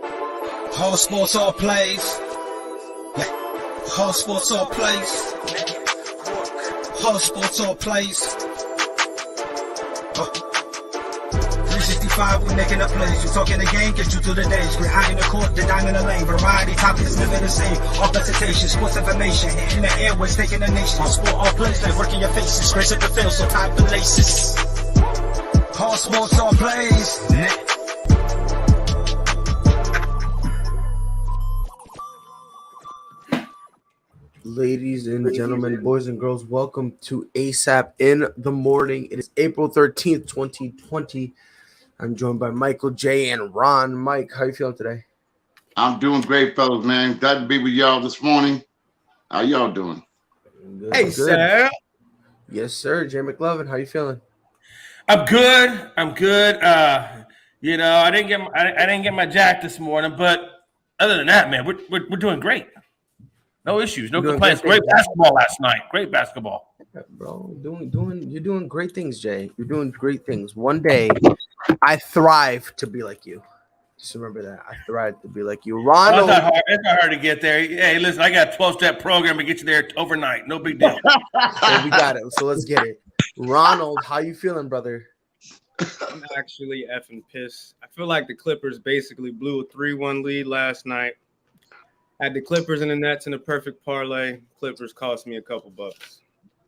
Whole sports all plays. Yeah. Whole sports all plays. Whole sports all plays. 365, we making up plays. You talking the game, get you to the days. We're high in the court, the dime in the lane. Variety topics living the same. All presentation, sports information. Hitting the airways, taking the nation. All sport, all plays, like working your faces. Grace at the field, so tie the laces. Whole sports all plays. Ladies and gentlemen, boys and girls, welcome to ASAP in the morning. It is April 13th, 2020. I'm joined by Michael, Jay, and Ron. Mike, how you feeling today? I'm doing great, fellas, man. Glad to be with y'all this morning. How y'all doing? Good, hey, good. sir. Yes, sir. Jay McLovin, how you feeling? I'm good. I didn't get my jack this morning, but other than that, man, we're doing great. No issues, no complaints. Great basketball last night. Great basketball. Yeah, bro, you're doing great things, Jay. You're doing great things. One day, I thrive to be like you. Just remember that. I thrive to be like you. Ronald. It's not hard to get there. Hey, listen, I got a 12-step program to get you there overnight. No big deal. So we got it. So let's get it. Ronald, how you feeling, brother? I'm actually effing pissed. I feel like the Clippers basically blew a 3-1 lead last night. Had the Clippers in the Nets in a perfect parlay. Clippers cost me a couple bucks.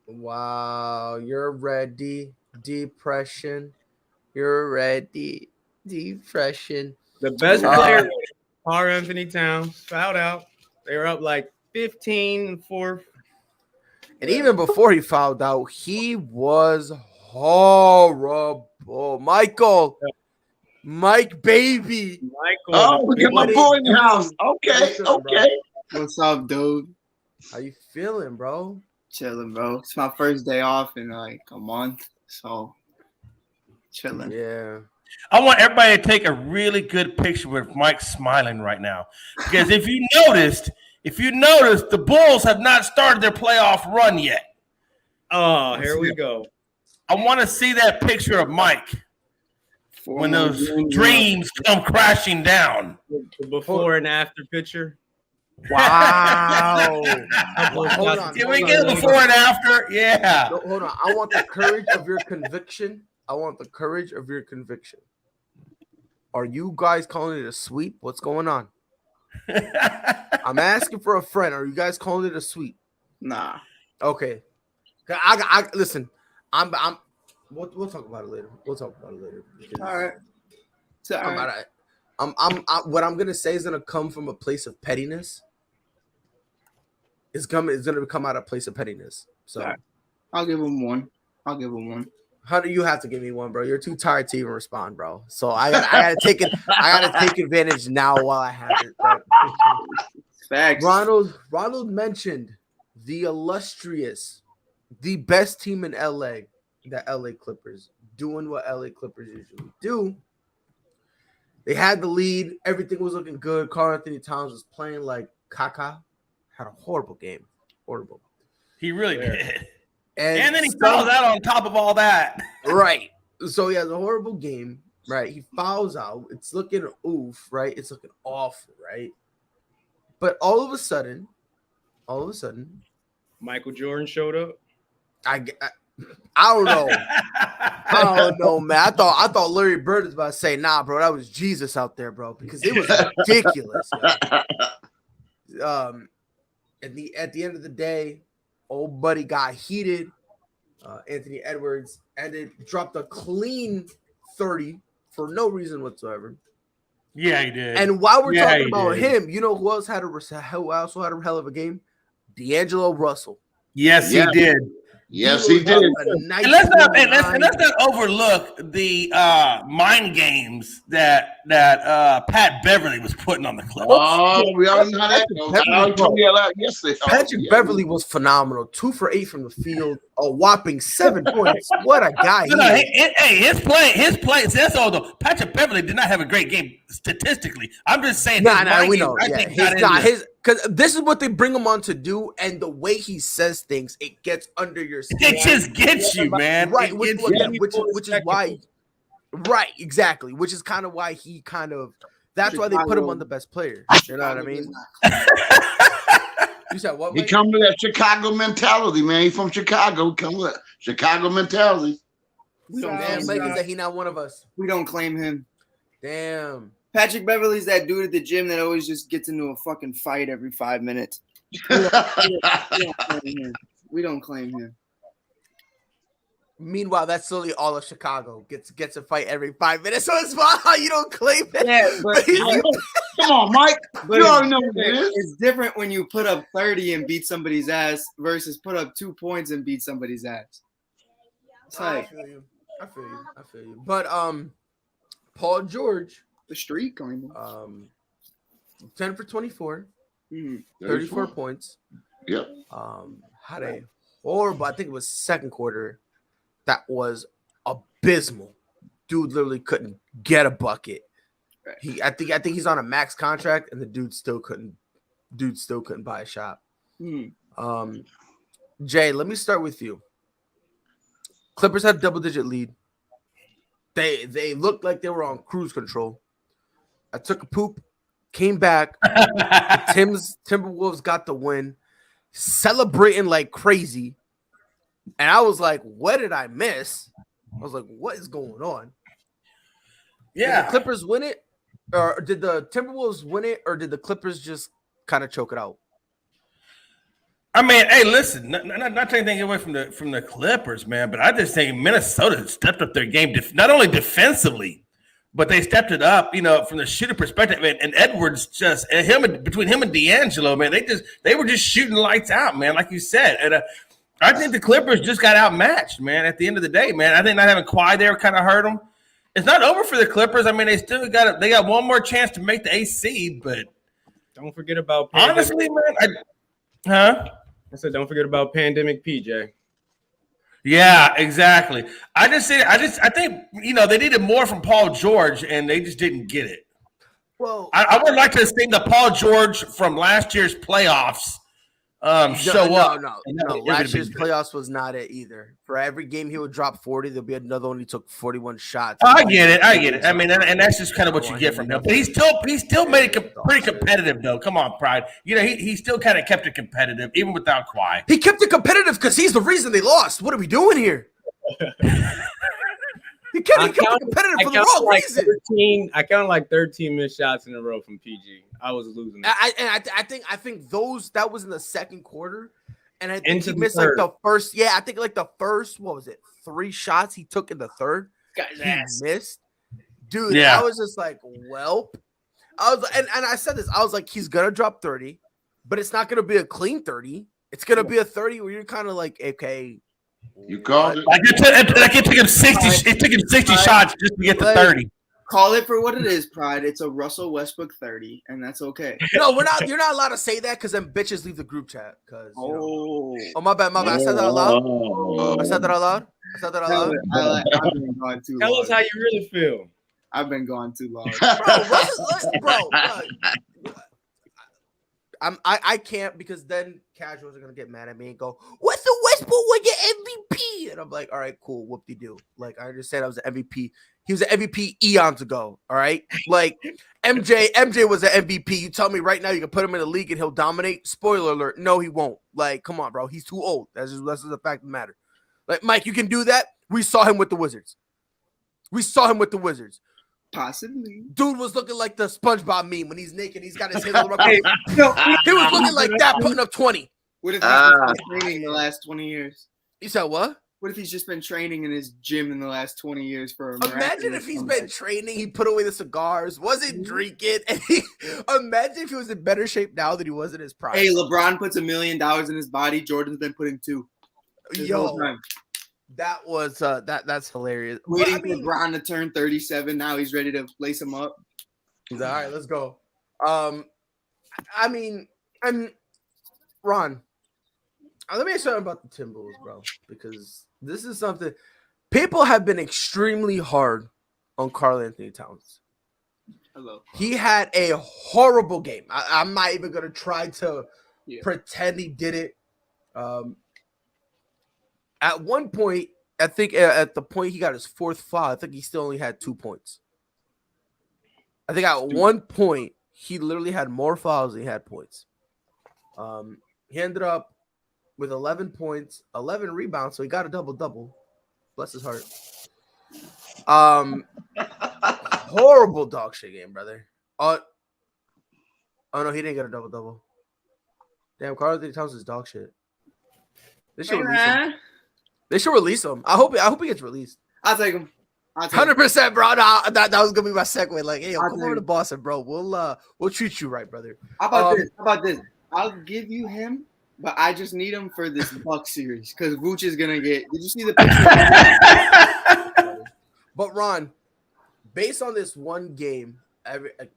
Wow, you're ready. Depression. You're ready. Depression. The best player, Karl Anthony Towns, fouled out. They were up like 15-4. And even before he fouled out, he was horrible. Mike, baby. Michael. Oh, we got my boy in the house. Okay. What's up, dude? How you feeling, bro? Chilling, bro. It's my first day off in like a month, so chilling. Yeah. I want everybody to take a really good picture with Mike smiling right now. Because if you noticed, the Bulls have not started their playoff run yet. Oh, here we go. I want to see that picture of Mike when those dreams come crashing down. The before and after picture. Wow. Hold on. Can we get a before and after? Yeah. No, hold on. I want the courage of your conviction. Are you guys calling it a sweep? What's going on? I'm asking for a friend. Are you guys calling it a sweep? Nah. Okay. I listen. We'll talk about it later. All right. It's all right. What I'm gonna say is gonna come from a place of pettiness. It's gonna come out of a place of pettiness. So right. I'll give him one. How do you have to give me one, bro? You're too tired to even respond, bro. So I gotta take it. I gotta take advantage now while I have it. Bro. Facts. Ronald mentioned the illustrious, the best team in LA, the LA Clippers, doing what LA Clippers usually do. They had the lead. Everything was looking good. Karl Anthony Towns was playing like caca. Had a horrible game. Horrible. He really did. And then he fouls out on top of all that. Right. So he has a horrible game. Right. He fouls out. It's looking oof. Right. It's looking awful. Right. But all of a sudden, Michael Jordan showed up. I don't know. I don't know, man. I thought Larry Bird was about to say, nah, bro, that was Jesus out there, bro, because it was ridiculous. At the end of the day, old buddy got heated. Anthony Edwards dropped a clean 30 for no reason whatsoever. Yeah, he did. And while we're talking about him, you know who also had a hell of a game? D'Angelo Russell. Yes, he did. Yes, he did. And let's not overlook the mind games that Pat Beverly was putting on the Clippers. Oh, we all know that. I told you that yesterday. Patrick Beverly was phenomenal. 2 for 8 from the field, a whopping 7 points. What a guy! His play. That's all though. Patrick Beverly did not have a great game statistically. I'm just saying. We know. Because this is what they bring him on to do, and the way he says things, it gets under your skin. It just gets you, man. Right, which is why. Right, exactly. Which is kind of why he kind of That's why they put him Chicago- on the best player. You know what I mean? You said what? He Mike? come with that Chicago mentality, man. He's from Chicago. Come with Chicago mentality. We don't Damn, claim Mike, him. is that he not one of us? We don't claim him. Damn. Patrick Beverly's that dude at the gym that always just gets into a fucking fight every 5 minutes. We don't claim him. We don't claim him. Meanwhile, that's literally all of Chicago. Gets a fight every 5 minutes. So it's fine how you don't claim it. Yeah, but Come on, Mike. But You already know what it is. it's different when you put up 30 and beat somebody's ass versus put up 2 points and beat somebody's ass. It's I like feel you. I feel you. But Paul George, the streak kind of. 10 for 24, Mhm. 34 points. Yep. Had a horrible, I think it was second quarter, that was abysmal. Dude literally couldn't get a bucket. I think he's on a max contract, and the dude still couldn't buy a shot. Mhm. Jay, let me start with you. Clippers had a double-digit lead. They looked like they were on cruise control. I took a poop, came back. Timberwolves got the win, celebrating like crazy. And I was like, what did I miss? I was like, what is going on? Yeah. Did the Clippers win it? Or did the Timberwolves win it? Or did the Clippers just kind of choke it out? I mean, hey, listen, not taking anything away from the Clippers, man, but I just think Minnesota stepped up their game, not only defensively, but they stepped it up, from the shooter perspective. And Edwards between him and D'Angelo, man, they were just shooting lights out, man, like you said. And I think the Clippers just got outmatched, man. At the end of the day, man, I think not having Kawhi there kind of hurt them. It's not over for the Clippers. I mean, they got one more chance to make the AC, but Don't forget about honestly, man, I said, don't forget about Pandemic PJ. Yeah, exactly. I think they needed more from Paul George, and they just didn't get it. Well, I would like to see the Paul George from last year's playoffs show up. No. Last year's playoffs was not it either. For every game he would drop 40, there'll be another one he took 41 shots. I get it. I mean, and that's just kind of what you get from him. But he still made it pretty competitive, though. Come on, Pride. He still kind of kept it competitive, even without Kawhi. He kept it competitive because he's the reason they lost. What are we doing here? He kept it competitive for the wrong reason. I counted like 13 missed shots in a row from PG. I was losing. I think that was in the second quarter, and I think Into he the missed third. like the first. Yeah, I think like the first. What was it? 3 shots he took in the third. He missed. Dude, Yeah. I was just like, welp. I was, and I said this. I was like, he's gonna drop 30, but it's not gonna be a clean 30. It's gonna be a 30 where you're kind of like, okay. You called it. It took him 60. It took him 60 shots just to get to 30. Call it for what it is, Pride. It's a Russell Westbrook 30, and that's okay. No, we're not. You're not allowed to say that because then bitches leave the group chat. Because oh my bad. I said that out loud. I said that out loud. I've been gone too long. Tell us how you really feel. I've been gone too long. Bro, I can't because then casuals are gonna get mad at me and go, "What's the Westbrook with your MVP?" And I'm like, "All right, cool, whoop de doo." Like I understand I was an MVP. He was an MVP eons ago. All right, like MJ was an MVP. You tell me right now you can put him in the league and he'll dominate. Spoiler alert: no, he won't. Like, come on, bro, he's too old. That's just the fact of the matter. Like Mike, you can do that. We saw him with the Wizards. Possibly. Dude was looking like the SpongeBob meme when he's naked. He's got his hands on the rock. He was looking like that, putting up 20. What if he's just been training the last 20 years? You said what? What if he's just been training in his gym in the last 20 years for a Imagine if he's been training, he put away the cigars, wasn't drinking, and imagine if he was in better shape now than he was in his prime. Hey, LeBron puts $1 million in his body. Jordan's been putting 2. Yo, that was that's hilarious. Waiting for LeBron to turn 37. Now he's ready to lace him up. He's like, all right, let's go. Ron. Let me ask you something about the Timberwolves, bro, because this is something people have been extremely hard on Karl Anthony Towns. Hello. He had a horrible game. I'm not even gonna try to pretend he did it. At one point, I think at the point he got his 4th foul, I think he still only had 2 points. I think at one point he literally had more fouls than he had points. He ended up with 11 points, 11 rebounds, so he got a double-double. Bless his heart. Horrible dog shit game, brother. Oh no, he didn't get a double-double. Damn, Karl Anthony Towns is dog shit. They should release him. They should release him. I hope he gets released. I'll take him. 100%, bro. Nah, that was gonna be my segue. Like, hey, come over to Boston, bro. We'll treat you right, brother. How about this? I'll give you him, but I just need him for this Bucks series because Vooch is gonna get. Did you see the picture? But Ron, based on this one game,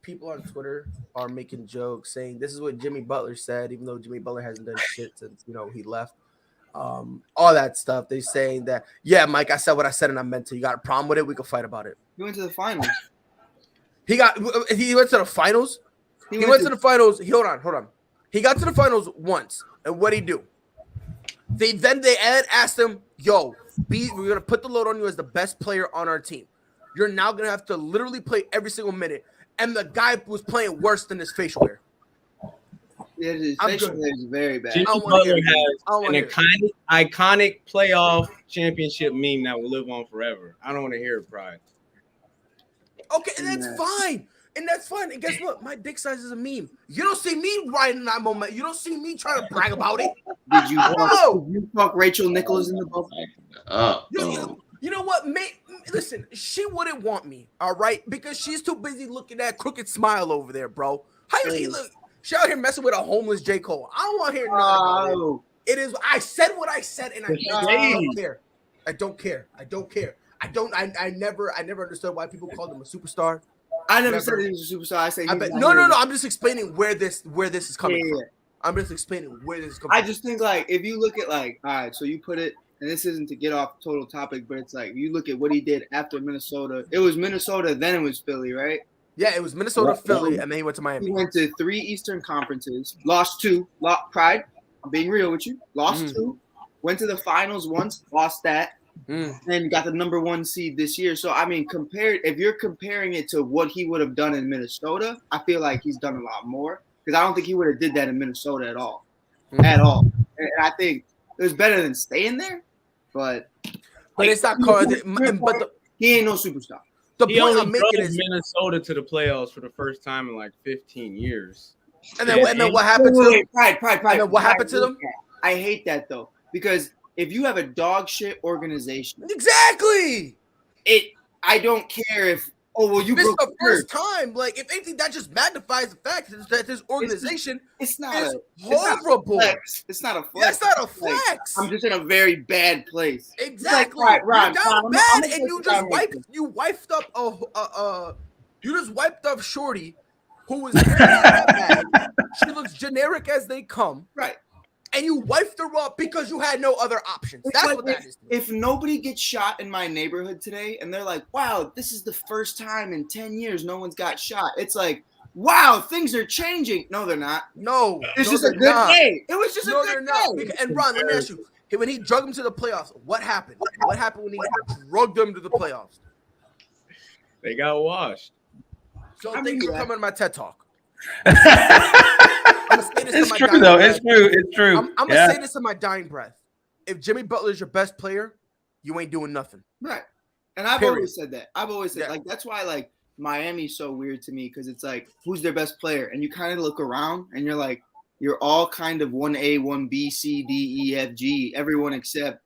people on Twitter are making jokes saying this is what Jimmy Butler said, even though Jimmy Butler hasn't done shit since he left. All that stuff. They're saying that, yeah, Mike, I said what I said and I meant to. You got a problem with it? We can fight about it. He went to the finals. He went to the finals. He went to the finals. Hold on. He got to the finals once, and what'd he do? They asked him, "Yo, we're gonna put the load on you as the best player on our team. You're now gonna have to literally play every single minute." And the guy was playing worse than his facial hair. Yeah, his facial hair is very bad. Jimmy Butler has an iconic playoff championship meme that will live on forever. I don't want to hear it, Pride. Okay, and that's fine. And that's fine. And guess what? My dick size is a meme. You don't see me riding that moment. You don't see me trying to brag about it. Did you fuck Rachel Nichols in the bubble? You know what? Listen, she wouldn't want me, all right? Because she's too busy looking at Crooked Smile over there, bro. How you look? She out here messing with a homeless J. Cole. I don't want to hear nothing about it. It is. I said what I said, and I don't care. I don't care. I never understood why people called him a superstar. I never said he was a superstar. I said no. I'm just explaining where this is coming from. I'm just explaining where this is coming from. I just think if you look at all right, so you put it, and this isn't to get off total topic, but it's you look at what he did after Minnesota. It was Minnesota, then it was Philly, right? Yeah, it was Minnesota, Philly, and then he went to Miami. He went to 3 Eastern Conferences, lost 2. Pride, I'm being real with you. Lost 2. Went to the finals once, lost that. And got the number 1 seed this year. So I mean, if you're comparing it to what he would have done in Minnesota, I feel like he's done a lot more because I don't think he would have did that in Minnesota at all. And I think it was better than staying there, but it's not called. But he ain't no superstar. The point I'm making is Minnesota to the playoffs for the first time in 15 years. And then what happened to them? Pride. And then what happened to them? I hate that though because if you have a dog shit organization, exactly. I don't care if you missed the first time. If anything, that just magnifies the fact that this organization is horrible. It's not a flex. That's not a flex. I'm just in a very bad place. Exactly. Ron, bad, and you just wiped up Shorty, who was very bad. She looks generic as they come. Right. And you wiped her up because you had no other options. That's what that is. If nobody gets shot in my neighborhood today and they're like, wow, this is the first time in 10 years no one's got shot. It's wow, things are changing. No, they're not. No. It's just a good day. It was just a good day. And Ron, let me ask you, when he drugged him to the playoffs, what happened? What happened when he drugged them to the playoffs? They got washed. So thank you for coming to my TED Talk. It's true, though. It's true. I'm gonna say this in my dying breath. If Jimmy Butler is your best player, you ain't doing nothing. Right. And I've always said that. That's why Miami's so weird to me because it's who's their best player? And you kind of look around and you're you're all kind of 1A, 1B, C, D, E, F, G, everyone except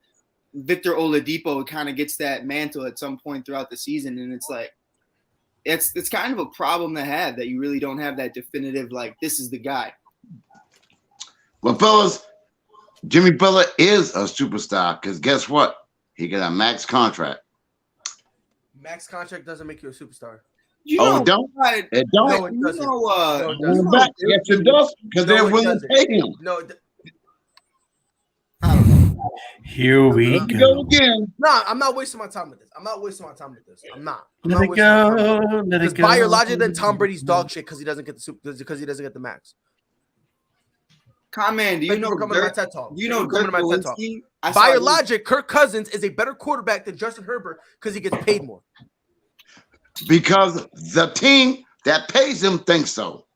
Victor Oladipo kind of gets that mantle at some point throughout the season. And it's kind of a problem to have that you really don't have that definitive, this is the guy. Well, fellas, Jimmy Butler is a superstar because guess what? He got a max contract. Max contract doesn't make you a superstar. It don't? It don't? No, it doesn't. Yes, it does because they're willing to pay him. No. Here we go again. No, I'm not wasting my time with this. I'm not. Let it go. Because by your logic, then Tom Brady's dog shit because he doesn't get the max. Comment. Do you know coming to my TED Talk? You know, coming to my TED Talk. By your logic, Kirk Cousins is a better quarterback than Justin Herbert because he gets paid more. Because the team that pays him think so.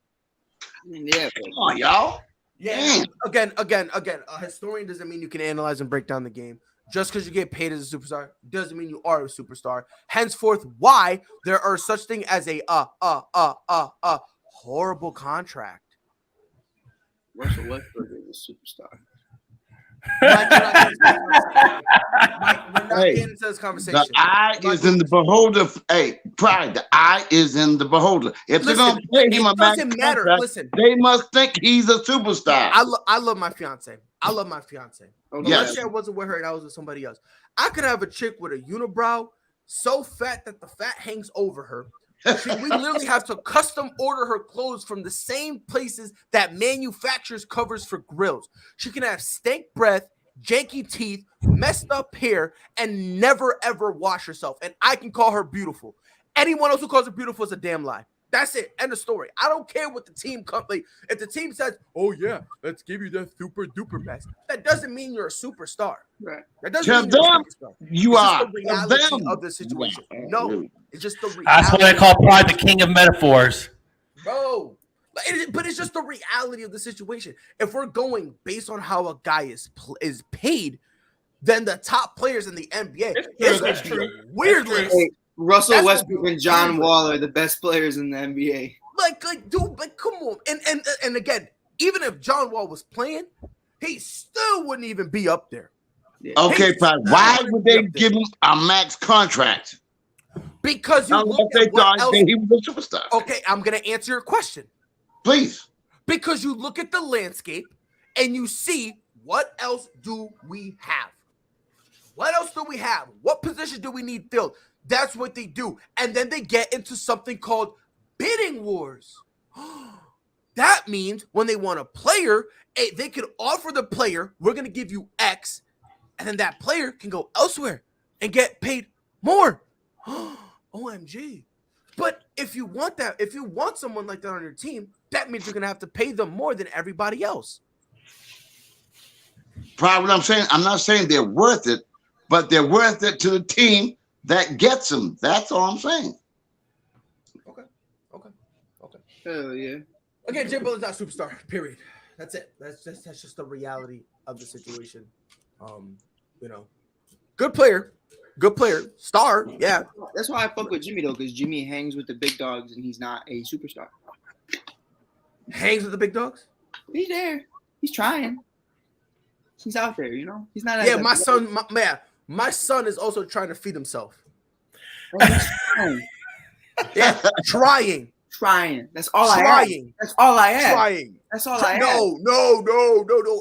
Yeah. Come on, y'all. Yeah. Again, a historian doesn't mean you can analyze and break down the game. Just because you get paid as a superstar doesn't mean you are a superstar. Henceforth, why there are such thing as a horrible contract. Russell Westbrook is a superstar. Mike, we're not getting into this conversation. The eye is in the beholder. Hey, Pride, the eye is in the beholder. If they're going to pay him a max contract, listen, they must think he's a superstar. I love my fiance. Okay. Let's say I wasn't with her and I was with somebody else. I could have a chick with a unibrow so fat that the fat hangs over her. We literally have to custom order her clothes from the same places that manufactures covers for grills. She can have stank breath, janky teeth, messed up hair, and never ever wash herself. And I can call her beautiful. Anyone else who calls her beautiful is a damn lie. That's it. End of story. I don't care what the team like. If the team says, "Oh yeah, let's give you that super duper max," that doesn't mean you're a superstar. Right. That doesn't mean you're a superstar. You it's are just the reality of the situation. No, it's just the reality. That's what I call Pride, the king of metaphors. Bro. But it's just the reality of the situation. If we're going based on how a guy is paid, then the top players in the NBA That's true. Weirdly. Hey, Russell That's Westbrook and John Wall are the best players in the NBA. Like, dude, like, come on. And again, even if John Wall was playing, he still wouldn't even be up there. Yeah. Okay, Pride, why would they give him a max contract? Because you look they at what thought else. he was a superstar. Okay, I'm gonna answer your question. Please. Because you look at the landscape and you see what else do we have? What else do we have? What position do we need filled? That's what they do. And then they get into something called bidding wars. That means when they want a player, they can offer the player, we're going to give you X, and then that player can go elsewhere and get paid more. OMG. But if you want that, if you want someone like that on your team, that means you're going to have to pay them more than everybody else. Probably what I'm not saying they're worth it, but they're worth it to the team that gets them. That's all I'm saying. Okay. Hell yeah. Again, Jim Butler's not a superstar, period. That's it. That's just the reality of the situation. Good player, star, yeah. That's why I fuck with Jimmy though, because Jimmy hangs with the big dogs and he's not a superstar. Hangs with the big dogs? He's there. He's trying. He's out there, you know. He's not. Yeah, my son is also trying to feed himself. Yeah, trying. That's all I have. That's all I have. Trying. That's all I have. No.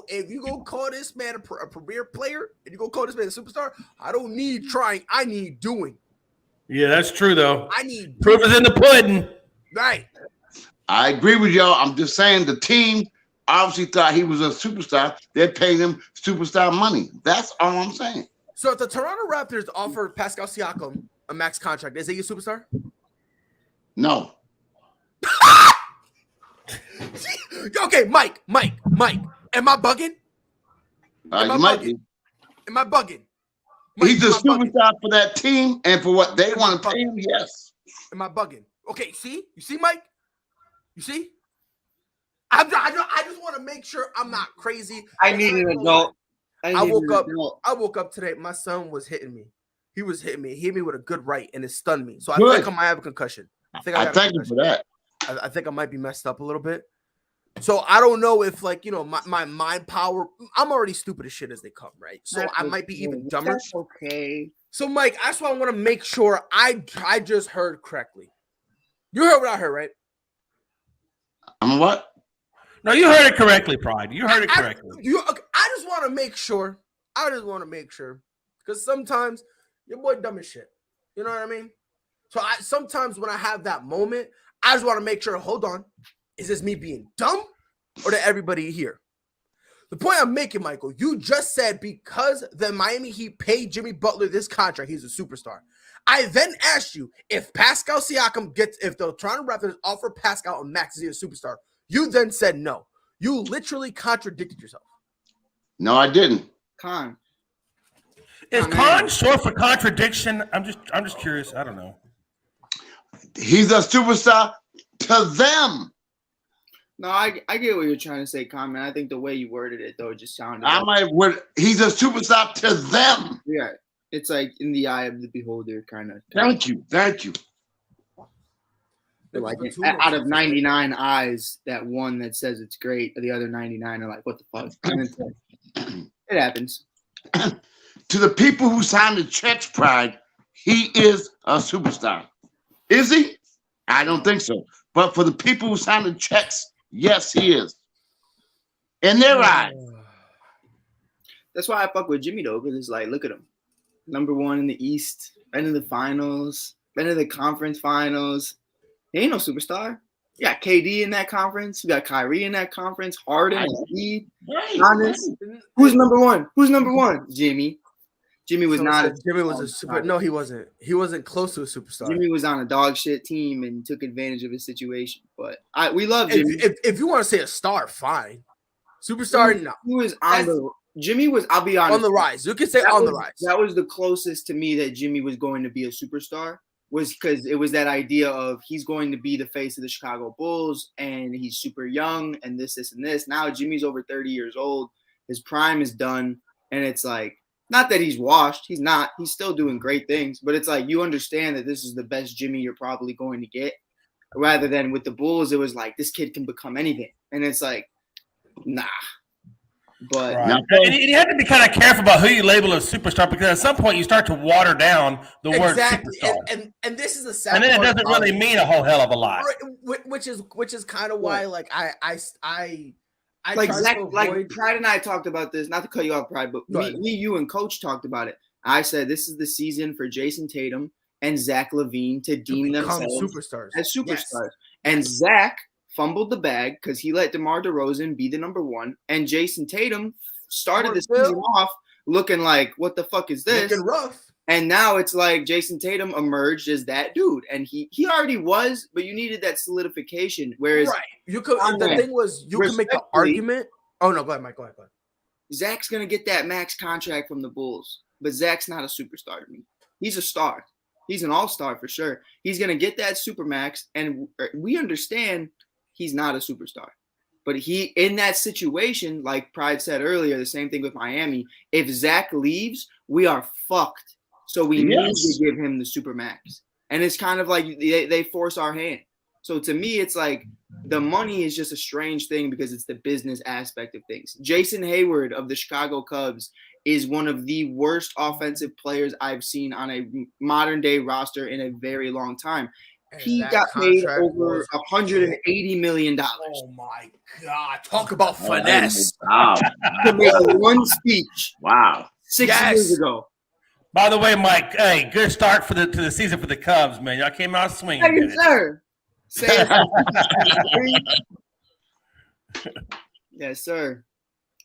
If you gonna call this man a premier player and you gonna call this man a superstar, I don't need trying. I need doing. Yeah, that's true though. I need proof is in the pudding. Right. I agree with y'all. I'm just saying the team obviously thought he was a superstar. They're paying him superstar money. That's all I'm saying. So if the Toronto Raptors offered Pascal Siakam a max contract, is he a superstar? No. Okay, Mike. Am I bugging? You might be. Am I bugging? He's a superstar for that team and for what they want to pay him, yes. Am I bugging? Okay, see? You see, Mike? You see? I just want to make sure I'm not crazy. I need an adult. I woke up today. My son was hitting me. He was hitting me. He hit me with a good right, and it stunned me. So I think I might have a concussion. I thank you for that. I think I might be messed up a little bit. So I don't know if, like, my mind power. I'm already stupid as shit as they come, right? So I might be even dumber. That's okay. So Mike, that's why I want to make sure I just heard correctly. You heard what I heard, right? I'm what? No, you heard it correctly, Pride. You heard it correctly. I just want to make sure. Because sometimes your boy dumb as shit. You know what I mean? So sometimes when I have that moment, I just want to make sure, hold on, is this me being dumb or did everybody hear? The point I'm making, Michael, you just said because the Miami Heat paid Jimmy Butler this contract, he's a superstar. I then asked you if Pascal Siakam if the Toronto Raptors offer Pascal a max, is he a superstar? You then said no. You literally contradicted yourself. No, I didn't. Con. Is con short for contradiction? I'm just curious. I don't know. He's a superstar to them. No, I get what you're trying to say, Comment. I think the way you worded it, though, it just sounded. He's a superstar to them. Yeah, it's like in the eye of the beholder, kind of. Thank you. Like out of 99 eyes, that one that says it's great, the other 99 are like, what the fuck? It happens. To the people who signed the checks, Pride, he is a superstar. Is he? I don't think so. But for the people who signed the checks, yes, he is. In their eyes. That's why I fuck with Jimmy, though, because it's like, look at him. Number one in the East, been in the finals, been in the conference finals. He ain't no superstar. You got KD in that conference. You got Kyrie in that conference. Harden, Embiid, Giannis. Who's number one? Jimmy. Jimmy was Jimmy was a super. No, he wasn't. He wasn't close to a superstar. Jimmy was on a dog shit team and took advantage of his situation. But we love Jimmy. If you want to say a star, fine. Superstar, no. He was Jimmy was. I'll be honest. On the rise. You can say on the rise. That was the closest to me that Jimmy was going to be a superstar. Was because it was that idea of he's going to be the face of the Chicago Bulls and he's super young and this and this. Now Jimmy's over 30 years old. His prime is done. And it's like, not that he's washed. He's not. He's still doing great things. But it's like you understand that this is the best Jimmy you're probably going to get. Rather than with the Bulls, it was like this kid can become anything. And it's like, nah. But and you have to be kind of careful about who you label as superstar because at some point you start to water down the word superstar. And this is a sad and then it doesn't really mean a whole hell of a lot. Which is kind of why like I like Zach, like Pride and I talked about this, not to cut you off, Pride, but me, you, and Coach talked about it. I said this is the season for Jason Tatum and Zach LaVine to deem themselves as superstars. Yes. And Zach fumbled the bag because he let DeMar DeRozan be the number one, and Jason Tatum started the season off looking like, what the fuck is this? Looking rough. And now it's like Jason Tatum emerged as that dude, and he already was, but you needed that solidification. Whereas, you could. The thing was, you can make the argument. Oh no, go ahead, Mike. Go ahead. Zach's gonna get that max contract from the Bulls, but Zach's not a superstar to me. He's a star. He's an all-star for sure. He's gonna get that super max, and we understand he's not a superstar. But he, in that situation, like Pride said earlier, the same thing with Miami. If Zach leaves, we are fucked. So we need to give him the super max. And it's kind of like they force our hand. So to me, it's like the money is just a strange thing because it's the business aspect of things. Jason Hayward of the Chicago Cubs is one of the worst offensive players I've seen on a modern day roster in a very long time. And he got paid over $180 million. Oh my God. Talk about finesse. Wow. To make one speech. Wow. 6 years ago. By the way, Mike, hey, good start to the season for the Cubs, man. Y'all came out swinging. Thank you, sir. Yes, sir.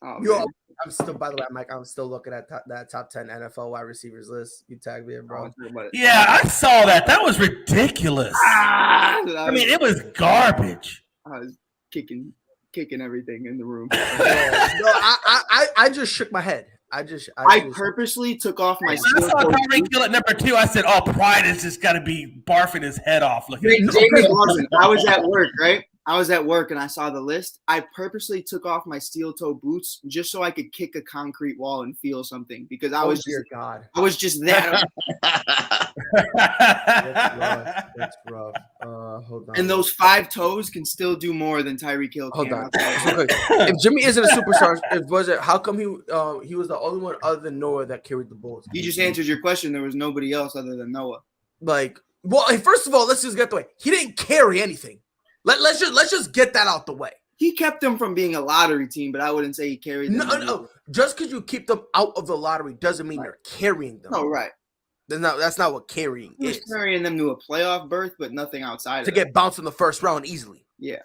Oh, I'm still, by the way, Mike, I'm still looking at that top 10 NFL wide receivers list. You tagged me in, bro. Yeah, I saw that. That was ridiculous. I mean, it was garbage. I was kicking everything in the room. I just shook my head. I purposely took off my. When I saw Tyreek Hill at number 2, I said, "Oh, Pride has just got to be barfing his head off." Looking. I was at work, right? I was at work and I saw the list. I purposely took off my steel toe boots just so I could kick a concrete wall and feel something because I was just that. That's rough. Hold on. And those 5 toes can still do more than Tyreek Hill can. Hold on. If Jimmy isn't a superstar, how come he was the only one other than Noah that carried the Bulls? You just answered your question. There was nobody else other than Noah. First of all, let's just get the way. He didn't carry anything. Let's just get that out the way. He kept them from being a lottery team, but I wouldn't say he carried them. No. Just because you keep them out of the lottery doesn't mean you're carrying them. No, right. That's not what carrying is. He's carrying them to a playoff berth, but nothing outside to get bounced in the first round easily. Yeah.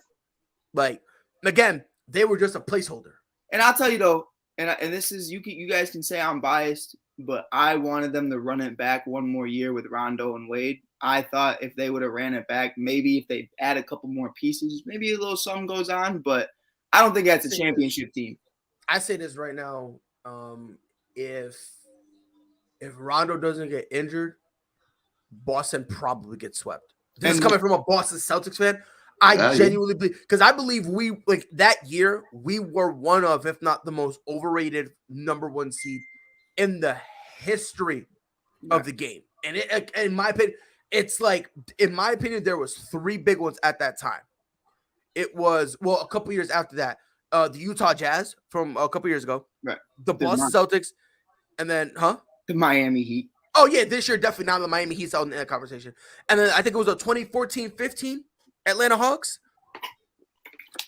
Again, they were just a placeholder. And I'll tell you though, and this is you guys can say I'm biased, but I wanted them to run it back one more year with Rondo and Wade. I thought if they would have ran it back, maybe if they add a couple more pieces, maybe a little something goes on. But I don't think that's a championship team. I say this right now: if Rondo doesn't get injured, Boston probably gets swept. This is coming from a Boston Celtics fan. I genuinely believe, because I believe we like that year we were one of, if not the most overrated number 1 seed in the history of the game. And in my opinion, it's like, in my opinion, there was 3 big ones at that time. It was, well, a couple years after that, the Utah Jazz from a couple years ago, right? The Boston Celtics, and then the Miami Heat. Oh yeah, this year definitely not the Miami Heat's out in that conversation. And then I think it was a 2014-15 Atlanta Hawks,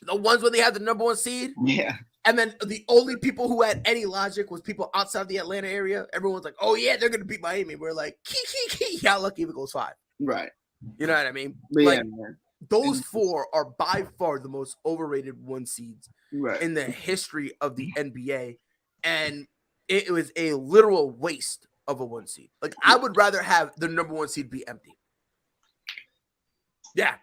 the ones where they had the number 1 seed. Yeah. And then the only people who had any logic was people outside the Atlanta area. Everyone's like, "Oh yeah, they're gonna beat Miami." We're like, "Key, y'all lucky if it goes 5." Right. You know what I mean? But like, yeah, man. Those 4 are by far the most overrated 1 seeds right. in the history of the NBA, and it was a literal waste of a 1 seed. Like, I would rather have the number 1 seed be empty. Yeah.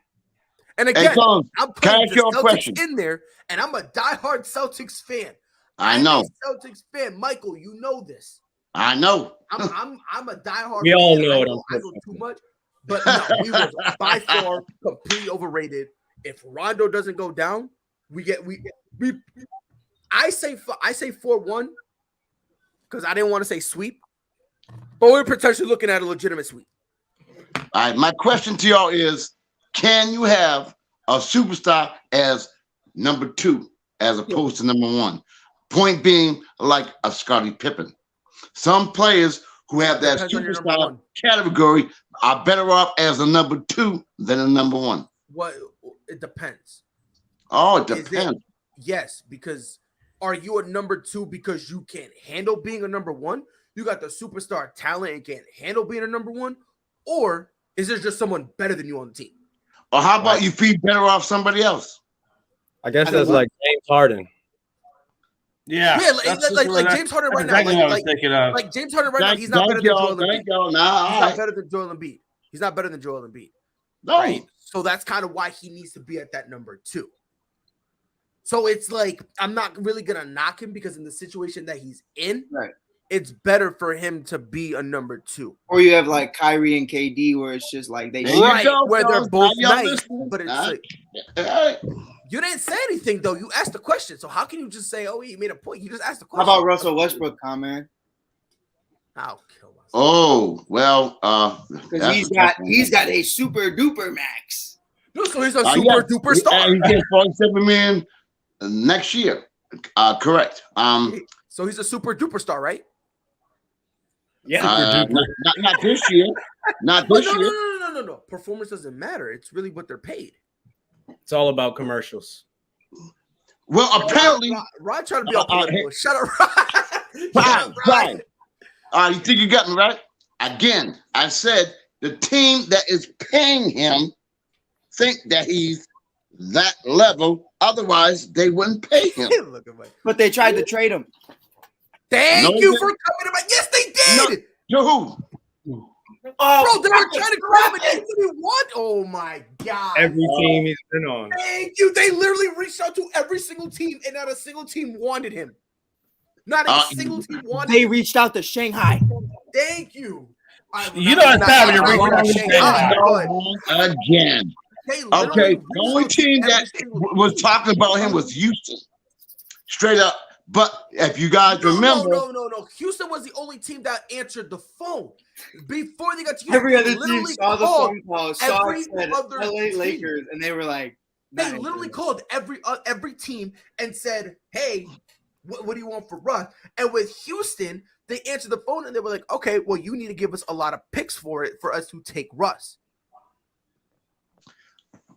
And again, I'm putting the Celtics in there, and I'm a diehard Celtics fan. I know. Celtics fan, Michael, you know this. I know. I'm a diehard. We all fan. know I know too much, but no, we was by far completely overrated. If Rondo doesn't go down, we. I say 4-1 because I didn't want to say sweep, but we're potentially looking at a legitimate sweep. All right, my question to y'all is: can you have a superstar as number 2 as opposed to number 1? Point being, like a Scottie Pippen. Some players who have that superstar category are better off as a number 2 than a number 1. What? It depends. Oh, it depends. Yes, because are you a number 2 because you can't handle being a number 1? You got the superstar talent and can't handle being a number 1? Or is there just someone better than you on the team? Or how about you feel better off somebody else? I guess that's like James Harden. Yeah, like James Harden right now. Like James Harden right now, he's not better than Joel Embiid. He's not better than Joel Embiid. He's not better than Joel Embiid. No. Right? So that's kind of why he needs to be at that number 2. So it's like, I'm not really gonna knock him because in the situation that he's in, it's better for him to be a number 2. Or you have like Kyrie and KD, where it's just like they where they're both nice, but it's like you didn't say anything though. You asked the question, so how can you just say, "Oh, he made a point"? You just asked the question. How about Russell Westbrook, man? I'll kill myself. Oh well, because he's got a super duper max. No, so he's a super duper star. He gets $47 million next year. Correct. So he's a super duper star, right? Yeah, not this year. Not this year. No. Performance doesn't matter. It's really what they're paid. It's all about commercials. Well, apparently, Rod trying to be all political. Shut up, Rod. You think you got me right? Again, I said the team that is paying him think that he's that level. Otherwise, they wouldn't pay him. But they tried to trade him. Thank you for coming to my. Yes, they did. Who? Bro, they were trying to grab it. They didn't want. Oh my god! Every team he's been on. Thank you. They literally reached out to every single team, and not a single team wanted him. Not a single team wanted. They reached out to Shanghai. Thank you. You don't understand when you're reaching out to Shanghai again. Okay, the only team that was talking about him was Houston. Straight up. But if you guys remember, no. Houston was the only team that answered the phone before they got to Houston. Every other team saw the phone call, every other LA Lakers, and they were like, they literally called every team and said, "Hey, what do you want for Russ?" And with Houston, they answered the phone and they were like, "Okay, well, you need to give us a lot of picks for us to take Russ."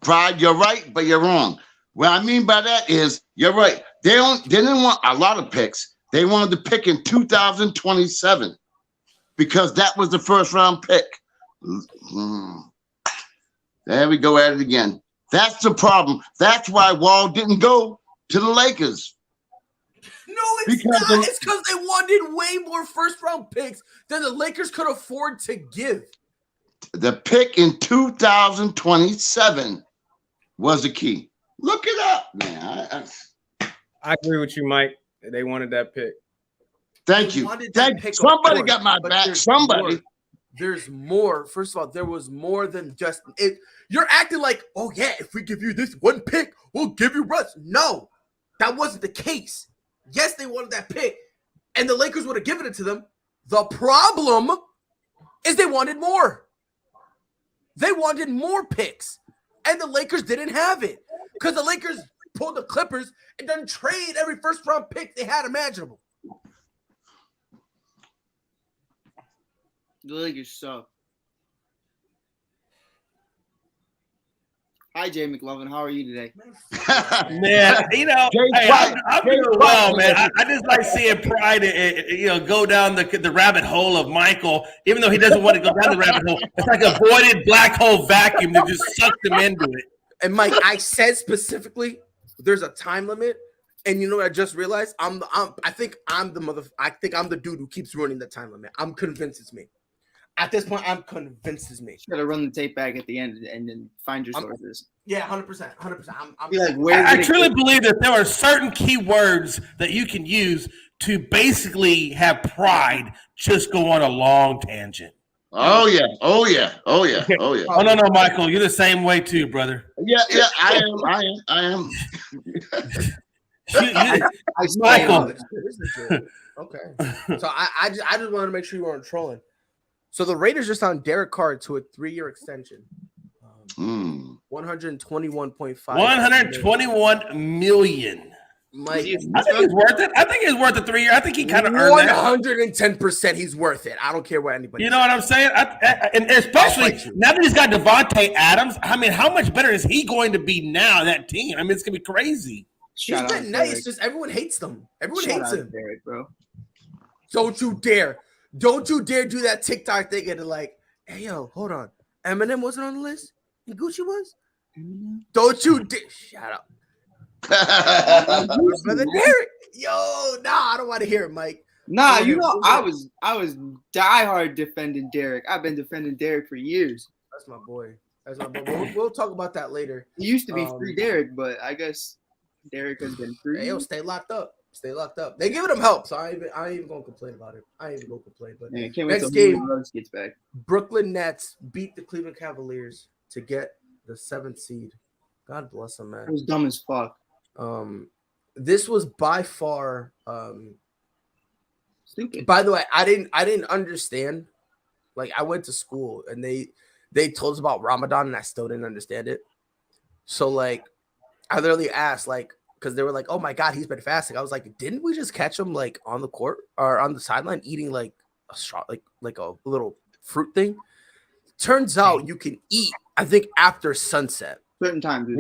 Pride, you're right, but you're wrong. What I mean by that is, you're right. They didn't want a lot of picks. They wanted to pick in 2027 because that was the first round pick. There we go at it again. That's the problem. That's why Wall didn't go to the Lakers. No, it's not. It's because they wanted way more first round picks than the Lakers could afford to give. The pick in 2027 was the key. Look it up, man. I agree with you, Mike. They wanted that pick. Thank you. Somebody got my back. Somebody. there's more. First of all, there was more than just it. You're acting like, oh yeah, if we give you this one pick, we'll give you Russ. No, that wasn't the case. Yes, they wanted that pick, and the Lakers would have given it to them. The problem is they wanted more. They wanted more picks, and the Lakers didn't have it because the Lakers pulled the Clippers and done trade every first-round pick they had imaginable. The Lakers suck. Hi, Jay McLovin. How are you today? Man, you know, hey, I'm doing well, man. I just like seeing Pride, go down the rabbit hole of Michael, even though he doesn't want to go down the rabbit hole. It's like a voided black hole vacuum that just sucked him into it. And Mike, I said specifically, there's a time limit, and you know what I just realized? I think I'm the dude who keeps ruining the time limit. I'm convinced it's me. At this point, I'm convinced it's me. You gotta run the tape back at the end and then find your sources. Yeah, 100%. I truly believe that there are certain keywords that you can use to basically have Pride just go on a long tangent. Oh yeah. Oh no, Michael, you're the same way too, brother. Yeah, I am. Michael. Okay. So I just wanted to make sure you weren't trolling. So the Raiders just signed Derek Carr to a 3-year extension. 121.5. 121 million. Mike, I think he's worth it. I think he's worth the 3 year. I think he kind of earned that. 110% he's worth it. I don't care what anybody. You know what I'm saying? And especially now that he's got Devontae Adams. I mean, how much better is he going to be now? That team. I mean, it's gonna be crazy. He's been nice. Just everyone hates them. Everyone hates him. Derek, bro. Don't you dare do that TikTok thing and like, hey yo, hold on. Eminem wasn't on the list? And Gucci was? Don't you dare shut up. Brother Derek. Yo, I don't want to hear it, Mike. Nah, I was diehard defending Derek. I've been defending Derek for years. That's my boy. We'll talk about that later. He used to be free Derek, but I guess Derek has been free. Hey, yo, stay locked up. They giving him help, so I ain't even gonna complain about it. But next game, gets back. Brooklyn Nets beat the Cleveland Cavaliers to get the 7th seed. God bless them, man. It was dumb as fuck. This was by far stupid. By the way, I didn't understand. Like, I went to school and they told us about Ramadan and I still didn't understand it. So like I literally asked, like, because they were like, oh my God, he's been fasting. I was like, didn't we just catch him like on the court or on the sideline eating like a straw, like a little fruit thing? Turns out you can eat, I think, after sunset. Certain times.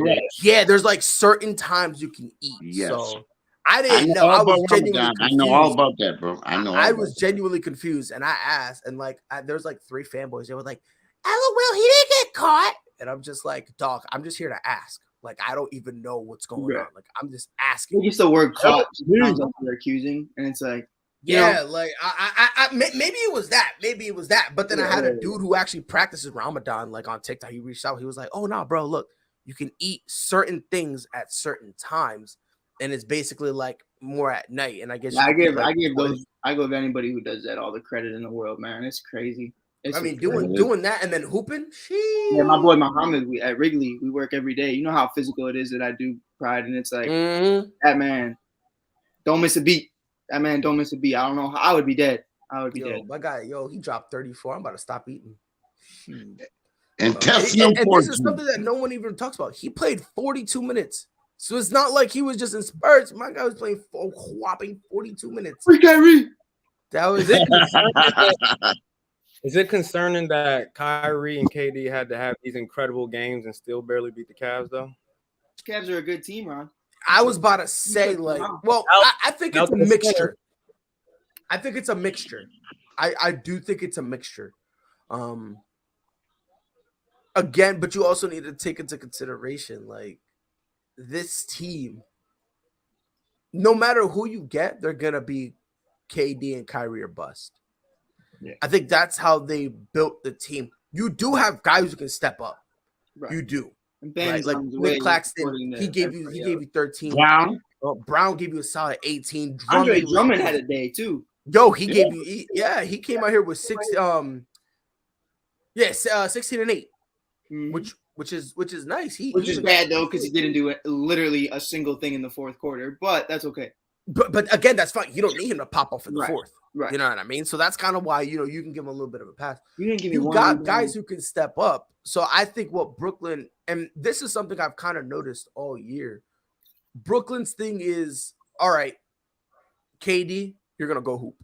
Yeah, there's like certain times you can eat. Yes. So I didn't know. I was genuinely confused. I know all about that, bro. I was genuinely confused, and I asked, and like there's like 3 fanboys. They were like, "LOL, he didn't get caught," and I'm just like, "Dog, I'm just here to ask. Like, I don't even know what's going on. Like, I'm just asking." You used the word "caught" sounds like they're accusing, and it's like, like I maybe it was that. But then I had a dude who actually practices Ramadan, like on TikTok. He reached out. He was like, "Oh no, bro, look, you can eat certain things at certain times." And it's basically like more at night. And I guess I give anybody who does that all the credit in the world, man. It's crazy. Doing that and then hooping. Sheesh. Yeah, my boy Muhammad, at Wrigley, we work every day. You know how physical it is that I do Pride, and it's like that man, don't miss a beat. That man don't miss a beat. I don't know how I would be dead. Dead. My guy, he dropped 34. I'm about to stop eating. And this is something that no one even talks about. He played 42 minutes. So it's not like he was just in spurts. My guy was playing whopping 42 minutes. Free Kyrie. That was it. Is it concerning that Kyrie and KD had to have these incredible games and still barely beat the Cavs, though? Cavs are a good team, Ron. I was about to say, like, well, I think it's a mixture. I think it's a mixture. I do think it's a mixture. Again, but you also need to take into consideration, like, this team, no matter who you get, they're gonna be KD and Kyrie or bust. Yeah. I think that's how they built the team. You do have guys who can step up. Right. You do. Right? Like Nick Claxton, he gave you 13. Brown gave you a solid 18. Drummond had a day too. Yo, he gave you. He came out here with 6. Yes, 16-8, Mhm. which is nice. Which is bad though, because he didn't do literally a single thing in the fourth quarter. But that's okay. But again, that's fine. You don't need him to pop off in the Right. fourth. Right. You know what I mean? So that's kind of why you can give him a little bit of a pass. You didn't give me You one got rebound. guys who can step up. So I think what Brooklyn, and this is something I've kind of noticed all year. Brooklyn's thing is, all right, KD, you're gonna go hoop.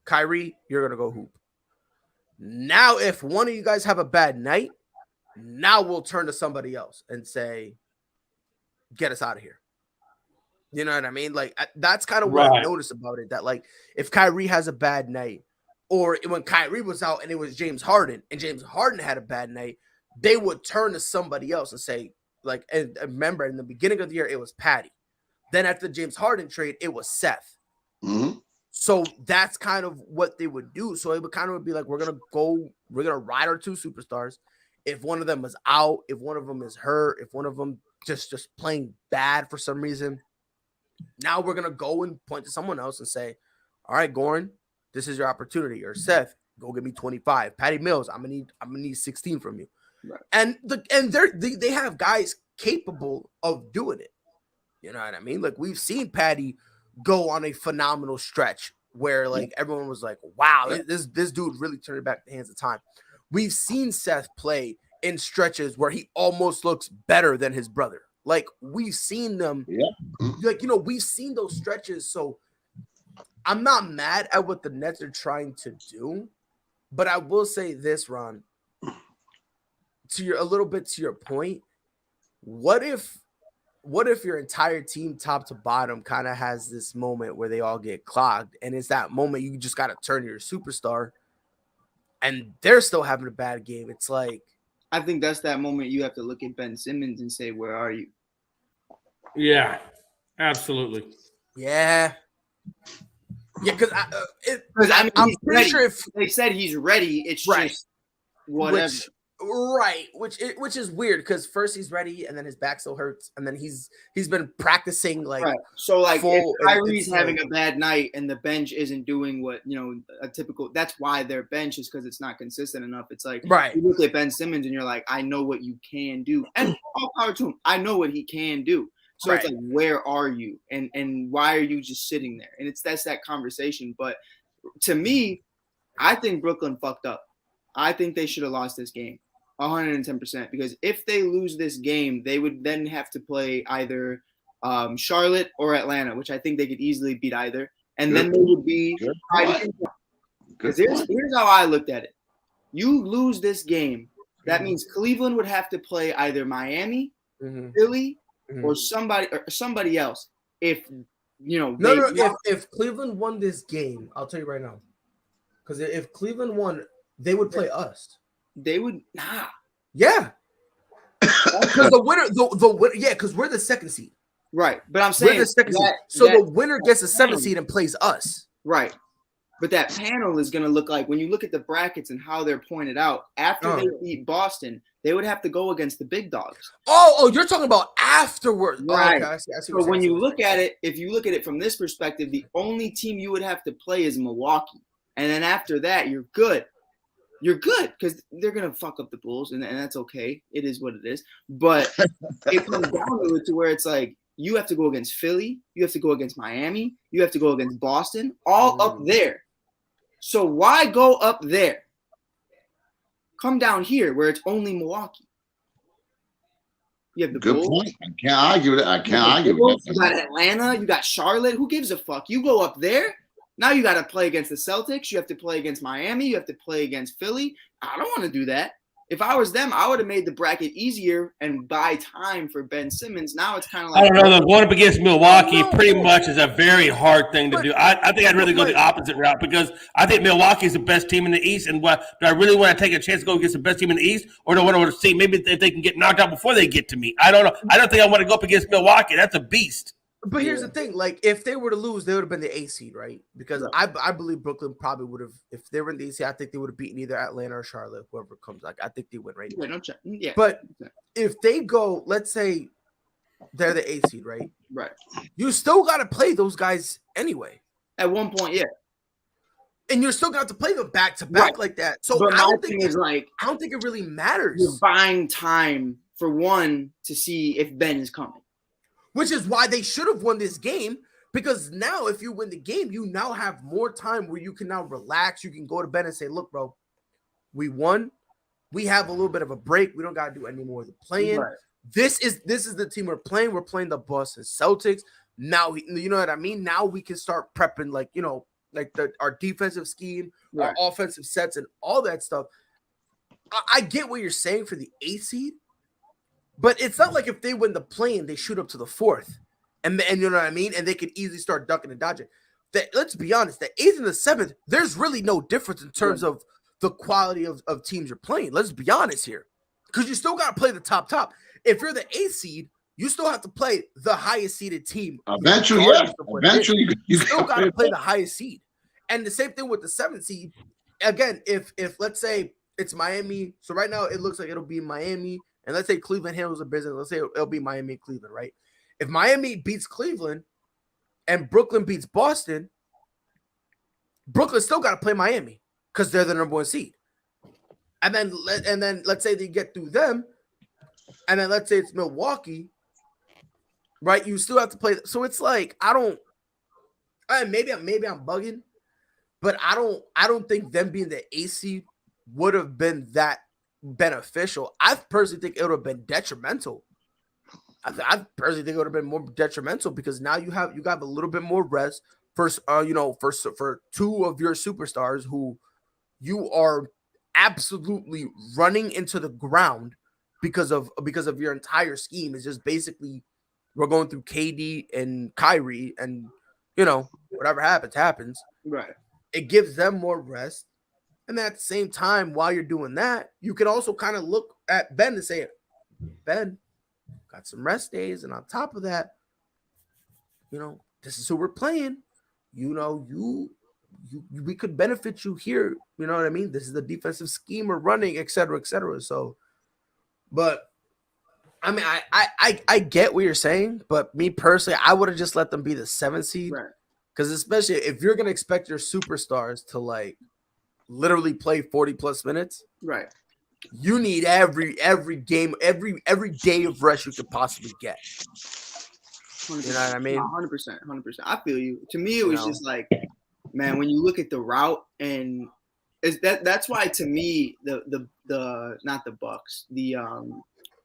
Kyrie, you're gonna go hoop. Now, if one of you guys have a bad night, now we'll turn to somebody else and say, get us out of here. You know what I mean? Like, that's kind of what I noticed about it. That, like, if Kyrie has a bad night, or when Kyrie was out and it was James Harden, and James Harden had a bad night, they would turn to somebody else and say, like, and remember, in the beginning of the year, it was Patty. Then after the James Harden trade, it was Seth. Mm-hmm. So that's kind of what they would do. So it would kind of be like, we're going to ride our two superstars. If one of them is out, if one of them is hurt, if one of them just playing bad for some reason, now we're going to go and point to someone else and say, all right, Goran, this is your opportunity. Or Seth, go get me 25. Patty Mills, I'm gonna need 16 from you. Right. And they have guys capable of doing it. You know what I mean? Like, we've seen Patty go on a phenomenal stretch where, like, everyone was like, wow, this dude really turned it back to the hands of time. We've seen Seth play in stretches where he almost looks better than his brother. Like, we've seen them, like, we've seen those stretches. So I'm not mad at what the Nets are trying to do, but I will say this, Ron, a little bit to your point. What if your entire team, top to bottom, kind of has this moment where they all get clogged, and it's that moment you just got to turn to your superstar, and they're still having a bad game? It's like, I think that's that moment you have to look at Ben Simmons and say, where are you? Yeah, absolutely. Yeah. Yeah, because I'm pretty ready. sure if they said he's ready, it's just whatever. Which is weird, because first he's ready and then his back still hurts, and then he's been practicing like so like if Kyrie's having a bad night and the bench isn't doing what a typical, that's why their bench is, because it's not consistent enough. It's like you look at Ben Simmons and you're like, I know what you can do, and all power to him. I know what he can do. So it's like, where are you? And why are you just sitting there? And that's that conversation. But to me, I think Brooklyn fucked up. I think they should have lost this game 110%, because if they lose this game, they would then have to play either Charlotte or Atlanta, which I think they could easily beat either. And then they would be because here's how I looked at it. You lose this game, that means Cleveland would have to play either Miami, Philly, or somebody else. If if Cleveland won this game, I'll tell you right now, because if Cleveland won, they would play us. They would Yeah, because the winner, because we're the second seed, right? But I'm saying we're the second seed, so the winner gets the seventh seed and plays us, right? But that panel is going to look like, when you look at the brackets and how they're pointed out, after they beat Boston, they would have to go against the big dogs. Oh, you're talking about afterwards, right? Oh, okay, I see so when you look at it, if you look at it from this perspective, the only team you would have to play is Milwaukee, and then after that, you're good. You're good, because they're going to fuck up the Bulls, and that's okay. It is what it is. But it comes down to where it's like, you have to go against Philly, you have to go against Miami, you have to go against Boston, all up there. So why go up there? Come down here where it's only Milwaukee. You have the good Bulls. Point. I can't argue with it. You got Atlanta. You got Charlotte. Who gives a fuck? You go up there. Now you got to play against the Celtics. You have to play against Miami. You have to play against Philly. I don't want to do that. If I was them, I would have made the bracket easier and buy time for Ben Simmons. Now it's kind of like, I don't know. Going up against Milwaukee pretty much is a very hard thing to do. I think I'd rather go the opposite route, because I think Milwaukee is the best team in the East. And do I really want to take a chance to go against the best team in the East, or do I want to see maybe if they can get knocked out before they get to me? I don't know. I don't think I want to go up against Milwaukee. That's a beast. But here's the thing: like, if they were to lose, they would have been the 8th seed, right? Because I believe Brooklyn probably would have, if they were in the 8th seed, I think they would have beaten either Atlanta or Charlotte, whoever comes. Like, I think they win, right? Yeah. But if they go, let's say they're the 8th seed, right? Right. You still got to play those guys anyway. At one point, yeah. And you're still going to have to play them back to back like that. So but I don't think it really matters. You're buying time for one to see if Ben is coming. Which is why they should have won this game, because now if you win the game, you now have more time where you can now relax. You can go to bed and say, look, bro, we won. We have a little bit of a break. We don't got to do any more of the playing. Right. This is the team we're playing. We're playing the Boston Celtics. Now, you know what I mean? Now we can start prepping, like, you know, like our defensive scheme, our offensive sets, and all that stuff. I get what you're saying for the 8th seed, but it's not like if they win the play-in, they shoot up to the 4th, and you know what I mean? And they could easily start ducking and dodging. Let's be honest, the 8th and the 7th, there's really no difference in terms of the quality of teams you're playing. Let's be honest here, because you still got to play the top. If you're the 8th seed, you still have to play the highest seeded team. Eventually, you still got to play the highest seed. And the same thing with the 7th seed. Again, if let's say it's Miami, so right now it looks like it'll be Miami, and let's say Cleveland handles the business. Let's say it'll be Miami and Cleveland, right? If Miami beats Cleveland and Brooklyn beats Boston, Brooklyn still got to play Miami because they're the number 1 seed. And then let's say they get through them, and then let's say it's Milwaukee. Right, you still have to play. So it's like maybe I'm bugging, but I don't think them being the 8th seed would have been that beneficial. I personally think it would have been detrimental. I personally think it would have been more detrimental because now you have a little bit more rest for 2 of your superstars who you are absolutely running into the ground because of your entire scheme is just basically. We're going through KD and Kyrie, and, you know, whatever happens. Right. It gives them more rest. And at the same time, while you're doing that, you can also kind of look at Ben and say, Ben, got some rest days. And on top of that, you know, this is who we're playing. You know, we could benefit you here. You know what I mean? This is the defensive scheme we're running, et cetera, et cetera. So, but I mean, I get what you're saying, but me personally, I would have just let them be the 7th seed. Right. Because especially if you're going to expect your superstars to, like, literally play 40-plus minutes, right? You need every game, every day of rest you could possibly get. 100%. You know what I mean? 100%. I feel you. To me, it was just like, man, when you look at the route, and that's why to me the not the Bucks,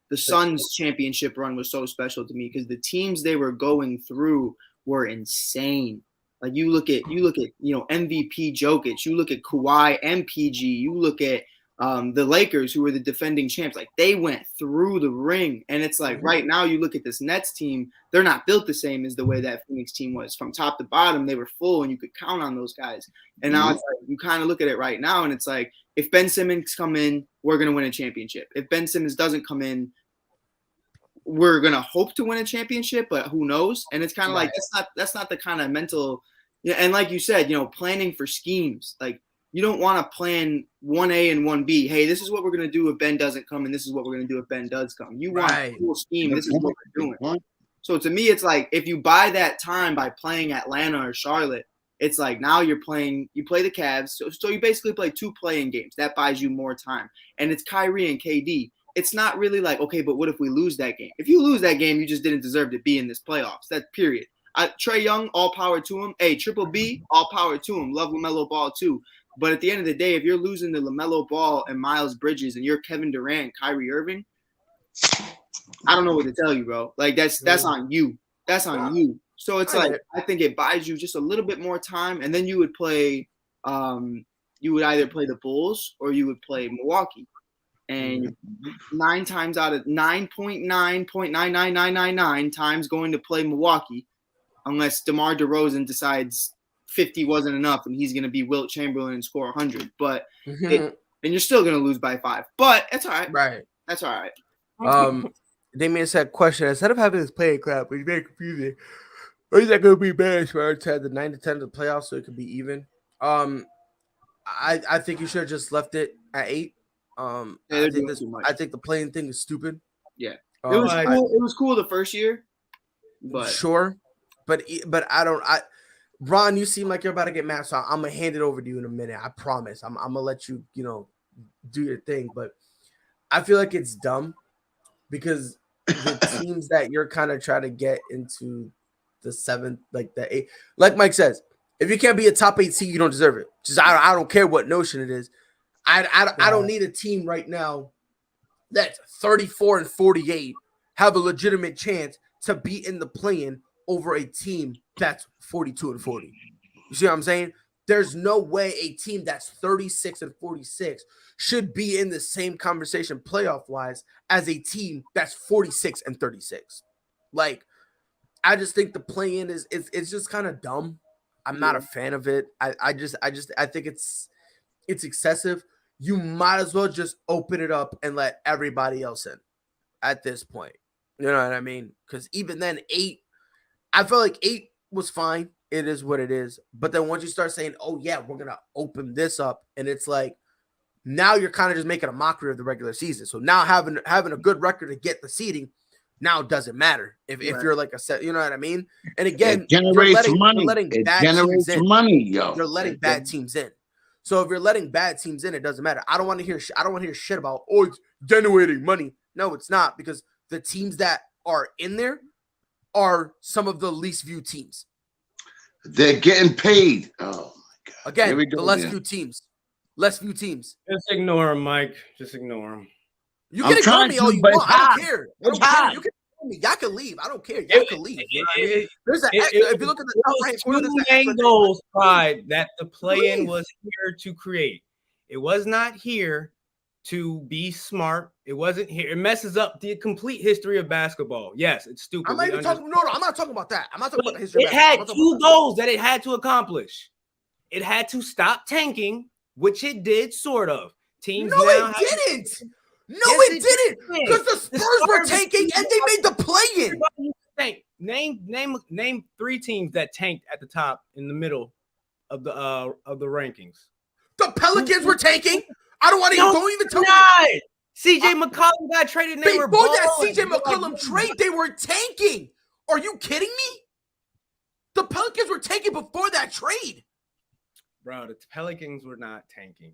the Suns championship run was so special to me because the teams they were going through were insane. Like you look at MVP Jokic, you look at Kawhi and PG, you look at the Lakers who were the defending champs. Like they went through the ring, and it's like right now you look at this Nets team, they're not built the same as the way that Phoenix team was. From top to bottom, they were full, and you could count on those guys. And now it's like, you kind of look at it right now, and it's like if Ben Simmons come in, we're gonna win a championship. If Ben Simmons doesn't come in, we're gonna hope to win a championship, but who knows? And it's kind of like that's not the kind of mental. Yeah, and like you said, planning for schemes. Like you don't want to plan 1A and 1B. Hey, this is what we're gonna do if Ben doesn't come, and this is what we're gonna do if Ben does come. You want a full scheme. This is what we're doing. So to me, it's like if you buy that time by playing Atlanta or Charlotte, it's like now you play the Cavs. So you basically play 2 playing games. That buys you more time. And it's Kyrie and KD. It's not really like, okay, but what if we lose that game? If you lose that game, you just didn't deserve to be in this playoffs. That's period. Trae Young, all power to him. Hey, Triple B, all power to him. Love LaMelo Ball too. But at the end of the day, if you're losing to LaMelo Ball and Miles Bridges and you're Kevin Durant, Kyrie Irving, I don't know what to tell you, bro. Like that's on you. That's on you. So it's like I think it buys you just a little bit more time, and then you would play. You would either play the Bulls or you would play Milwaukee. And 9 times out of 9.9.99999 times going to play Milwaukee, unless DeMar DeRozan decides 50 wasn't enough and he's going to be Wilt Chamberlain and score 100. But and you're still going to lose by 5. But it's all right. Right. That's all right. Damien said, question, instead of having this playing crap, which is very confusing, or is that going to be bad for to have the 9 to 10 of the playoffs so it could be even? I think you should have just left it at 8. I think the playing thing is stupid. Yeah, it was cool. It was cool the first year, but sure, but I don't. Ron, you seem like you're about to get mad, so I'm gonna hand it over to you in a minute. I promise. I'm gonna let you, do your thing. But I feel like it's dumb because the teams that you're kind of trying to get into the 7th, like the 8th, like Mike says, if you can't be a top 8 seed, you don't deserve it. Just I don't care what notion it is. I don't need a team right now that's 34 and 48 have a legitimate chance to be in the play-in over a team that's 42 and 40. You see what I'm saying? There's no way a team that's 36 and 46 should be in the same conversation playoff-wise as a team that's 46 and 36. Like, I just think the play-in is just kind of dumb. I'm not a fan of it. I think it's excessive. You might as well just open it up and let everybody else in at this point. You know what I mean? Because even then, 8, I felt like 8 was fine. It is what it is. But then once you start saying, oh, yeah, we're going to open this up, and it's like, now you're kind of just making a mockery of the regular season. So now having a good record to get the seeding now doesn't matter if you're like a set, you know what I mean? And again, you're letting bad teams in. So if you're letting bad teams in, it doesn't matter. I don't want to hear shit about, oh, it's generating money. No, it's not, because the teams that are in there are some of the least viewed teams. They're getting paid. Oh my God. Again, the less viewed teams. Less few teams. Just ignore him, Mike. Just ignore him. You can ignore me all you want. I don't care. You can ignore me. Y'all can leave. I don't care. Y'all can leave. If you look at the top right corner, two main goals, Pride, that the play-in was here to create. It was not here to be smart. It wasn't here. It messes up the complete history of basketball. Yes, it's stupid. I'm not even talking. No, I'm not talking about that. I'm not talking about the history. It had 2 goals that it had to accomplish. It had to stop tanking, which it did, sort of. Teams no, it didn't. No, it didn't. Because the Spurs were tanking and they made the play-in. Name 3 teams that tanked at the top in the middle of the rankings. The Pelicans were tanking. I don't want to. Don't even tell me. CJ McCollum got traded. Before that CJ McCollum trade, they were tanking. Are you kidding me? The Pelicans were tanking before that trade. Bro, the Pelicans were not tanking.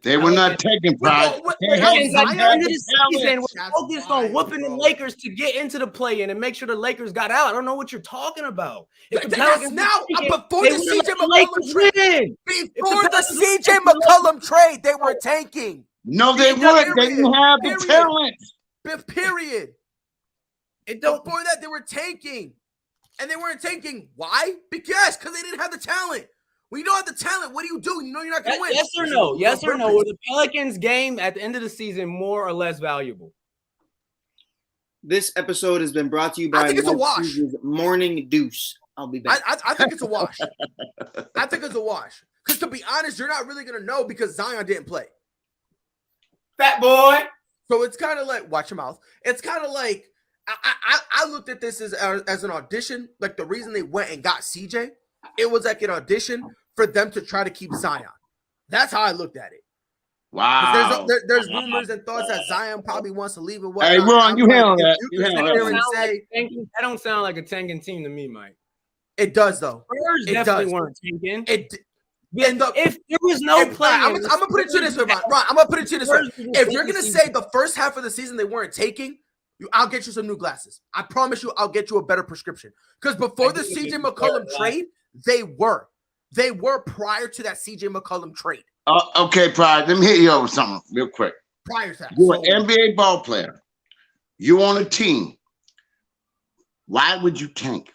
They were not taking pride. At the end of the season, we're focused on whooping the Lakers to get into the play-in and make sure the Lakers got out. I don't know what you're talking about. Before the CJ McCollum trade, they were tanking. No, they weren't. They didn't have the talent. Period. Before that, they were tanking. And they weren't tanking. Why? Because they didn't have the talent. When you don't have the talent, what do? You know you're not going to win. Yes or no? Yes or no? Were the Pelicans game at the end of the season more or less valuable? This episode has been brought to you by I think it's a wash. Morning Deuce. I'll be back. I think it's a wash. I think it's a wash. Because to be honest, you're not really going to know because Zion didn't play. Fat boy. So it's kind of like, watch your mouth. It's kind of like, I looked at this as an audition. Like the reason they went and got CJ, it was like an audition for them to try to keep Zion. That's how I looked at it. Wow. There's rumors and thoughts that Zion probably wants to leave. Hey, Ron, you handle that. That don't sound like a tanking team to me, Mike. It does, though. Spurs definitely weren't tanking. If there was no play, I'm gonna put it to you this way, Ron. I'm gonna put it to you this way. If you're gonna say the first half of the season they weren't taking, I'll get you some new glasses. I promise you, I'll get you a better prescription. Because before the CJ McCollum trade, they were. They were prior to that CJ McCollum trade. Okay, Pride. Let me hit you over something real quick. Prior to that. You're an NBA ball player. You on a team. Why would you tank?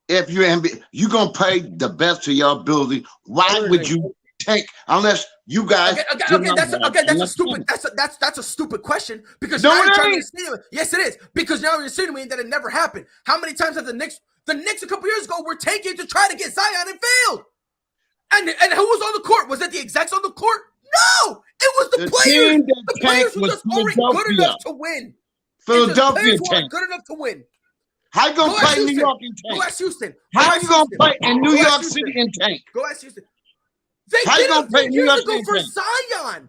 If you're NBA, you're going to play the best of your ability. Why would you tank unless you guys? That's a stupid question because now you're trying to insinuate. Yes, it is because now you're insinuating that it never happened. How many times have the Knicks a couple years ago were tanking to try to get Zion and failed? And who was on the court? Was it the execs on the court? No, it was the players. The players who just aren't good enough to win. Philadelphia tank good enough to win. How you gonna play New York and tank? Go ask Houston. How you gonna play in New York City and tank? Go ask Houston. They How did you gonna play New York City for Zion.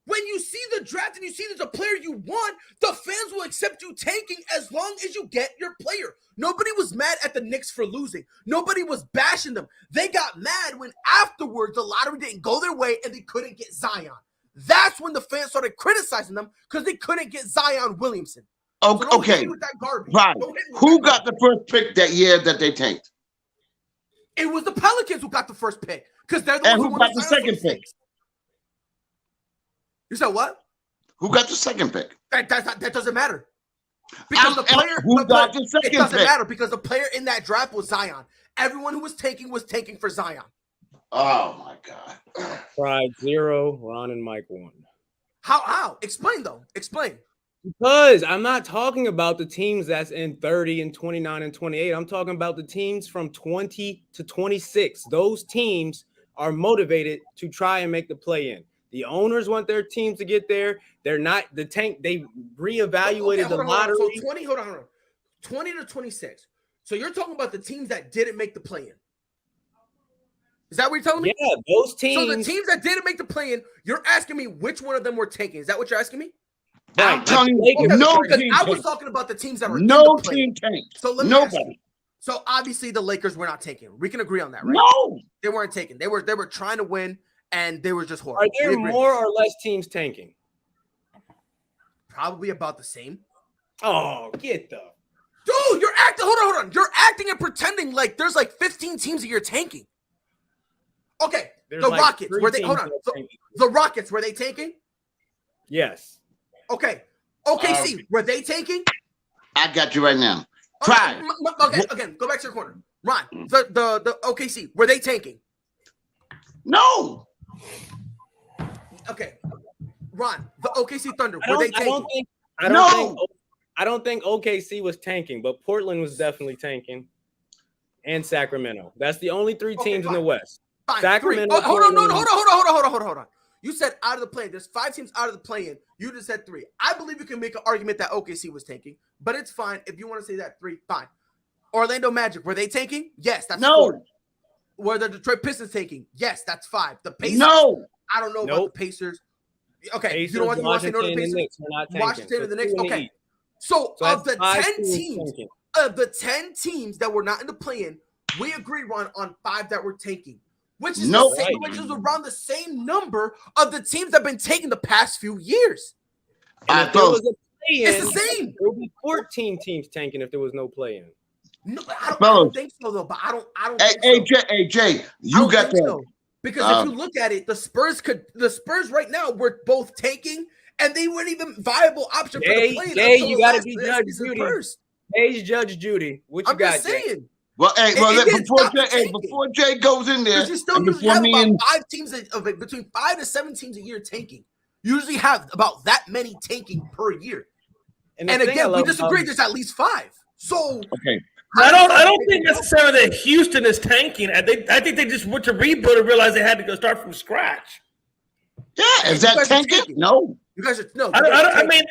When you see the draft and you see there's a player you want, the fans will accept you tanking as long as you get your player. Nobody was mad at the Knicks for losing. Nobody was bashing them. They got mad when afterwards the lottery didn't go their way and they couldn't get Zion. That's when the fans started criticizing them because they couldn't get Zion Williamson. Oh, So don't hit okay. me with that garbage. Right. Don't hit me with Who that got the first pick that year that they tanked? It was the Pelicans who got the first pick because they're the And ones who won got the second pick? You said what? Who got the second pick? That doesn't matter. Because the player who got the second it doesn't pick? matter because the player in that draft was Zion. Everyone who was tanking for Zion. Oh my God. Pride 0, Ron and Mike 1. How? Explain though. Explain. Because I'm not talking about the teams that's in 30 and 29 and 28. I'm talking about the teams from 20 to 26. Those teams are motivated to try and make the play-in. The owners want their teams to get there. They're not the tank. They reevaluated the lottery. So 20, hold on. 20 to 26. So you're talking about the teams that didn't make the play-in. Is that what you're telling me? Yeah, those teams. So the teams that didn't make the play-in, you're asking me which one of them were taking. Is that what you're asking me? I'm telling you, no team I was tanked. talking about the teams that were No in the play-in. team tanked. So let me ask you. Nobody. So obviously the Lakers were not taking. We can agree on that, right? No. They weren't taking. They were trying to win, and they were just horrible. Are there more or less teams tanking? Probably about the same. Oh, get the dude! You're acting. Hold on. You're acting and pretending like there's like 15 teams that you're tanking. Okay, There's the like Rockets. 3 Were they? teams Hold on. that are tanking. The Rockets. Were they tanking? Yes. Okay. OKC. Were they tanking? I got you right now. Try. Okay. Again, go back to your corner. Ron. The OKC. Were they tanking? No. Okay. Ron. The OKC Thunder. Were they tanking? I don't think OKC was tanking, but Portland was definitely tanking, and Sacramento. That's the only 3 teams in the West. Fine. Sacramento. Hold on. You said out of the play-in. There's 5 teams out of the play-in. You just said 3. I believe you can make an argument that OKC was tanking, but it's fine if you want to say that 3. Fine. Orlando Magic. Were they tanking? Yes, that's 4. Were the Detroit Pistons tanking? Yes, that's 5. The Pacers. No. I don't know about the Pacers. Okay, Pacers, you know what? You want to say no to the Pacers? Washington and the Knicks. Okay. So of the 10 teams that were not in the play-in, we agreed on 5 that were tanking, which is which is around the same number of the teams that have been taking the past few years. And if there was a play-in, it's the same. There would be 14 teams tanking if there was no play-in. No, I don't think so though. But I don't. Hey, Jay, you got that. So. Because if you look at it, the Spurs right now were both tanking, and they weren't even viable option for the play-in. Jay, you got to be Judge Judy. Jay's Judge Judy. What you got, saying. Jay? Well, before Jay goes in there, you still usually have about 5 teams between 5 to 7 teams a year tanking. You usually have about that many tanking per year. And again, we disagree. There's at least 5. So okay. I don't think necessarily that Houston is tanking. I think they just went to rebuild and realized they had to go start from scratch. Yeah, is that tanking? No, you guys are no. I mean,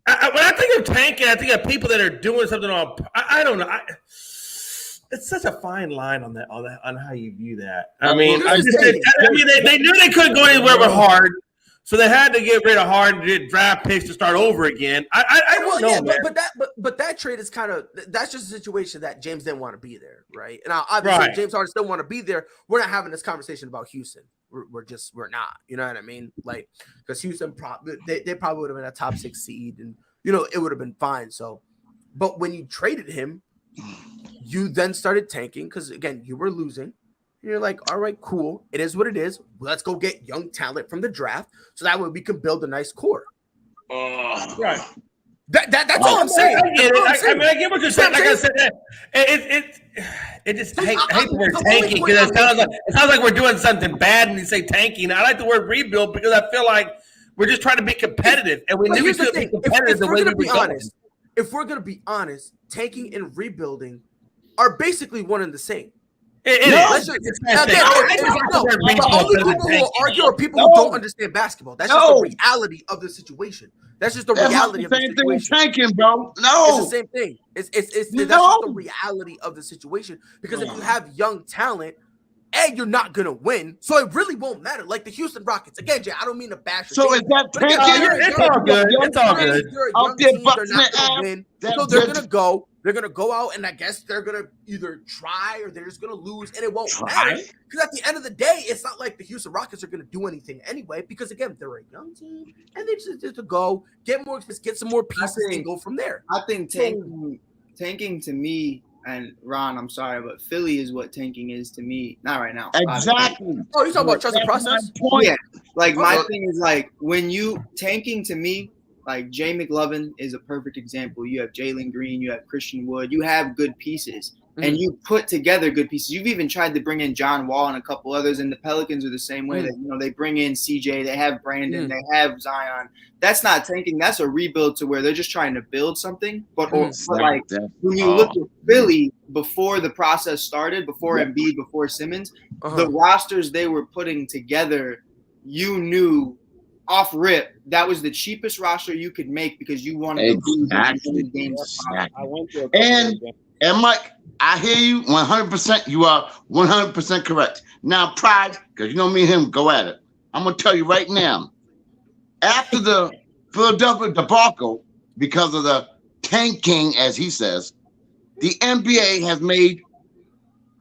when I think of tanking, I think of people that are doing something on. I don't know. It's such a fine line on how you view that. I mean, they knew they couldn't go anywhere but hard. So they had to get rid of Harden to get draft picks to start over again. I don't know, man. But that trade is that's just a situation that James didn't want to be there, right? And obviously James Harden still want to be there. We're not having this conversation about Houston. We're not. You know what I mean? Like, because Houston they probably would have been a top 6 seed, and it would have been fine. So, but when you traded him, you then started tanking because again you were losing. You're like, all right, cool. It is what it is. Let's go get young talent from the draft so that way we can build a nice core. Right. That's all I'm saying. I get it. I get what you're saying. Like I said, it just I hate the word tanking because it sounds like we're doing something bad and you say tanking. I like the word rebuild because I feel like we're just trying to be competitive and we knew we couldn't be competitive the way we were going. If we're going to be honest, tanking and rebuilding are basically one and the same. The only people who will argue are people who don't understand basketball. That's just the reality of the situation. That's just the reality of the situation. Same thing tanking, bro. No, it's the same thing. It's that's just the reality of the situation. Because if you have young talent, you're not gonna win, so it really won't matter. Like the Houston Rockets, again, Jay. I don't mean to bash. So is that again, it's all good. It's all good. They're a Out young there team. They're busting not their gonna ass. win, That so they're good- gonna go. They're gonna go out, and I guess they're gonna either try or they're just gonna lose, and it won't matter. Because at the end of the day, it's not like the Houston Rockets are gonna do anything anyway. Because again, they're a young team, and they just to go get some more pieces and go from there. I think tanking to me, and Ron, I'm sorry, but Philly is what tanking is to me. Not right now. Exactly. Oh, you're talking about trust the That's process? my point. Yeah. Like my thing is like when you tanking to me, like Jay McLovin is a perfect example. You have Jalen Green, you have Christian Wood, you have good pieces. And you put together good pieces. You've even tried to bring in John Wall and a couple others, and the Pelicans are the same way. That they bring in CJ, they have Brandon, they have Zion. That's not tanking. That's a rebuild to where they're just trying to build something. But like when you look at Philly before the process started, before Embiid, before Simmons, the rosters they were putting together, you knew off rip that was the cheapest roster you could make because you wanted to lose games. I went to a couple And Mike, I hear you 100%. You are 100% correct. Now, Pride, because you know me and him go at it. I'm going to tell you right now, after the Philadelphia debacle, because of the tanking, as he says, the NBA has made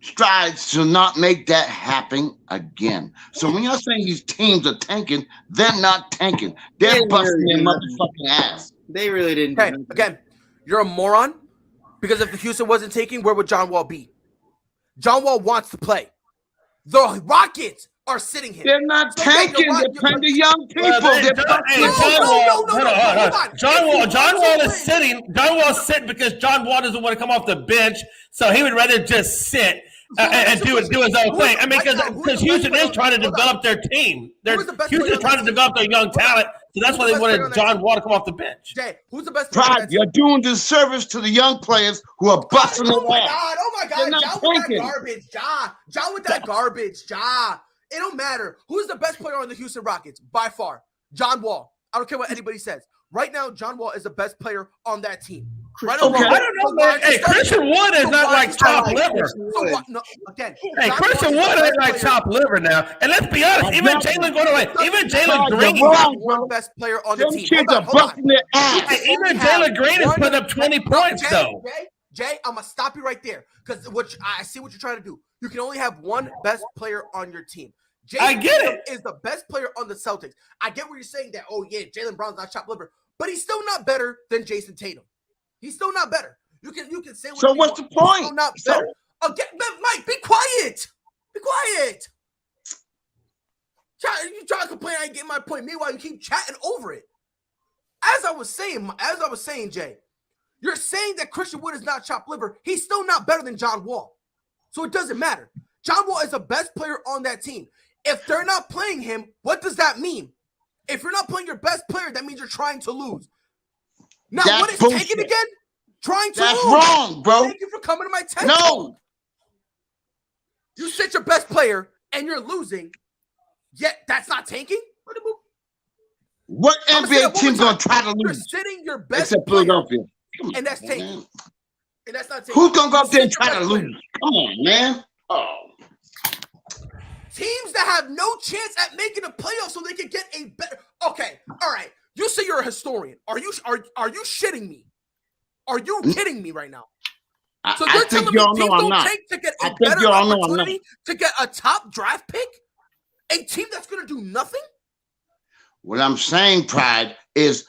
strides to not make that happen again. So when you're saying these teams are tanking, they're not tanking. They're busting their motherfucking ass. They really didn't. Okay, again, you're a moron. Because if the Houston wasn't taking, where would John Wall be? John Wall wants to play. The Rockets are sitting here. They're not tanking. They're playing the young people. John Wall is sitting. John Wall's sitting because John Wall doesn't want to come off the bench, so he would rather just sit and do his own thing. I mean, because Houston is trying to develop their team. Houston's trying to develop their young talent, so that's why they wanted John Wall to come off the bench. Jay, who's the best player? Pride, you're doing disservice to the young players who are busting their ass. Oh my God! John with that garbage, John with that garbage, It don't matter. Who's the best player on the Houston Rockets? By far, John Wall. I don't care what anybody says. Right now, John Wall is the best player on that team. Right I don't know, man. Hey, Christian Wood is not like top liver. Hey, Christian Wood ain't like top liver now. And let's be honest, even Jalen Green, one best player on the team. Even Jalen Green is putting up 20 points though. Jay, I'm gonna stop you right there because I see what you're trying to do. You can only have one best player on your team. I get it. Is the best player on the Celtics. I get what you're saying that. Oh yeah, Jaylen Brown's not chopped liver, but he's still not better than Jason Tatum. He's still not better. You can say. So what's the point? He's still not better. Again, Mike, be quiet. Be quiet. You try to complain I ain't getting my point. Meanwhile, you keep chatting over it. As I was saying, Jay, you're saying that Christian Wood is not chopped liver. He's still not better than John Wall. So it doesn't matter. John Wall is the best player on that team. If they're not playing him, what does that mean? If you're not playing your best player, that means you're trying to lose. Now, that's what is bullshit. taking again? Trying to that's lose. That's wrong, bro. Thank you for coming to my tent. No. You sit your best player and you're losing, yet that's not tanking? What NBA team's going to try to lose? You're sitting your best except player, Philadelphia. and that's tanking. And that's not tanking. Who's going to go up there and try to lose? Come on, man. Oh. Teams that have no chance at making a playoff so they can get a better. Okay, all right. You say you're a historian. Are you shitting me? Are you kidding me right now? So you're telling me teams don't take to get a better opportunity to get a top draft pick? A team that's going to do nothing? What I'm saying, Pride, is,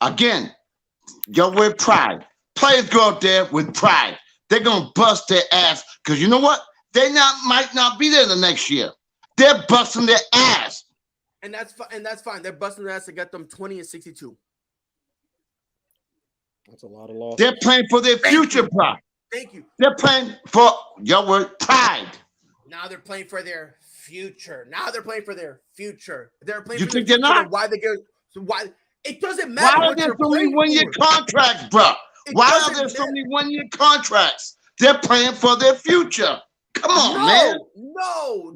again, your word pride. Players go out there with pride. They're going to bust their ass because you know what? They might not be there the next year. They're busting their ass. And that's fine. They're busting their ass to get them 20 and 62. That's a lot of loss. They're playing for their future, Pride. Thank you. They're playing for your word pride. Now they're playing for their future. They're playing for their future. They're playing. You for think their they're future. not? Why they get? Why it doesn't matter. Why are there so many one-year contracts, bro? Why are there so many one-year contracts? They're playing for their future. Come on, man. No.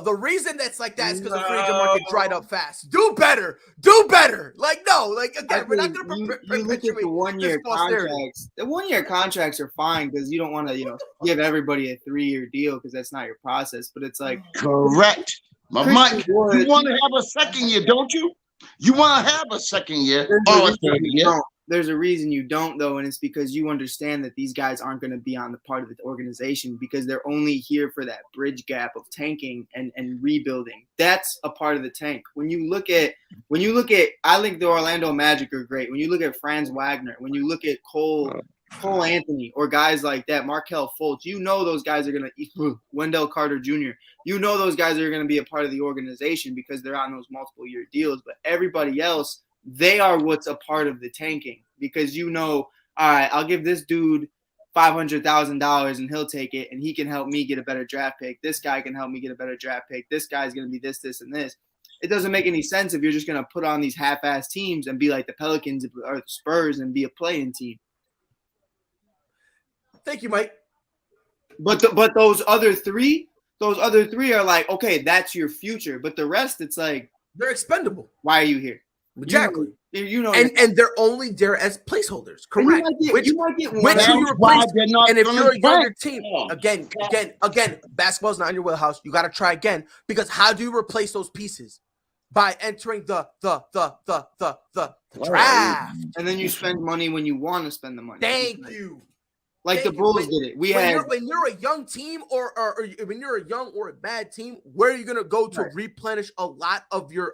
The reason that's like that is because the free agent market dried up fast. Do better. Like, no. Like, again, we're not going to you look at the 1-year contracts. The 1-year contracts are fine because you don't want to, give everybody a 3-year deal because that's not your process. But it's like correct. But Mike, you want to have a second year, don't you? You want to have a second year. There's a reason you don't, though, and it's because you understand that these guys aren't going to be on the part of the organization because they're only here for that bridge gap of tanking and rebuilding. That's a part of the tank. When you look at, I think the Orlando Magic are great. When you look at Franz Wagner, when you look at Cole Anthony, or guys like that, Markelle Fultz, those guys are going to – Wendell Carter Jr., those guys are going to be a part of the organization because they're on those multiple-year deals. But everybody else – they are what's a part of the tanking because all right, I'll give this dude $500,000 and he'll take it and he can help me get a better draft pick. This guy can help me get a better draft pick. This guy's going to be this, and this. It doesn't make any sense if you're just going to put on these half-ass teams and be like the Pelicans or the Spurs and be a play-in team. Thank you, Mike. But those other three are like, okay, that's your future. But the rest, it's like they're expendable. Why are you here? Exactly. And they're only there as placeholders. Correct. You might get one. And if you're a younger team, again, basketball's not in your wheelhouse. You got to try again because how do you replace those pieces? By entering the draft. And then you spend money when you want to spend the money. Thank you. Like the Bulls did it. When you're a young team or when you're a young or a bad team, where are you going to go to replenish a lot of your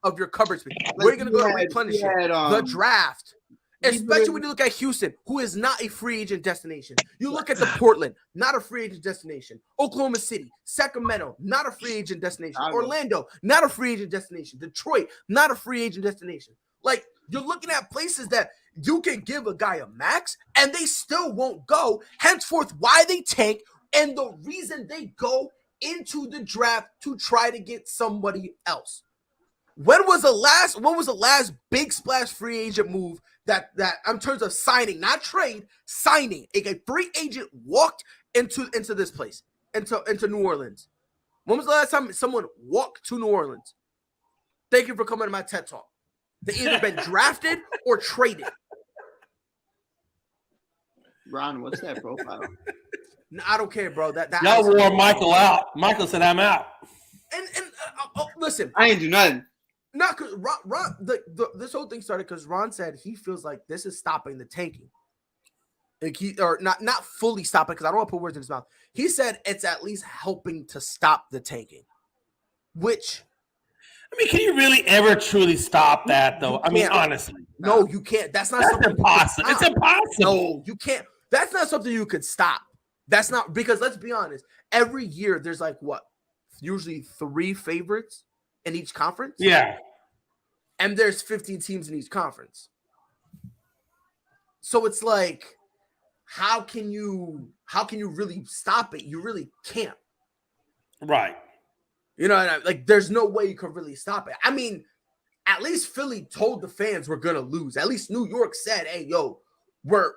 of your coverage space? Where are you going to go to replenish the draft? Especially when you look at Houston, who is not a free agent destination. You look at the Portland, not a free agent destination. Oklahoma City, Sacramento, not a free agent destination. Orlando, not a free agent destination. Detroit, not a free agent destination. Like, you're looking at places that you can give a guy a max and they still won't go. Henceforth, why they tank and the reason they go into the draft to try to get somebody else. When was the last big splash free agent move that in terms of signing, not trade, signing? A free agent walked into this place, into New Orleans. When was the last time someone walked to New Orleans? Thank you for coming to my TED Talk. They either been drafted or traded. Ron, what's that profile? No, I don't care, bro. That y'all wore Michael out. Michael said, "I'm out." And listen, I ain't do nothing. Not because Ron this whole thing started because Ron said he feels like this is stopping the tanking. Like not fully stopping because I don't want to put words in his mouth. He said it's at least helping to stop the tanking. Which, I mean, can you really ever truly stop that though? I mean, honestly, no, you can't. That's impossible. It's impossible. No, you can't. That's not something you could stop. That's not because let's be honest. Every year there's like what, usually 3 favorites in each conference. Yeah. And there's 15 teams in each conference. So it's like, how can you really stop it? You really can't. Right. You know, like there's no way you can really stop it. I mean, at least Philly told the fans we're gonna lose. At least New York said, hey, yo, we're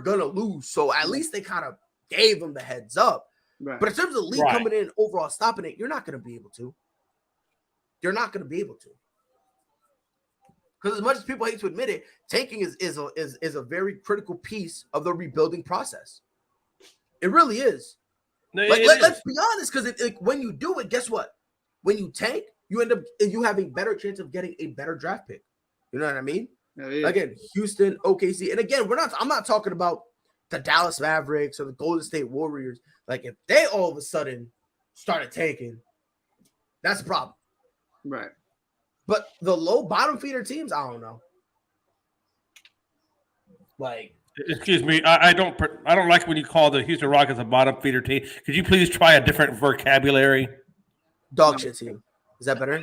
gonna lose. So at least they kind of gave them the heads up. Right. But in terms of the league coming in and overall stopping it, you're not gonna be able to. You're not going to be able to, because as much as people hate to admit it, tanking is a very critical piece of the rebuilding process. It really is. No, let's be honest, because when you do it, guess what? When you tank, you end up have a better chance of getting a better draft pick. You know what I mean? Yeah. Again, Houston, OKC, and again, I'm not talking about the Dallas Mavericks or the Golden State Warriors. Like if they all of a sudden started tanking, that's a problem. Right. But the low bottom feeder teams, I don't know. Like, excuse me, I don't like when you call the Houston Rockets a bottom feeder team. Could you please try a different vocabulary? Dog shit team. Is that better?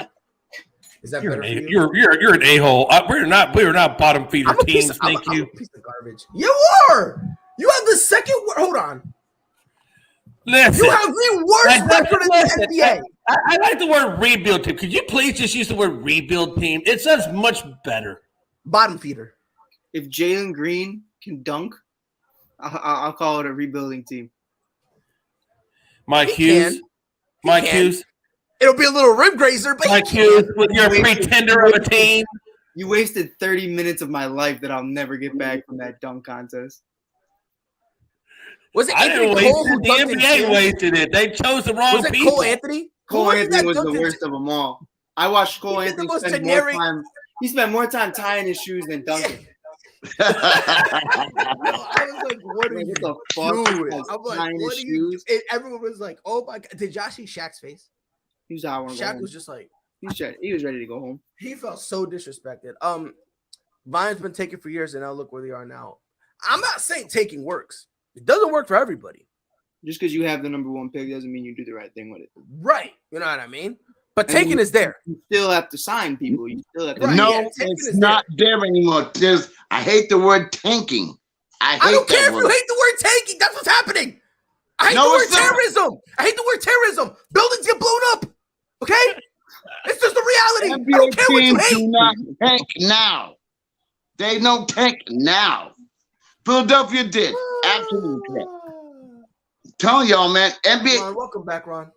Is that better? You're an a-hole. We're not bottom feeder teams. Thank you. I'm a piece of garbage. You are. You have the second. Hold on. Listen, you have the worst record in the NBA. I like the word rebuild team. Could you please just use the word rebuild team? It sounds much better. Bottom feeder. If Jalen Green can dunk, I'll call it a rebuilding team. Mike Hughes. Mike Hughes. It'll be a little rim grazer, but Mike Hughes with your pretender of a team. You wasted 30 minutes of my life that I'll never get back from that dunk contest. Was it I Anthony didn't waste Cole who it. The dunked in NBA two? wasted it. They chose the wrong Was it people. Cole Anthony? Cole Anthony was the dunked in worst of them all. I watched Cole He did the Anthony most spend generic- more time. He spent more time tying his shoes than dunking. I was like, what are you What the fuck? doing? He's I'm like, tying what his are you shoes. doing? Everyone was like, oh my God. Did Josh see Shaq's face? He was out. Shaq was just like, He was ready to go home. he felt so disrespected. Vine's been taken for years, and now look where they are now. I'm not saying taking works. It doesn't work for everybody. Just because you have the number 1 pick doesn't mean you do the right thing with it. Right. You know what I mean? But And taking is there. You still have to sign people. You still have to. Right, No, yeah, taking it's is not there anymore. I hate the word tanking. I don't care that if word. you hate the word tanking. That's what's happening. I hate No, the word it's not. terrorism. I hate the word terrorism. Buildings get blown up. Okay? It's just the reality. I don't NBA care what you teams hate. do not tank now. They don't tank now. Philadelphia did. Absolutely correct. Telling y'all, man, NBA. Ron, welcome back, Ron.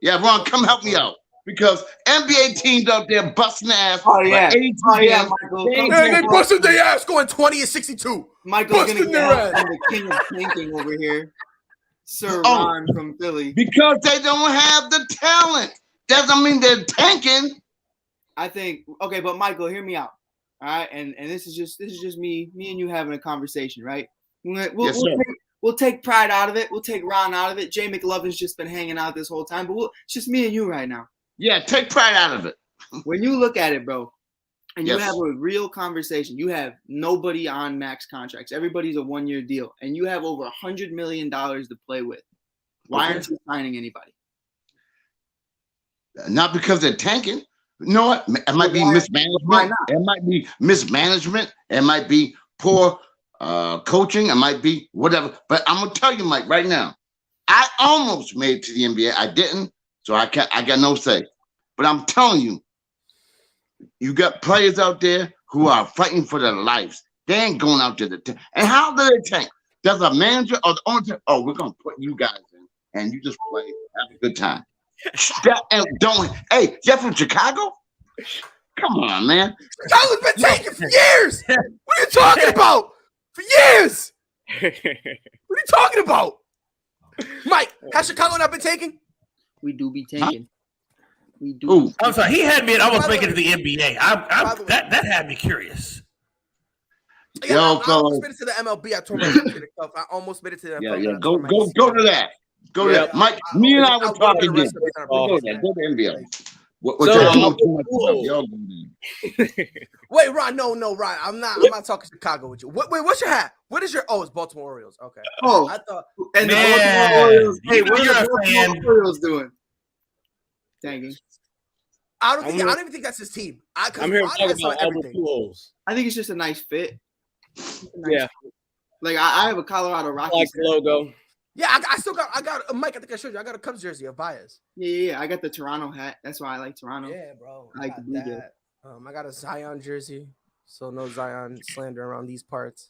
Yeah, Ron, come help me out. Because NBA teams out there busting the ass. Oh, yeah. for 82 Oh, yeah, games. Michael. They Come ain't Man, they on. busted their ass going 20 and 62. Michael's Busting gonna get their help ass. from the king of tanking over here, Sir Oh. Ron from Philly. Because they don't have the talent. Doesn't mean they're tanking. I think okay, but Michael, hear me out. All right, and this is just me and you having a conversation, right? Yes, sir. We'll take pride out of it. We'll take Ron out of it. Jay McLovin's just been hanging out this whole time, but it's just me and you right now. Yeah, take pride out of it. When you look at it, bro, and you Yes. have a real conversation, you have nobody on max contracts. Everybody's a 1-year deal, and you have over $100 million to play with. Why aren't you signing anybody? Not because they're tanking. You know what? It might be Why mismanagement. not? It might be mismanagement. It might be poor coaching. It might be whatever. But I'm gonna tell you, Mike, right now, I almost made it to the NBA. I didn't, so I got no say. But I'm telling you, you got players out there who are fighting for their lives. They ain't going out there to tank. And how do they tank? Does a manager or the owner say, "Oh, we're gonna put you guys in, and you just play, have a good time"? Hey, you're from Chicago? Come on, man. Chicago's been taking for years. What are you talking about? For years. What are you talking about? Mike, has Chicago not been taking? We do be tanking. We do. Ooh. I'm sorry. He had me at almost By the making it to the NBA. By the way- That had me curious. Yeah, Yo, I almost fellas. made it to the MLB. I tore my Achilles. I almost made it to the Yeah, NFL. yeah. I tore my Go ACL. to that. Go to Yeah. that. Mike, me and I were would've been talking. arrested Then. for Go that. there. Go to NBA. What So- y'all know too much about? Y'all go there. Wait, Ron, no, Ron. I'm not talking Chicago with you. What's your hat? What is your? Oh, it's Baltimore Orioles. Okay. Oh, I thought. and the Man, Baltimore Orioles. Hey, you know what are you're the a Baltimore fan. Orioles doing? Tanking. I don't even think that's his team. I'm here to talk about Albert Pujols. I think it's just a nice fit. Yeah, Like I have a Colorado I Rockies. like the logo. Yeah, I still got. Mike. I think I showed you. I got a Cubs jersey of Baez. Yeah. I got the Toronto hat. That's why I like Toronto. Yeah, bro. I like got the Blue Jays. that. I got a Zion jersey, so no Zion slander around these parts.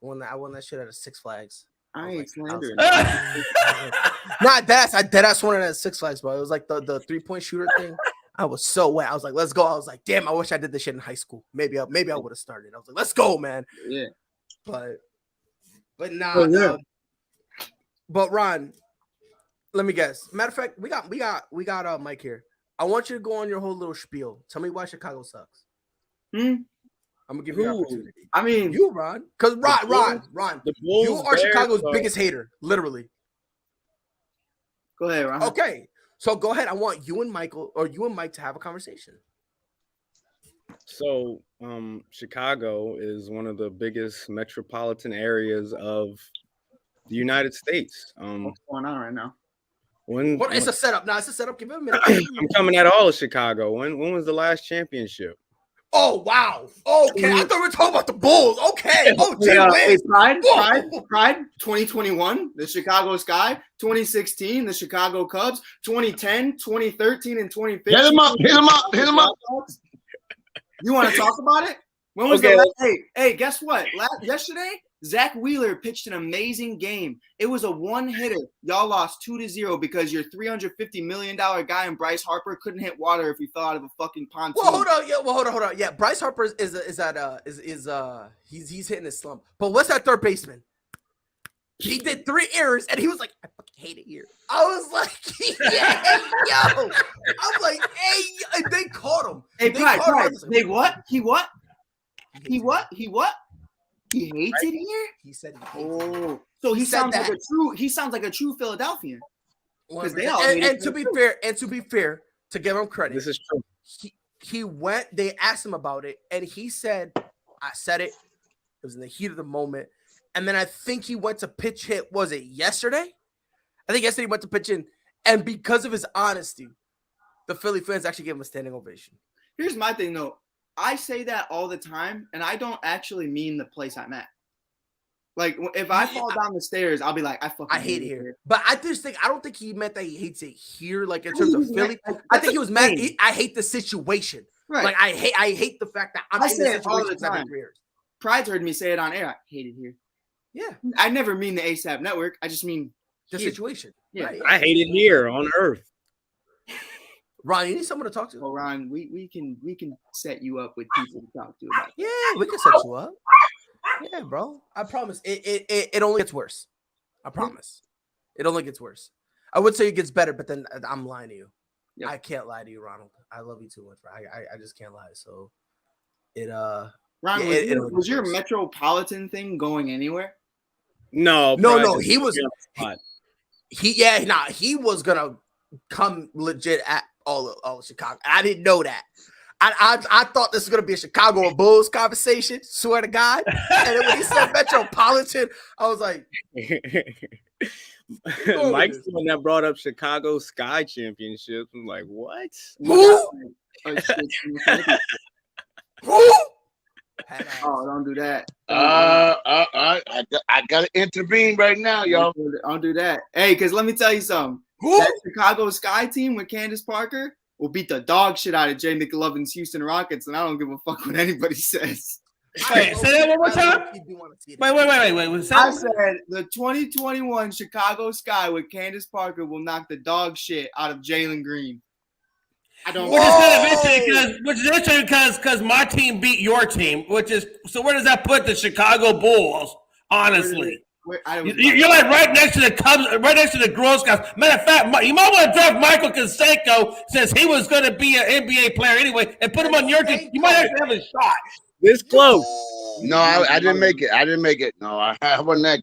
I won that shit at a Six Flags. I ain't slandering. Not that. I deadass won it at Six Flags, bro. It was like the 3-point shooter thing. I was so wet. I was like, let's go. I was like, damn, I wish I did this shit in high school. Maybe I would have started. I was like, let's go, man. Yeah. But nah. Oh, yeah. But Ron, let me guess. Matter of fact, we got Mike here. I want you to go on your whole little spiel. Tell me why Chicago sucks. I'm gonna give you the Who? opportunity. I mean, You, Ron. Because Ron, The Bulls, you are Bears, Chicago's biggest hater, literally. go ahead, Ron. Okay. So go ahead. I want you and Mike to have a conversation. So, Chicago is one of the biggest metropolitan areas of the United States. What's going on right now? What? It's a setup. Nah, it's a setup. Give him a minute. I'm coming at all of Chicago. When was the last championship? Oh, wow. Okay. I thought we were talking about the Bulls. Okay. Oh, gee Hey, whiz. Pride, Whoa. Pride, 2021, the Chicago Sky, 2016, the Chicago Cubs, 2010, 2013, and 2015. Hit him up. Hit him up. Hit him up. You want to talk about it? When was Okay. the last? Hey, guess what? Yesterday Zach Wheeler pitched an amazing game. It was a one-hitter. Y'all lost 2-0 because your $350 million guy in Bryce Harper couldn't hit water if he fell out of a fucking pontoon. Well, hold on. Yeah, Bryce Harper is he's hitting his slump. But what's that third baseman? He did 3 errors, and he was like, I fucking hate it here. I was like, yeah, yo. I'm like, hey, and they caught him. Hey, Pride. They what? He what? He what? He what? He hates it here? He said he hates it. So he sounds like a true Philadelphian. Because they all and to be fair, to give him credit, This is true. He went, they asked him about it, and he said, I said it. It was in the heat of the moment. And then I think he went to pitch hit. Was it yesterday? I think yesterday he went to pitch in. And because of his honesty, the Philly fans actually gave him a standing ovation. Here's my thing, though. I say that all the time, and I don't actually mean the place I'm at. Like, if I fall down the stairs, I'll be like, I hate it here. But I don't think he meant that he hates it here, like in terms of Philly. I think he was mad. I hate the situation. Right. Like, I hate the fact that I'm in this situation for 3 years. Pride's heard me say it on air. I hate it here. Yeah. I never mean the ASAP network. I just mean the situation. Yeah. Right. I hate it here on Earth. Ron, you need someone to talk to. Well, Ron, we can set you up with people to talk to about it. Yeah, we can set you up. Yeah, bro. I promise. It only gets worse. I promise. It only gets worse. I would say it gets better, but then I'm lying to you. Yep. I can't lie to you, Ronald. I love you too much. I just can't lie. So Ron, was your metropolitan thing going anywhere? No. He was. He was gonna come legit at all of Chicago. I didn't know that. I thought this was gonna be a Chicago Bulls conversation. Swear to God. And then when he said metropolitan, I was like, Mike's the one that brought up Chicago Sky Championships. I'm like, what? Who? Who? Oh, don't do that. I gotta intervene right now, y'all. Don't do that. Hey, because let me tell you something. That Chicago Sky team with Candace Parker will beat the dog shit out of Jay McLovin's Houston Rockets, and I don't give a fuck what anybody says. Wait, say that one more time. Wait. I said the 2021 Chicago Sky with Candace Parker will knock the dog shit out of Jalen Green. Which is interesting because my team beat your team, so where does that put the Chicago Bulls? Honestly, you're like right next to the Cubs, right next to the Girl Scouts. Matter of fact, you might want to draft Michael Canseco since he was going to be an NBA player anyway, and put him on your team. You might actually have a shot. This close. No, I didn't make it. No, I wasn't that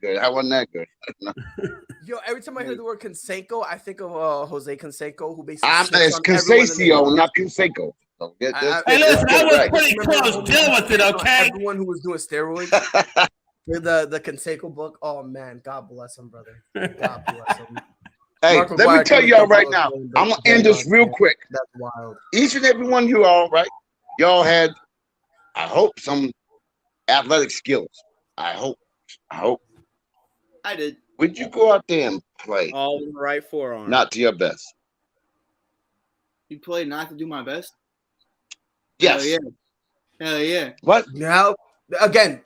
good. No. Yo, every time I hear the word Canseco, I think of Jose Canseco, who basically it's Canseco, not Canseco. So hey, listen, I was pretty close. Deal with it, okay? Everyone who was doing steroids. the Canseco book. Oh man, God bless him, brother. God bless him. Hey, let me tell y'all right now. I'm gonna end this real quick. That's wild. Each and every one of you all, right? Y'all had, I hope, some athletic skills. I hope. I did. Would you go out there and play? All in the right forearm. Not to your best. You played not to do my best? Yes. Hell yeah. What? Now, again.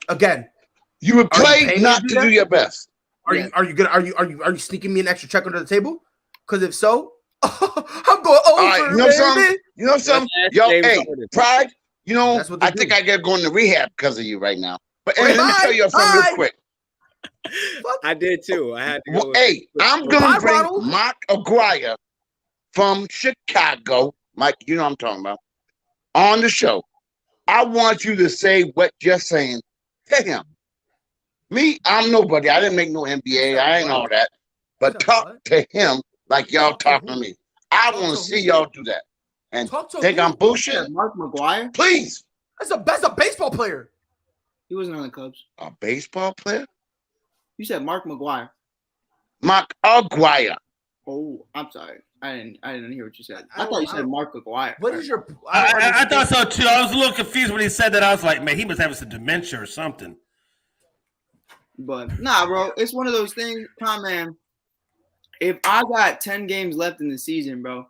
You would play not to do your best. Are you sneaking me an extra check under the table? Because if so, I'm going over. All right, you know something? Yo, hey, Pride. You know, I think I got going to rehab because of you right now. But let me tell you something real quick. I did too. I had to go. Hey, I'm gonna bring Mark Aguirre from Chicago. Mike, you know what I'm talking about. On the show. I want you to say what you're saying to him. Me, I'm nobody. I didn't make no NBA. I ain't all that. But talk to him like y'all talking to me. I want to see y'all do that. And think I'm bullshit. Mark McGuire? Please. That's a baseball player. He wasn't on the Cubs. A baseball player? You said Mark McGuire. Mark Aguirre. Oh, I'm sorry. I didn't hear what you said. I thought you said Mark McGuire. What is your? I thought so too. I was a little confused when he said that. I was like, man, he must have some dementia or something. But nah, bro, it's one of those things. Come on, man. If I got 10 games left in the season, bro,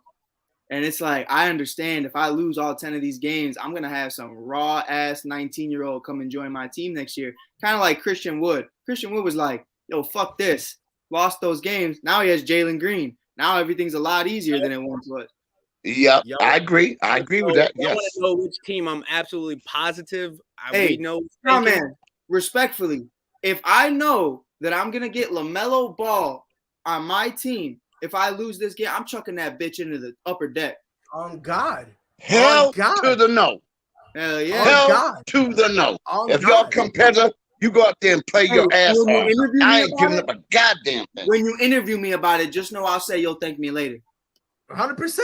And it's like, I understand if I lose all 10 of these games, I'm going to have some raw-ass 19-year-old come and join my team next year. Kind of like Christian Wood. Christian Wood was like, yo, fuck this. Lost those games. Now he has Jalen Green. Now everything's a lot easier than it once was. Yeah, I agree. I agree with that. Yes. I want to know which team I'm absolutely positive. Hey, man, respectfully, if I know that I'm going to get LaMelo Ball on my team, if I lose this game, I'm chucking that bitch into the upper deck. On God. Hell On God. to the no. Hell yeah. Hell God. to the no. On If God. y'all competitor, you go out there and play your ass off. I ain't giving up a goddamn thing. When you interview me about it, just know I'll say you'll thank me later. 100%.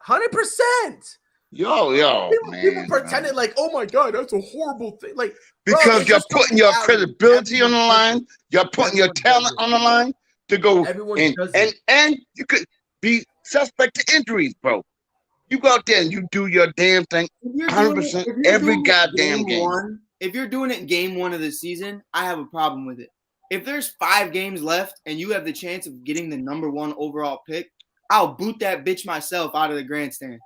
100%. Yo, people pretended like, oh my God, that's a horrible thing. Like, because you're putting your credibility on the line, you're putting your talent on the line to go and you could be suspect to injuries, bro. You go out there and you do your damn thing 100% every goddamn game. If you're doing it game 1 of the season, I have a problem with it. If there's 5 games left and you have the chance of getting the number 1 overall pick, I'll boot that bitch myself out of the grandstand.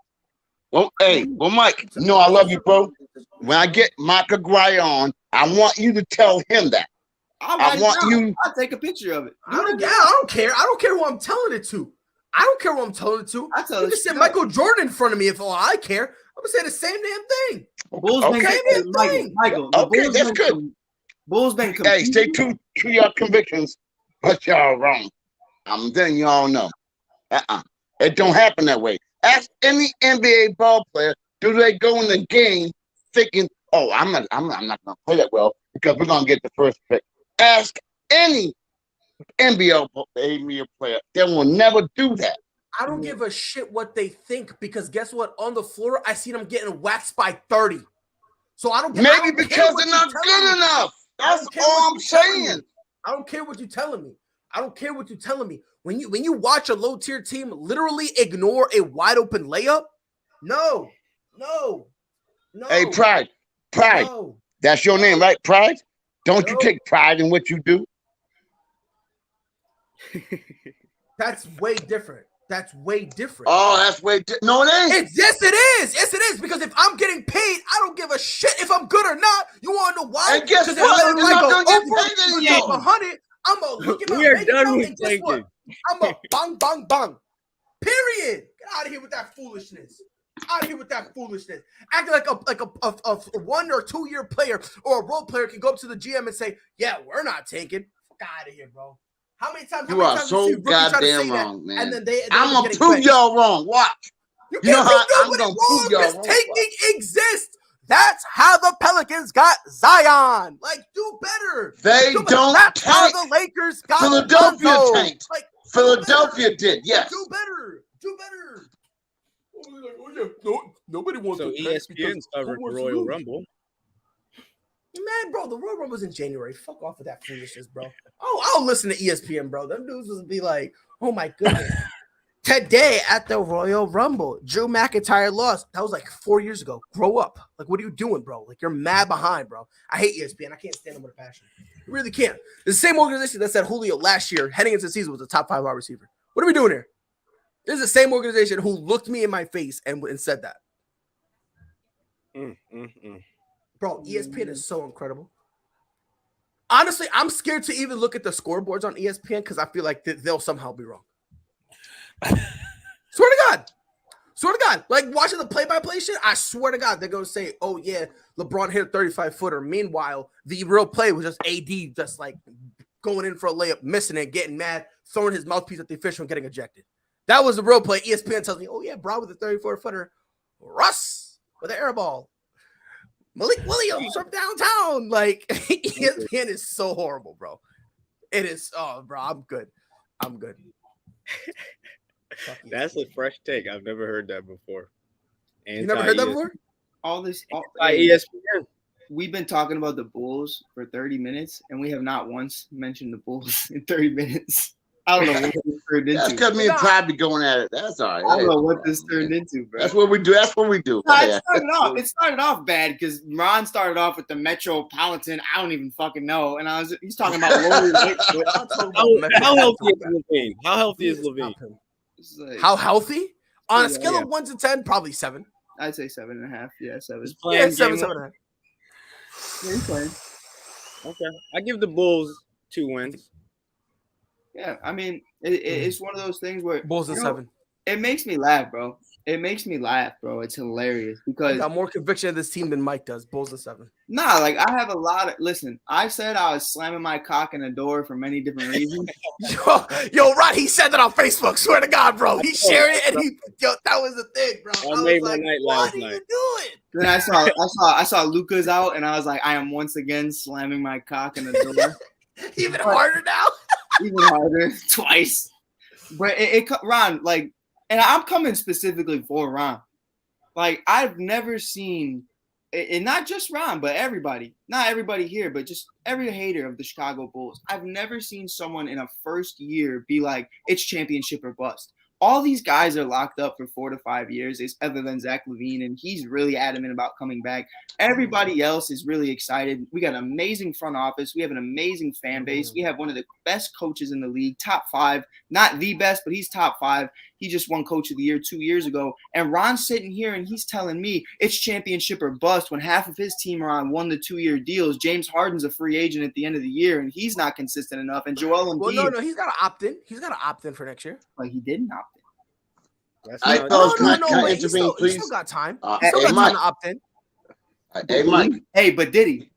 Well, Mike, you know I love you, bro. When I get Mike Aguirre on, I want you to tell him that. I'll take a picture of it. I don't care. I don't care who I'm telling it to. I don't care who I'm telling it to. You just said Michael Jordan in front of me. If all I care, I'm gonna say the same damn thing. Michael. Okay, that's good. Bulls been hey, stay true to your convictions, but y'all wrong. I'm letting y'all know. It don't happen that way. Ask any NBA ball player, do they go in the game thinking, oh, I'm not gonna play that well because we're gonna get the first pick. Ask any NBA player, they will never do that. I don't give a shit what they think because guess what? On the floor, I see them getting waxed by 30. So I don't. Maybe because they're not good enough. That's all I'm saying. I don't care what you're telling me. I don't care what you're telling me. When you watch a low tier team literally ignore a wide open layup, no. Hey, Pride. No. That's your name, right? Pride. Don't you take pride in what you do? That's way different. Oh, that's way different. No, it ain't. Yes, it is. Yes, it is. Because if I'm getting paid, I don't give a shit if I'm good or not. You want to know why? And guess what? You're not going to get paid anymore. 100. I'm going to look at my bank account and guess what? I'm going to bang, bang, bang. Period. Get out of here with that foolishness. Acting like a 1 or 2 year player or a role player can go up to the GM and say, yeah, we're not taking. Fuck out of here, bro. How many times you are so goddamn wrong, man. And then I'm going to prove y'all wrong. Watch. You know how I'm going to prove y'all wrong. Taking exists. That's how the Pelicans got Zion. Like, do better. They don't That's tank. how the Lakers got Philadelphia Lonzo. tanked. Like, Philadelphia did, yes. Do better. Nobody wants to tank. So ESPN covered the Royal Rumble. Man, bro, the Royal Rumble was in January. Fuck off with that foolishness, bro. Oh, I'll listen to ESPN, bro. Them dudes would be like, oh my goodness. Today at the Royal Rumble, Drew McIntyre lost. That was like 4 years ago. Grow up. Like, what are you doing, bro? Like, you're mad behind, bro. I hate ESPN. I can't stand them with a passion. You really can't. It's the same organization that said Julio last year, heading into the season, was a top 5 wide receiver. What are we doing here? This is the same organization who looked me in my face and said that. Bro, ESPN is so incredible. Honestly, I'm scared to even look at the scoreboards on ESPN because I feel like they'll somehow be wrong. Swear to God. Like watching the play-by-play shit, I swear to God, they're going to say, oh, yeah, LeBron hit a 35-footer. Meanwhile, the real play was just AD just like going in for a layup, missing it, getting mad, throwing his mouthpiece at the official and getting ejected. That was the real play. ESPN tells me, oh, yeah, Bron with a 34-footer. Russ with an air ball. Malik Williams from downtown. Like, ESPN is so horrible, bro. It is. Oh, bro, I'm good. That's a fresh take. I've never heard that before. You never heard that before? ESPN. We've been talking about the Bulls for 30 minutes, and we have not once mentioned the Bulls in 30 minutes. I don't know what this turned into. That's because me and Pride be going at it. That's all right. I don't know what this turned into, bro. That's what we do. It started off bad because Ron started off with the Metropolitan. I don't even fucking know. And he's talking about Lori How healthy is Levine? How healthy? On a scale of 1 to 10, probably 7. I'd say 7.5. Yeah, 7. Yeah, 7.5. Yeah, he's playing. Okay, I give the Bulls 2 wins. Yeah, I mean, it's one of those things where Bulls at 7. It makes me laugh, bro. It's hilarious because I got more conviction of this team than Mike does. Bulls at 7. Nah, like I have a lot of. Listen, I said I was slamming my cock in the door for many different reasons. yo, right? He said that on Facebook. Swear to God, bro. He shared it, and that was the thing, bro. I made my night last night. What are you doing? Then I saw Luca's out, and I was like, I am once again slamming my cock in the door. Even harder now. Even harder, twice. But it Ron, like, and I'm coming specifically for Ron. Like, I've never seen, and not just Ron, but everybody, not everybody here, but just every hater of the Chicago Bulls. I've never seen someone in a first year be like, it's championship or bust. All these guys are locked up for 4 to 5 years, other than Zach LaVine, and he's really adamant about coming back. Everybody else is really excited. We got an amazing front office. We have an amazing fan base. We have one of the best coaches in the league, top 5. Not the best, but he's top 5. He just won Coach of the Year 2 years ago. And Ron's sitting here, and he's telling me it's championship or bust when half of his team are on 1 to 2 year deals. James Harden's a free agent at the end of the year, and he's not consistent enough. And Joel Embiid. Well, no, he's got to opt in. He's got to opt in for next year. Like, he didn't opt in. No, he still got time. He still got time to opt in. Hey, Mike. Hey, but did he?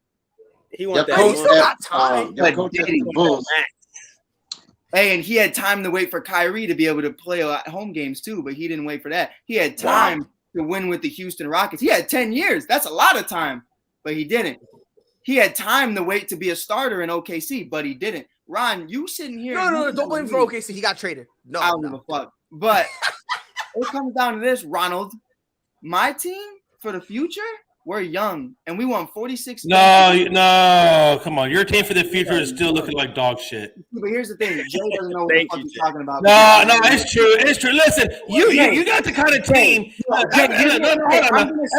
He wants that. He still got time. But did he? Hey, and he had time to wait for Kyrie to be able to play at home games too, but he didn't wait for that. He had time to win with the Houston Rockets. He had 10 years. That's a lot of time, but he didn't. He had time to wait to be a starter in OKC, but he didn't. Ron, you sitting here. No, don't blame him for OKC. He got traded. No, I don't give a fuck. But it comes down to this, Ronald. My team for the future, we're young, and we won 46. No, come on. Your team for the future is still looking like dog shit. But here's the thing. Jay doesn't know what the fuck he's talking about. No, it's true. It's true. Listen, you got the kind of team.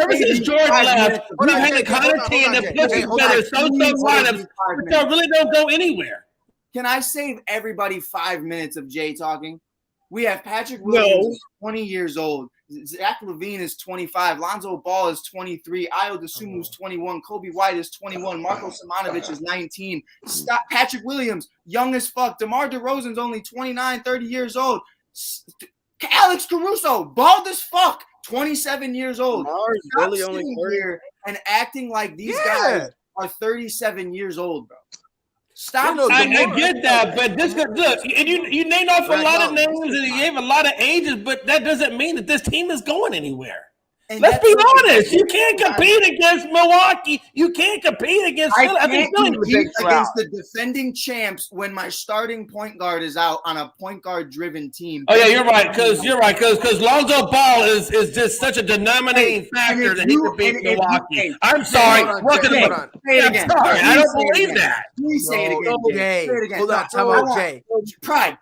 Ever since Jordan left, we've had the kind of team that puts together so-so lineups that really don't go anywhere. Can I save everybody 5 minutes of Jay talking? We have Patrick Williams, 20 years old. Zach LaVine is 25. Lonzo Ball is 23. Ayo Dosunmu is 21. Kobe White is 21. Marko Simonovic is 19. Patrick Williams, young as fuck. DeMar DeRozan's only 29, 30 years old. Alex Caruso, bald as fuck, 27 years old. Stop really only 30 here and acting like these guys are 37 years old, bro. Stop. I get that, but this look, and you named off a lot of names and you gave a lot of ages, but that doesn't mean that this team is going anywhere. And let's be honest. You can't compete against Milwaukee. You can't compete against Philly. I can't compete against the defending champs when my starting point guard is out on a point guard driven team. Oh yeah, you're right. Because Lonzo Ball is just such a denominating factor that he could beat Milwaukee. I'm sorry. Say it again. I'm sorry. I don't believe that. Please say it again. Jay. Hold on. Time out, Jay. Pride.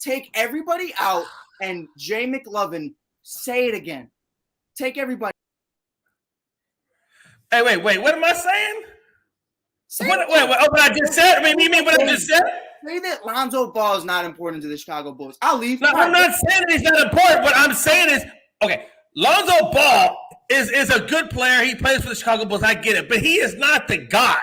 Take everybody out and Jay McLovin. Say it again. Take everybody. Hey, wait. What am I saying? What I just said? I mean, you mean what I just said? Say that Lonzo Ball is not important to the Chicago Bulls. I'll leave. No, I'm not saying that he's not important. What I'm saying is, okay, Lonzo Ball is a good player. He plays for the Chicago Bulls. I get it. But he is not the guy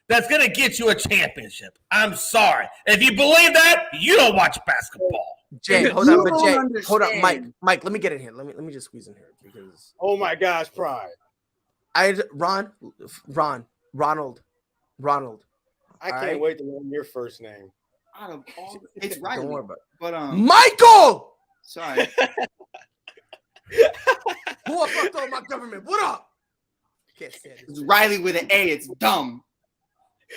that's going to get you a championship. I'm sorry. If you believe that, you don't watch basketball. Jay, hold on, Mike, let me get in here. Let me just squeeze in here because. Oh my gosh, Pride. Ronald. I can't wait to learn your first name. Out of all, it's Riley. Don't worry about it. But Michael. Sorry. Who I fucked up my government? What up? Can't stand it. It's Riley with an A. It's dumb.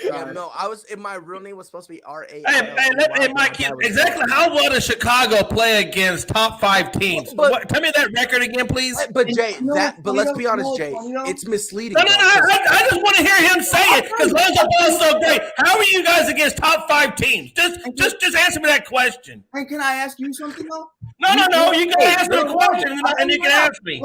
Yeah, no, my real name was supposed to be R.A. Hey, Mike, exactly how well does Chicago play against top 5 teams? Tell me that record again, please. But Jay, but let's be honest, Jay, it's misleading. No, I just want to hear him say it because Lonzo Ball is so great. How are you guys against top 5 teams? Just answer me that question. And can I ask you something though? No. You can ask me a question and you can ask me.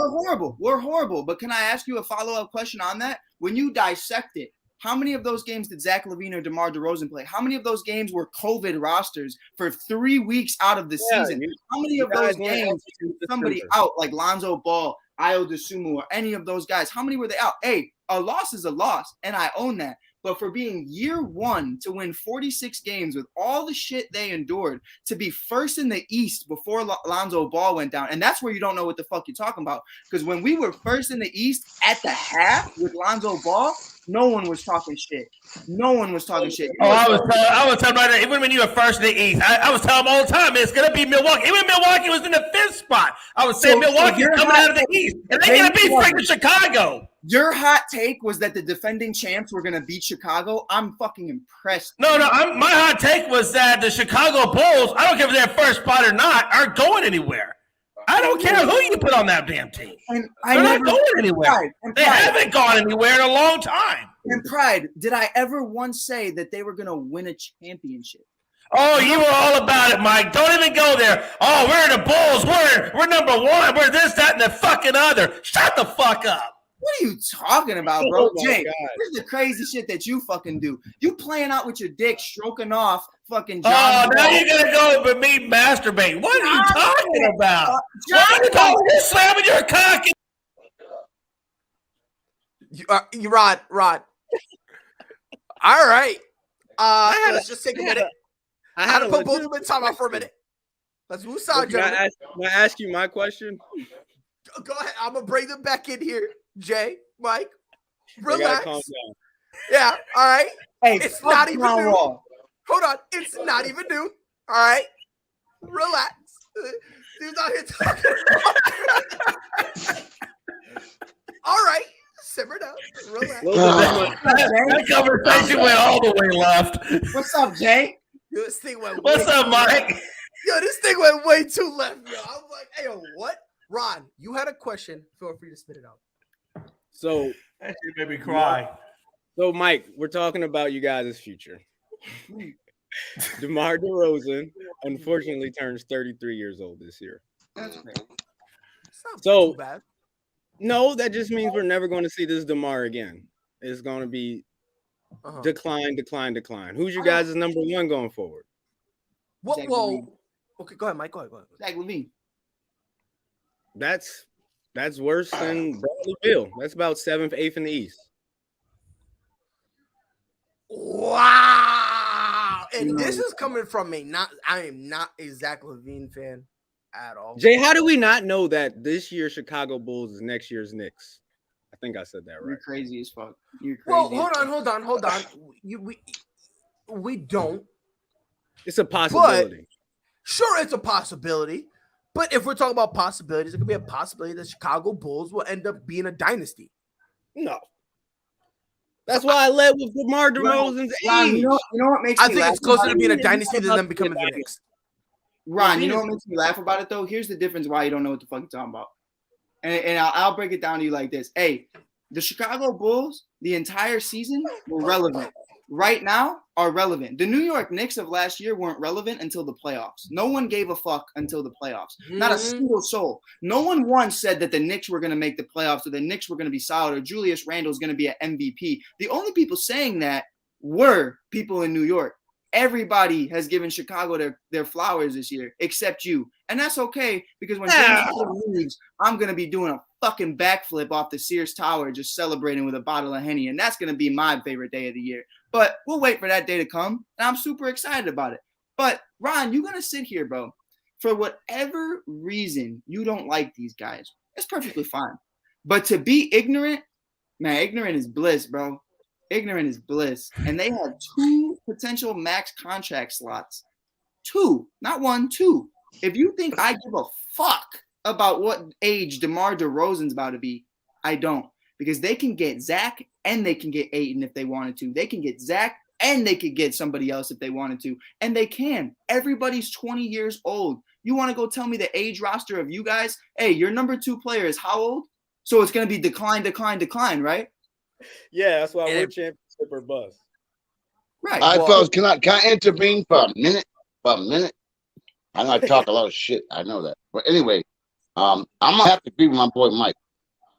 We're horrible. But can I ask you a follow-up question on that? When you dissect it, How many of those games did Zach LaVine or DeMar DeRozan play? How many of those games were COVID rosters for 3 weeks out of the season? How many of those games did somebody out like Lonzo Ball, Ayo Dosunmu, or any of those guys? How many were they out? Hey, a loss is a loss, and I own that. But for being year one to win 46 games with all the shit they endured, to be first in the East before Lonzo Ball went down, and that's where you don't know what the fuck you're talking about. Because when we were first in the East at the half with Lonzo Ball, no one was talking shit. No one was talking shit. I was telling right now, even when you were first in the East, I was telling them all the time, it's going to be Milwaukee. Even Milwaukee was in the 5th spot. I was saying Milwaukee's coming out of the East, and they're going to beat freaking Chicago. Your hot take was that the defending champs were going to beat Chicago. I'm fucking impressed. No, my hot take was that the Chicago Bulls, I don't care if they're first spot or not, aren't going anywhere. I don't care who you put on that damn team. They're not going anywhere. They haven't gone anywhere in a long time. And Pride, did I ever once say that they were going to win a championship? Oh, you were all about it, Mike. Don't even go there. Oh, we're the Bulls. We're number one. We're this, that, and the fucking other. Shut the fuck up. What are you talking about, bro? Jay, this is the crazy shit that you fucking do. You playing out with your dick, stroking off fucking John. Oh, now you're going to go with me masturbating. What are you talking about? You're slamming your cock. You Rod. All right. Let's just take a minute. I had to put both of them in timeout for a minute. Let's move on, gentlemen. Can I ask you my question? Go ahead. I'm going to bring them back in here. Jay, Mike, relax. Yeah, all right. Hey, it's not even new. Hold on. It's not even new. All right. Relax. Dude's out here talking about all right. Simmer down. Relax. That conversation went all the way left. What's up, Jay? This thing went What's up, Mike? Yo, this thing went way too left, yo. I was like, hey, yo, what? Ron, you had a question. Feel free to spit it out. So that shit made me cry. So, Mike, we're talking about you guys' future. DeMar DeRozan, unfortunately, turns 33 years old this year. That's great. So, too bad. No, that just means we're never going to see this DeMar again. It's going to be decline. Who's you guys' number one going forward? Whoa. Okay, go ahead, Mike. Go ahead. Zach LaVine. That's worse than Bradley Beal. That's about 7th, 8th in the East. Wow. And this is coming from me. I am not a Zach LaVine fan at all. Jay, how do we not know that this year's Chicago Bulls is next year's Knicks? I think I said that right. You're crazy as fuck. You're crazy. Well, hold on. We don't. It's a possibility. But, sure, it's a possibility. But if we're talking about possibilities, it could be a possibility that Chicago Bulls will end up being a dynasty. No. That's why I led with DeMar DeRozan's age. You know what makes me think it's closer to being a dynasty than them becoming the Knicks. Ron, you know what makes me laugh about it, though? Here's the difference why you don't know what the fuck you're talking about. And I'll break it down to you like this. Hey, the Chicago Bulls, the entire season, were relevant. Right now, are relevant. The New York Knicks of last year weren't relevant until the playoffs. No one gave a fuck until the playoffs. Not a single soul. No one once said that the Knicks were going to make the playoffs or the Knicks were going to be solid or Julius Randle's going to be an MVP. The only people saying that were people in New York. Everybody has given Chicago their flowers this year, except you. And that's okay, because when James leaves, I'm going to be doing a fucking backflip off the Sears Tower, just celebrating with a bottle of Henny. And that's going to be my favorite day of the year. But we'll wait for that day to come. And I'm super excited about it. But Ron, you're going to sit here, bro. For whatever reason, you don't like these guys. It's perfectly fine. But to be ignorant, man, ignorant is bliss, bro. Ignorant is bliss. And they had 2 potential max contract slots. 2, not 1, 2. If you think I give a fuck about what age DeMar DeRozan's about to be, I don't. Because they can get Zach and they can get Ayton if they wanted to. They can get Zach and they could get somebody else if they wanted to. And they can. Everybody's 20 years old. You want to go tell me the age roster of you guys? Hey, your number 2 player is how old? So it's going to be decline, right? Yeah, that's why we're championship or bust. Right. All right, fellas, can I intervene for a minute? I know I talk a lot of shit. I know that. But anyway, I'm going to have to agree with my boy Mike.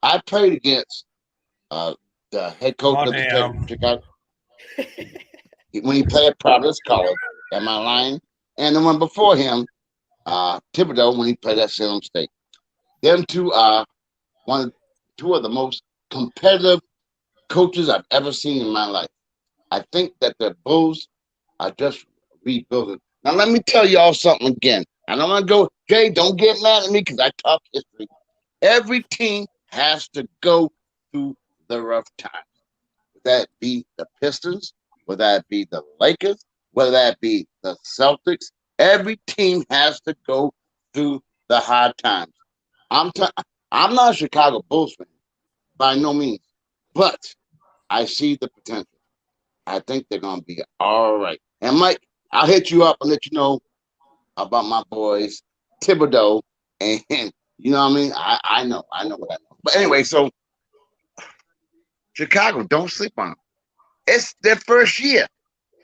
I played against the the head coach Oh, of the damn. Chicago. When he played at Providence College, am I lying? And the one before him, Thibodeau, when he played at Salem State. Them two are two of the most competitive coaches I've ever seen in my life. I think that the Bulls are just rebuilding. Now, let me tell y'all something again. I don't want to go, Jay, don't get mad at me because I talk history. Every team has to go through the rough times. Whether that be the Pistons, whether that be the Lakers, whether that be the Celtics, every team has to go through the hard times. I'm not a Chicago Bulls fan, by no means, but I see the potential. I think they're going to be all right. And Mike, I'll hit you up and let you know about my boys, Thibodeau, and you know what I mean? I know what I know. But anyway, so Chicago, don't sleep on them. It's their first year.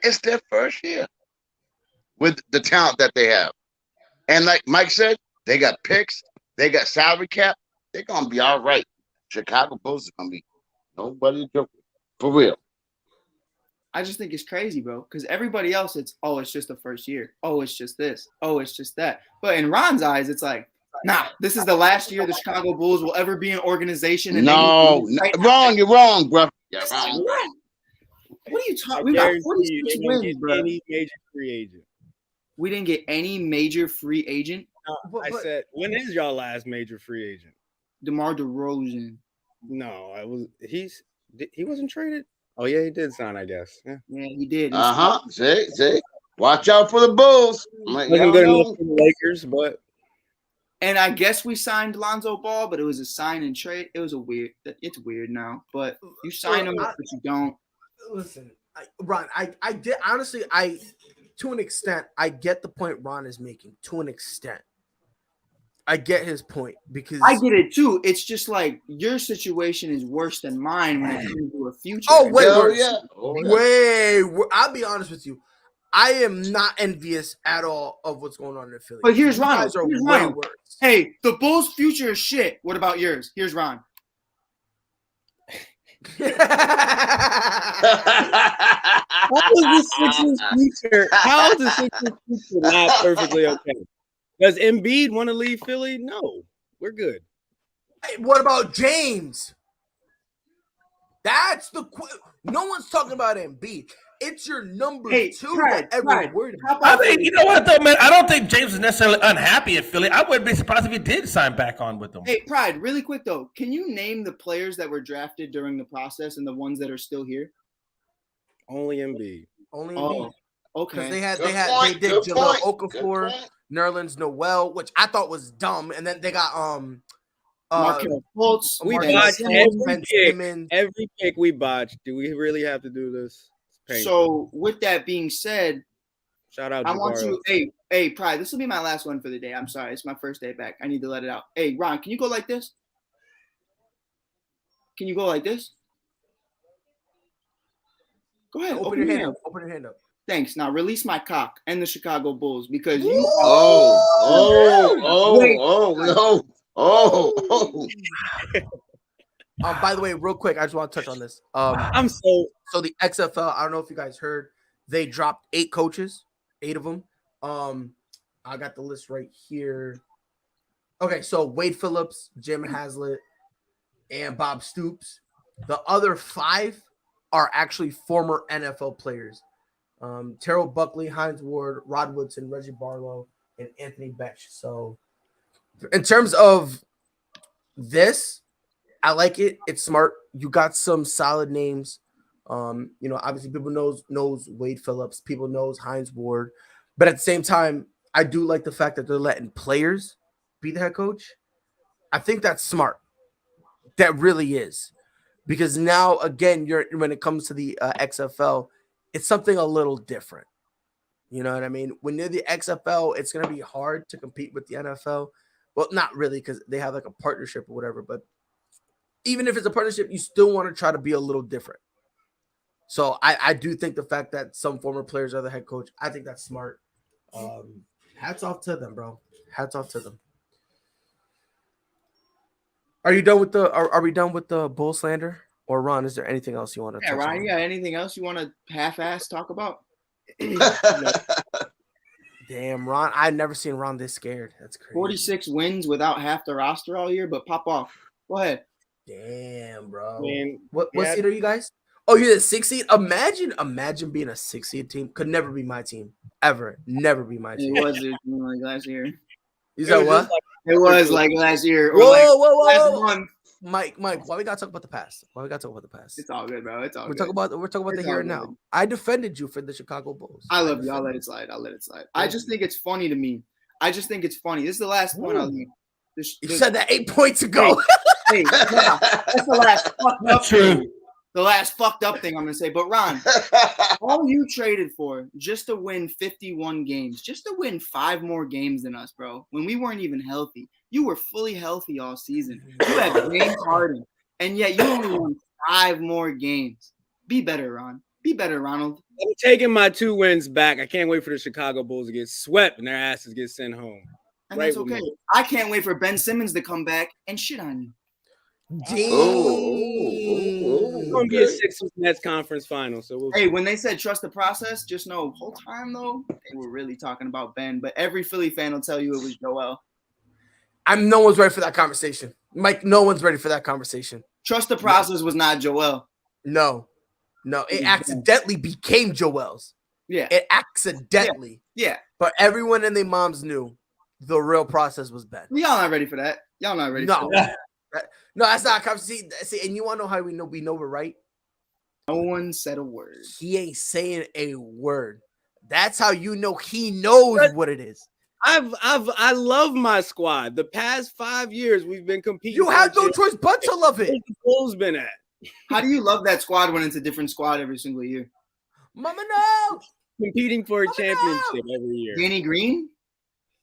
It's their first year with the talent that they have. And like Mike said, they got picks, they got salary cap. They're going to be all right. Chicago Bulls are going to be nobody joke with. For real. I just think it's crazy, bro. Because everybody else, it's just the first year. Oh, it's just this. Oh, it's just that. But in Ron's eyes, it's like, nah, this is the last year the Chicago Bulls will ever be an organization. And Ron, you're wrong, bro. Yeah, wrong. What are you talking? We got 46 wins, bro. Any major free agent. We didn't get any major free agent. I said, when is y'all last major free agent? DeMar DeRozan. No, he wasn't traded. Oh yeah, he did sign, I guess. Yeah, he did. See, watch out for the Bulls. Wasn't good enough for the Lakers, but. And I guess we signed Lonzo Ball, but it was a sign and trade. It was it's weird now, but you sign him, but you don't. Listen, Ron, I did honestly, to an extent, I get the point Ron is making. To an extent, I get his point because I get it too. It's just like your situation is worse than mine when it comes to a future. Oh wait, I'll be honest with you. I am not envious at all of what's going on in Philly. But here's Ron. You guys are way worse. Hey, the Bulls' future is shit. What about yours? Here's Ron. How is the Sixers' future? How is the Sixers' future not perfectly okay? Does Embiid want to leave Philly? No, we're good. Hey, what about James? That's no one's talking about Embiid. It's your number two that everyone's worried about. I think, you know what, though, man? I don't think James is necessarily unhappy at Philly. I wouldn't be surprised if he did sign back on with them. Hey, Pride, really quick, though. Can you name the players that were drafted during the process and the ones that are still here? Only Embiid. Only Embiid. Okay. They did Jahlil Okafor, Nerlens Noel, which I thought was dumb. And then they got Markelle Fultz. We botched every pick we botched. Do we really have to do this? So with that being said, shout out. I want you. Hey, Pride. This will be my last one for the day. I'm sorry, it's my first day back. I need to let it out. Hey, Ron, can you go like this? Can you go like this? Go ahead. Open your hand up. Open your hand up. Thanks. Now release my cock and the Chicago Bulls because you. By the way, real quick, I just want to touch on this. So the XFL. I don't know if you guys heard, they dropped 8 coaches, 8 of them. I got the list right here. Okay, so Wade Phillips, Jim Haslett, and Bob Stoops. The other 5 are actually former NFL players. Terrell Buckley, Hines Ward, Rod Woodson, Reggie Barlow, and Anthony Betch. So in terms of this, I like it. It's smart. You got some solid names. Obviously people knows Wade Phillips. People knows Hines Ward. But at the same time, I do like the fact that they're letting players be the head coach. I think that's smart. That really is. Because now, again, when it comes to the XFL, it's something a little different. You know what I mean? When you're the XFL, it's going to be hard to compete with the NFL. Well, not really, because they have like a partnership or whatever. But even if it's a partnership, you still want to try to be a little different. So I do think the fact that some former players are the head coach, I think that's smart. Hats off to them, bro. Hats off to them. Are you done with the? Are we done with the bull slander? Or Ron, is there anything else you want to Yeah, touch Ryan, on? you got anything else you want to half-ass talk about? Damn, Ron. I've never seen Ron this scared. That's crazy. 46 wins without half the roster all year, but pop off. Go ahead. Damn, bro. Man, What yeah. seed are you guys? Oh, you're the 6th seed? Imagine being a 6th seed team. Could never be my team. Ever. Never be my team. It was like last year. You said what? It was like last year. Or Whoa, like whoa, last whoa. month. Mike, why we gotta talk about the past? It's all good, bro. It's all We're good. talking about the here and now. I defended you for the Chicago Bulls. I love you. I'll let it slide. I just think it's funny to me. This is the last point I'll leave. You said that 8 points ago. Hey, that's the last fucked up True. thing. The last fucked up thing I'm gonna say. But Ron, all you traded for just to win 51 games, just to win 5 more games than us, bro. When we weren't even healthy, you were fully healthy all season. You had James Harden, and yet you only won 5 more games. Be better, Ron. Be better, Ronald. I'm taking my 2 wins back. I can't wait for the Chicago Bulls to get swept and their asses get sent home. And that's okay. I can't wait for Ben Simmons to come back and shit on you. It's going to be a Sixers Nets conference final. So hey, when they said trust the process, just know whole time though they were really talking about Ben. But every Philly fan will tell you it was Joel. No one's ready for that conversation, Mike. No one's ready for that conversation. Trust the process was not Joel. No, it accidentally became Joel's. Yeah, it accidentally. Yeah, but everyone and their moms knew the real process was Ben. Y'all not ready for that. Y'all not ready. For that. No, that's not a conversation. See, and you want to know how we know we're right? No one said a word. He ain't saying a word. That's how you know he knows what it is. I love my squad. The past 5 years we've been competing. You have no choice but to love it. The Bulls been at. How do you love that squad when it's a different squad every single year? Mama, no. Competing for a championship every year. Danny Green,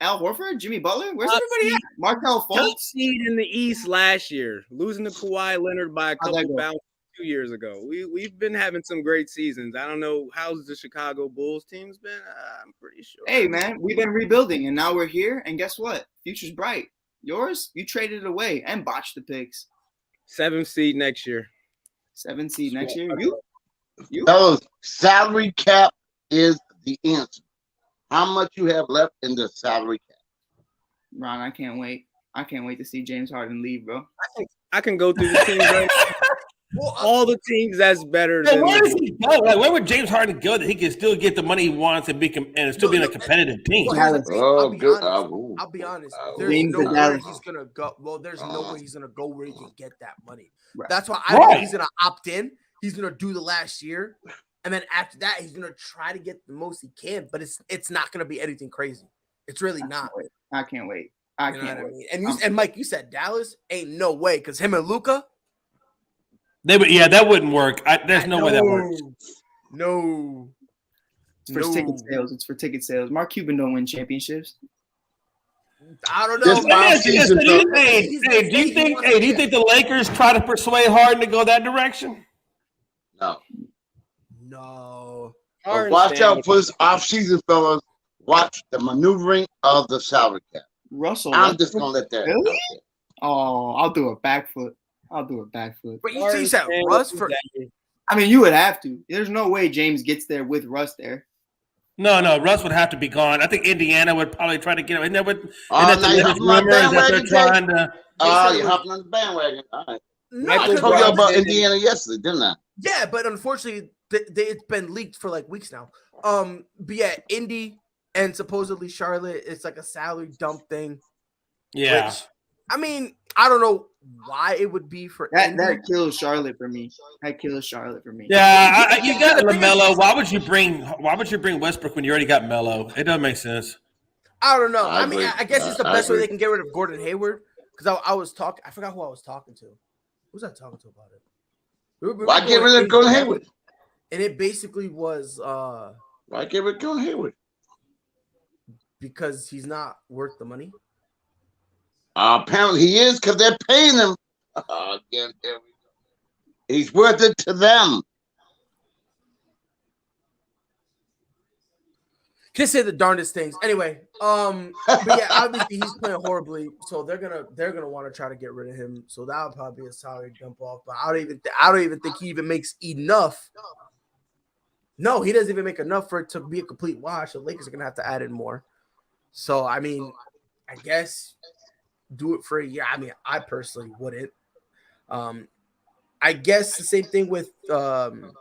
Al Horford, Jimmy Butler. Where's everybody at? Markelle Fultz. Top seed in the East last year, losing to Kawhi Leonard by a couple bounces 2 years ago. We've been having some great seasons. I don't know how's the Chicago Bulls team's been. I'm pretty sure. Hey man, we've been rebuilding and now we're here. And guess what? Future's bright. Yours, you traded it away and botched the picks. 7th seed next year. 7th seed next year. You. Fellas, salary cap is the answer. How much you have left in the salary cap? Ron, I can't wait. I can't wait to see James Harden leave, bro. I can go through the teams right now. All the teams that's better than where does he go? Like, where would James Harden go that he can still get the money he wants and still be in a competitive team? I'll be honest. There's nowhere he's gonna go. Well, there's no way he's gonna go where he can get that money. Right. That's why I think he's gonna opt in. He's gonna do the last year, and then after that, he's gonna try to get the most he can. But it's not gonna be anything crazy. It's really not. I can't wait. I can't wait. And Mike, you said Dallas ain't no way because him and Luka. That wouldn't work. There's no way that works. No. It's for ticket sales. It's for ticket sales. Mark Cuban don't win championships. I don't know. Do you think the Lakers try to persuade Harden to go that direction? No. Well, watch out for this offseason, fellas. Watch the maneuvering of the salary cap. Russell. I'm just gonna let that. Really? Oh, I'll do a backflip. But you said Russ for. I mean, you would have to. There's no way James gets there with Russ there. No, Russ would have to be gone. I think Indiana would probably try to get him. And that would. You're hopping on the bandwagon. All right. No, I told you about Indiana yesterday, didn't I? Yeah, but unfortunately, it's been leaked for like weeks now. But yeah, Indy and supposedly Charlotte, it's like a salary dump thing. Yeah. Which, I mean, I don't know why it would be for that. That kills Charlotte for me. Yeah, you got LaMelo. Why would you bring Westbrook when you already got Melo? It doesn't make sense. I don't know. I mean, I guess it's the best way they can get rid of Gordon Hayward. Because I was talking, I forgot who I was talking to. Who was I talking to about it? Why get rid of Gordon Hayward? And it basically was why get rid of Gordon Hayward? Because he's not worth the money. Apparently he is because they're paying him. Again, there we go. He's worth it to them. Can say the darndest things. Anyway, but yeah, obviously he's playing horribly, so they're gonna want to try to get rid of him. So that would probably be a salary dump off. But I don't even think he even makes enough. No, he doesn't even make enough for it to be a complete wash. The Lakers are gonna have to add in more. So I mean, I guess do it for a year. I mean, I personally wouldn't. I guess the same thing with the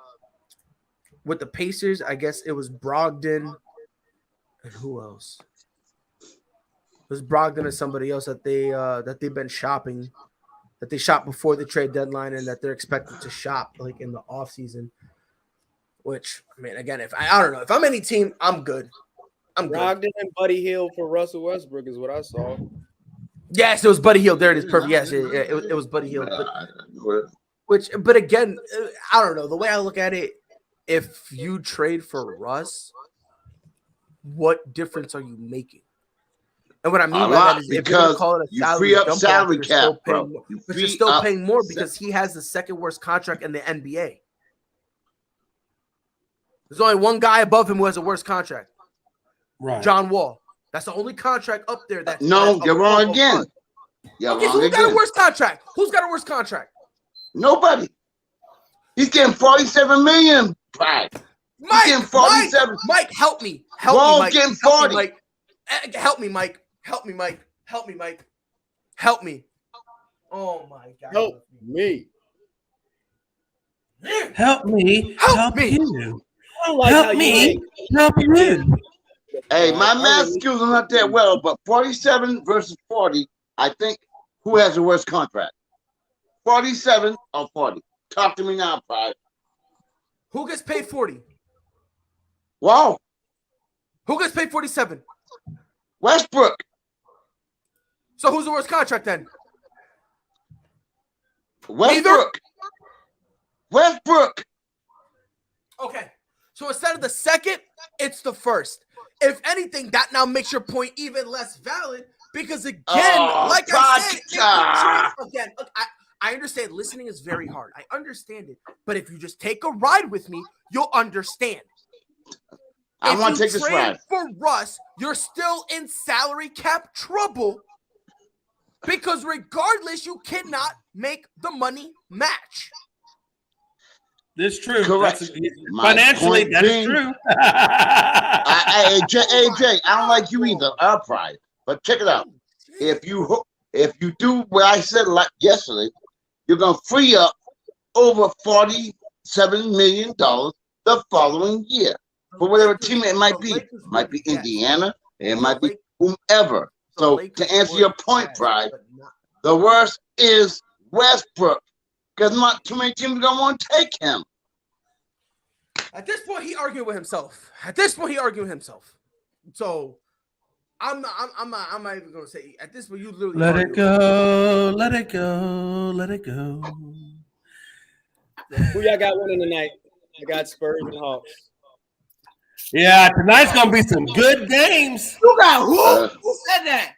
Pacers. I guess it was Brogdon. And who else? It was Brogdon or somebody else that they've been shopping, that they shopped before the trade deadline and that they're expected to shop like in the offseason. Which, I mean, again, I don't know. If I'm any team, I'm good. Brogdon and Buddy Hield for Russell Westbrook is what I saw. Yes, it was Buddy Hield. There it is. Perfect. Yes, it was Buddy Hield. But again, I don't know. The way I look at it, if you trade for Russ, what difference are you making? And what I mean by that is if you're call it a salary dump, salary cap, bro. But you're still paying more because he has the second worst contract in the NBA. There's only one guy above him who has a worse contract. Right. John Wall. That's the only contract up there. That's you're wrong again. Who's got a worse contract? Who's got a worse contract? Nobody. He's getting $47 million. Right. Mike, help me. Help me, Mike. Getting 40. Help me, Mike. Help me, Mike. Help me. Oh my God. Help me. Help me. Help me. You. Like help me. Help you. Hey, my math skills are not that well, but 47 versus 40, I think who has the worst contract? 47 or 40? Talk to me now, Pride. Who gets paid 40? Wow. Who gets paid 47? Westbrook. So who's the worst contract then? Westbrook. Okay. So instead of the second, it's the first. If anything, that now makes your point even less valid because again, I said, look, I understand listening is very hard. I understand it. But if you just take a ride with me, you'll understand. I want to take this ride. For Russ, you're still in salary cap trouble because regardless, you cannot make the money match. That's true. Correct. Financially, that is true. AJ, I don't like you either. I'll try it. But check it out. If you do what I said like yesterday, you're gonna free up over $47 million the following year for whatever team it might be. It might be Indiana. It might be whomever. So to answer your point, Pride, the worst is Westbrook. Because not too many teams are gonna want to take him. At this point, he argued with himself. So I'm not even gonna say at this point you literally let it go. Who y'all got winning tonight? I got Spurs and Hawks. Yeah, tonight's gonna be some good games. Who got who? Who said that?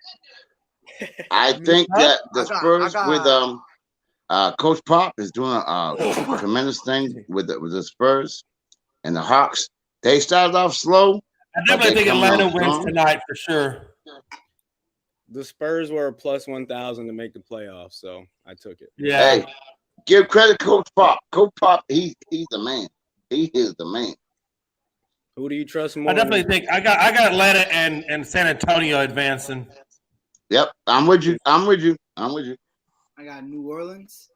I think that the Spurs with Coach Pop is doing a tremendous thing with the Spurs and the Hawks. They started off slow. I definitely think Atlanta wins tonight for sure. The Spurs were plus 1,000 to make the playoffs, so I took it. Yeah. Hey, give credit to Coach Pop. Coach Pop, he's the man. He is the man. Who do you trust more? I definitely think I got Atlanta and San Antonio advancing. Yep, I'm with you. I got New Orleans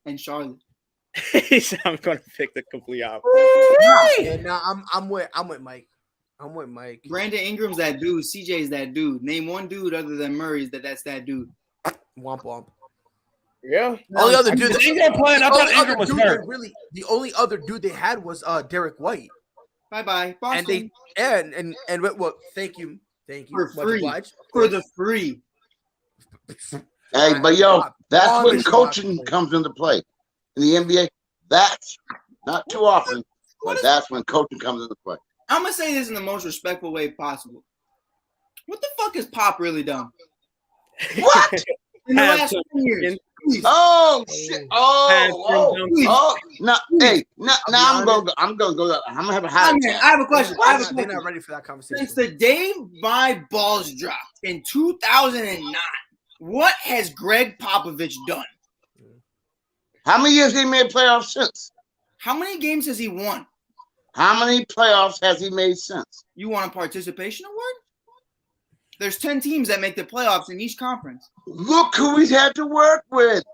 and Charlotte. I'm going to pick the complete opposite. Yeah, no, I'm with Mike. Brandon Ingram's that dude. CJ's that dude. Name one dude other than Murray's that's that dude. Womp womp. Yeah. Only other dude. Ingram playing. I thought Ingram was hurt. The only other dude they had was Derek White. Bye, Boston. And what? Thank you. For free. For the free. Hey, but that's when coaching comes into play in the NBA. That's not too often, but that's when coaching comes into play. I'm gonna say this in the most respectful way possible. What the fuck has Pop really done? What? In the last 10 years. Oh shit! Oh! Now, hey, now I'm gonna go. I'm gonna have a high. I have a question. They're not ready for that conversation. Since the day my balls dropped in 2009, what has Greg Popovich done? How many years he made playoffs since? How many games has he won? How many playoffs has he made since? You want a participation award? There's 10 teams that make the playoffs in each conference. Look who he's had to work with.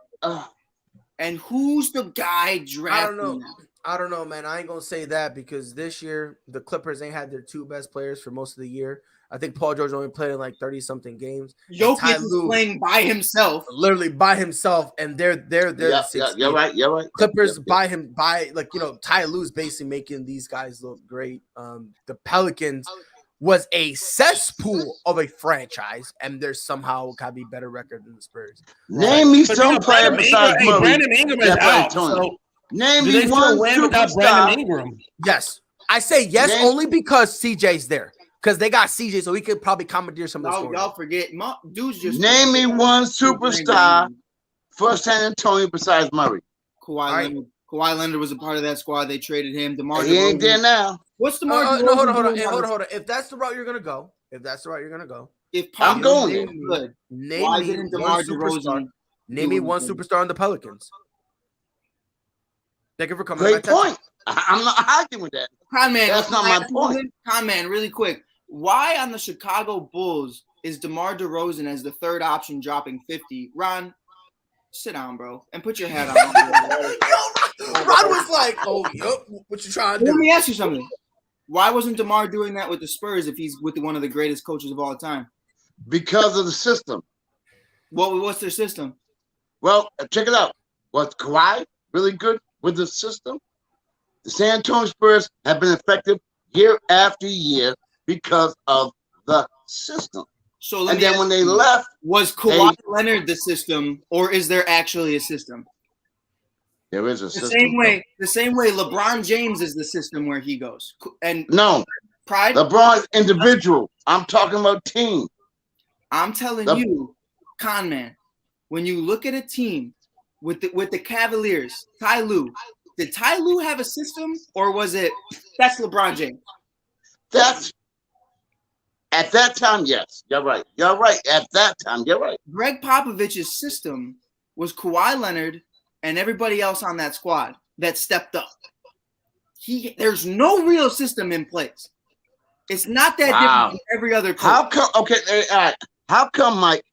And who's the guy drafting? I don't know, man. I ain't gonna say that because this year the Clippers ain't had their two best players for most of the year. I think Paul George only played in like 30-something games. Jokic is playing by himself. Literally by himself, and they're you're right. Clippers Ty Lue's basically making these guys look great. The Pelicans was a cesspool of a franchise, and there's somehow gotta be better record than the Spurs. Name me some player besides Murray. Brandon Ingram is out. So name me one without Brandon Ingram. Yes, I say yes only because CJ's there. Because they got CJ, so he could probably commandeer some of the scoring. Y'all forget. Dudes just name me one superstar for San Antonio besides Murray. Kawhi Leonard was a part of that squad. They traded him. DeMar he ain't there now. What's DeMar? No, hold on. If that's the route you're gonna go, if I'm going, name me one superstar on the Pelicans. Thank you for coming. Great point. I'm not arguing with that. Conman, that's not my point. Conman, really quick. Why on the Chicago Bulls is DeMar DeRozan as the third option dropping 50? Ron, sit down, bro, and put your hat on. Ron was like, "Oh, yep, what you trying to do?" Let me ask you something. Why wasn't DeMar doing that with the Spurs if he's with one of the greatest coaches of all time? Because of the system. What's their system? Well, check it out. Was Kawhi really good with the system? The San Antonio Spurs have been effective year after year because of the system. So and then when they left, was Kawhi Leonard the system, or is there actually a system? There is a system. The same way LeBron James is the system where he goes. And no, Pride. LeBron's individual. I'm talking about team. I'm telling you, Conman, when you look at a team with the Cavaliers, Ty Lue. Did Ty Lue have a system, or was it that's LeBron James? That's at that time, yes. You're right. At that time, you're right. Greg Popovich's system was Kawhi Leonard and everybody else on that squad that stepped up. There's no real system in place. It's not that different from every other coach. How come? Okay, all right. How come, Mike?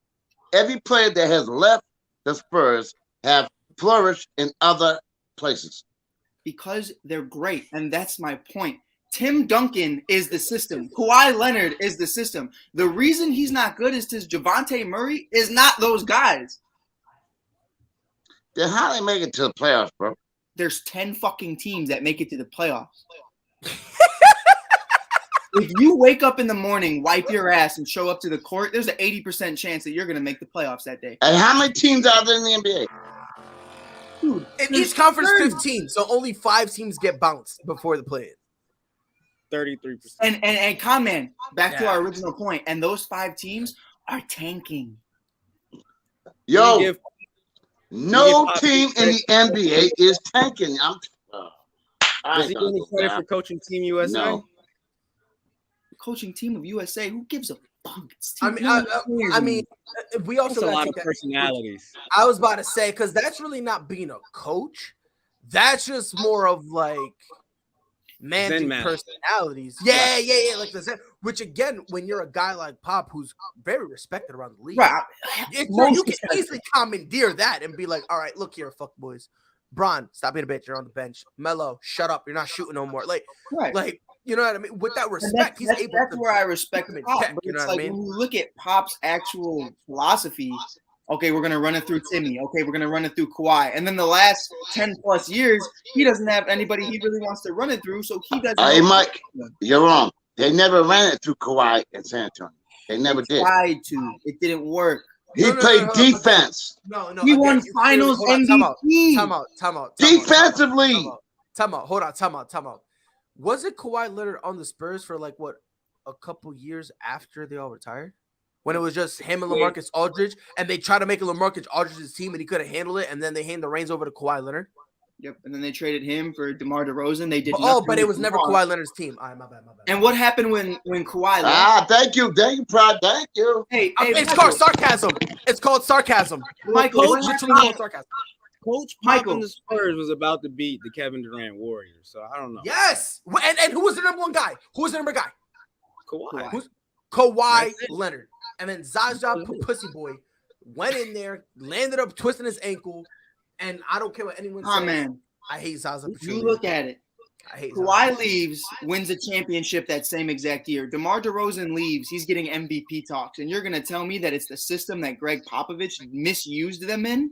Every player that has left the Spurs have flourished in other places. Because they're great, and that's my point. Tim Duncan is the system. Kawhi Leonard is the system. The reason he's not good is because Javonte Murray is not those guys. Then how do they make it to the playoffs, bro? There's 10 fucking teams that make it to the playoffs. If you wake up in the morning, wipe your ass, and show up to the court, there's an 80% chance that you're going to make the playoffs that day. And how many teams are there in the NBA? Dude, in each conference, 15, so only 5 teams get bounced before the play-in. 33%. And Conman, back to our original point, and those 5 teams are tanking. Yo, no team in the NBA is tanking. Does he get any credit for coaching Team USA? No. Coaching Team of USA, who gives a fuck? I mean, we also got a lot of personalities. I was about to say, because that's really not being a coach. That's just more of like managing personalities. Yeah. Like the Zen, which again, when you're a guy like Pop, who's very respected around the league, right? You can easily commandeer that and be like, all right, look here, fuck boys. Bron, stop being a bitch. You're on the bench. Melo, shut up. You're not shooting no more. Like, you know what I mean? With that respect, he's able to. That's where I respect Pop. Check, but you know it's what like I mean? when you look at Pop's actual philosophy, okay, we're going to run it through Timmy. Okay, we're going to run it through Kawhi. And then the last 10 plus years, he doesn't have anybody he really wants to run it through, so he doesn't. Hey, Mike, you're wrong. They never ran it through Kawhi in San Antonio. They never did. Tried to. It didn't work. He played defense. No. He won finals MVP. Time out. Defensively. Time out. Hold on. Time out. Was it Kawhi Leonard on the Spurs for like what, a couple years after they all retired? when it was just him and LaMarcus Aldridge, and they tried to make LaMarcus Aldridge's team, and he couldn't handle it, and then they handed the reins over to Kawhi Leonard. Yep, and then they traded him for DeMar DeRozan. They did. But it was never Kawhi Leonard's team. All right, my bad. And what happened when Kawhi left? Thank you, Pride. Thank you. Hey, it's called sarcasm. It's called sarcasm. Michael, It's literally called sarcasm. Coach Michael and the Spurs was about to beat the Kevin Durant Warriors, so I don't know. Yes, and who was the number one guy? Who was the number guy? Kawhi. Kawhi Leonard. And then Zaza Pussy Boy went in there, landed up twisting his ankle, and I don't care what anyone says. Man. I hate Zaza. You look at it. I hate Kawhi leaves, wins a championship that same exact year. DeMar DeRozan leaves, he's getting MVP talks, and you're going to tell me that it's the system that Greg Popovich misused them in?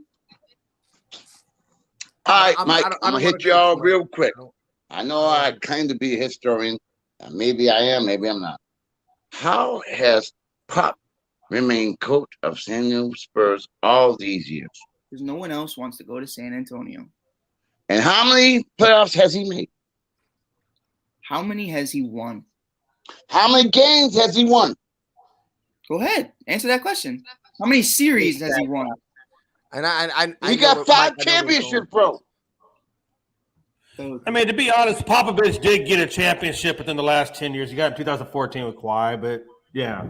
All right, Mike, I'm going to hit y'all real quick. I know I kind of be a historian. Maybe I am, maybe I'm not. How has Pop remained coach of San Diego Spurs all these years? Because no one else wants to go to San Antonio. And how many playoffs has he made? How many has he won? How many games has he won? Go ahead. Answer that question. How many series has he won? And I he got 5 championships, bro. I mean, to be honest, Popovich did get a championship within the last 10 years. He got in 2014 with Kawhi, but yeah.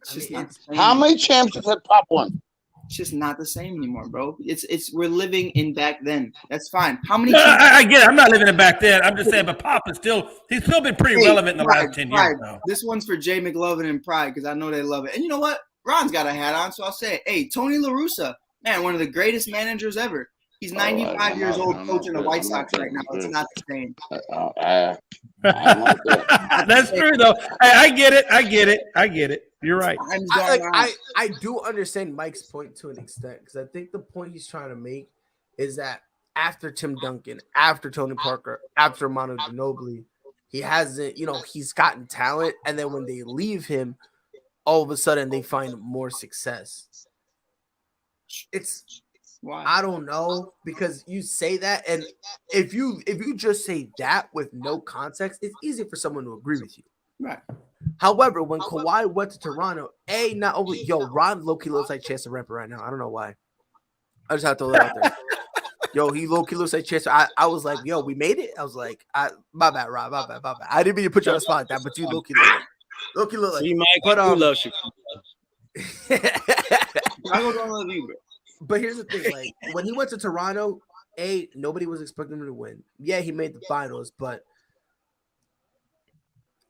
It's just not the same. How many championships has Pop won? It's just not the same anymore, bro. It's we're living in back then. That's fine. How many? I get it. I'm not living it back then. I'm just saying, but Pop is he's still been pretty relevant in the last 10 years now. This one's for Jay McLovin and Pride because I know they love it. And you know what? Ron's got a hat on, so I'll say it. Hey, Tony La Russa, man, one of the greatest managers ever. He's 95 years old coaching the White Sox right now. It's not the same. That's true, though. I get it. You're right. I do understand Mike's point to an extent because I think the point he's trying to make is that after Tim Duncan, after Tony Parker, after Manu Ginobili, he hasn't, he's gotten talent. And then when they leave him, all of a sudden they find more success. Why? I don't know, because you say that, and if you just say that with no context, it's easy for someone to agree with you. Right. However, when Kawhi went to Toronto, not only Ron low-key looks like Chance the Rapper right now. I don't know why. I just have to throw that out there. He low-key looks like Chance. I was like, we made it. I was like, my bad, Rob, my bad. I didn't mean to put you on the spot like that, but you low-key look like. See, Mike, but love you. I don't love you, bro. But here's the thing, like when he went to Toronto, nobody was expecting him to win. Yeah, he made the finals, but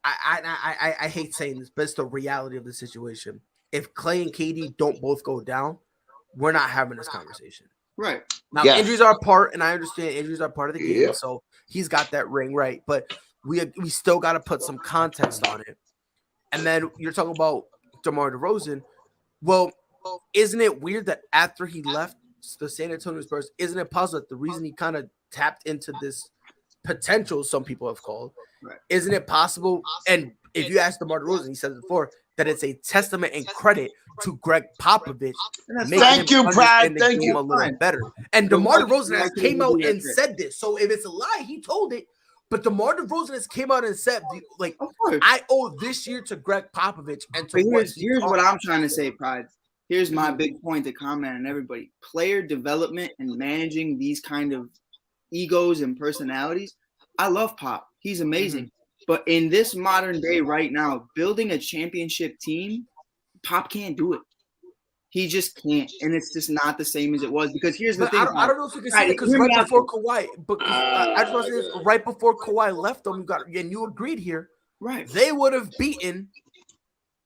I hate saying this, but it's the reality of the situation. If Clay and KD don't both go down, we're not having this conversation. Right. Now, injuries are a part, and I understand injuries are part of the game, so he's got that ring right, but we still got to put some context on it. And then you're talking about DeMar DeRozan. Well, isn't it weird that after he left the San Antonio Spurs, isn't it possible that the reason he kind of tapped into this potential, some people have called, isn't it possible? And if you ask DeMar DeRozan, he said it before, that it's a testament and credit to Greg Popovich. Thank you, Pride. Thank you. A little better. And DeMar DeRozan has came out and said this. So if it's a lie, he told it. But DeMar DeRozan has came out and said, like, I owe this year to Greg Popovich. And to here's what I'm trying to say, Pride. Here's my big point to comment on everybody. Player development and managing these kind of egos and personalities. I love Pop. He's amazing. Mm-hmm. But in this modern day right now, building a championship team, Pop can't do it. He just can't. And it's just not the same as it was. Because here's the thing. I don't know if you can say it because right before Kawhi, I just want to say this, right before Kawhi left them, and you agreed here, right? They would have beaten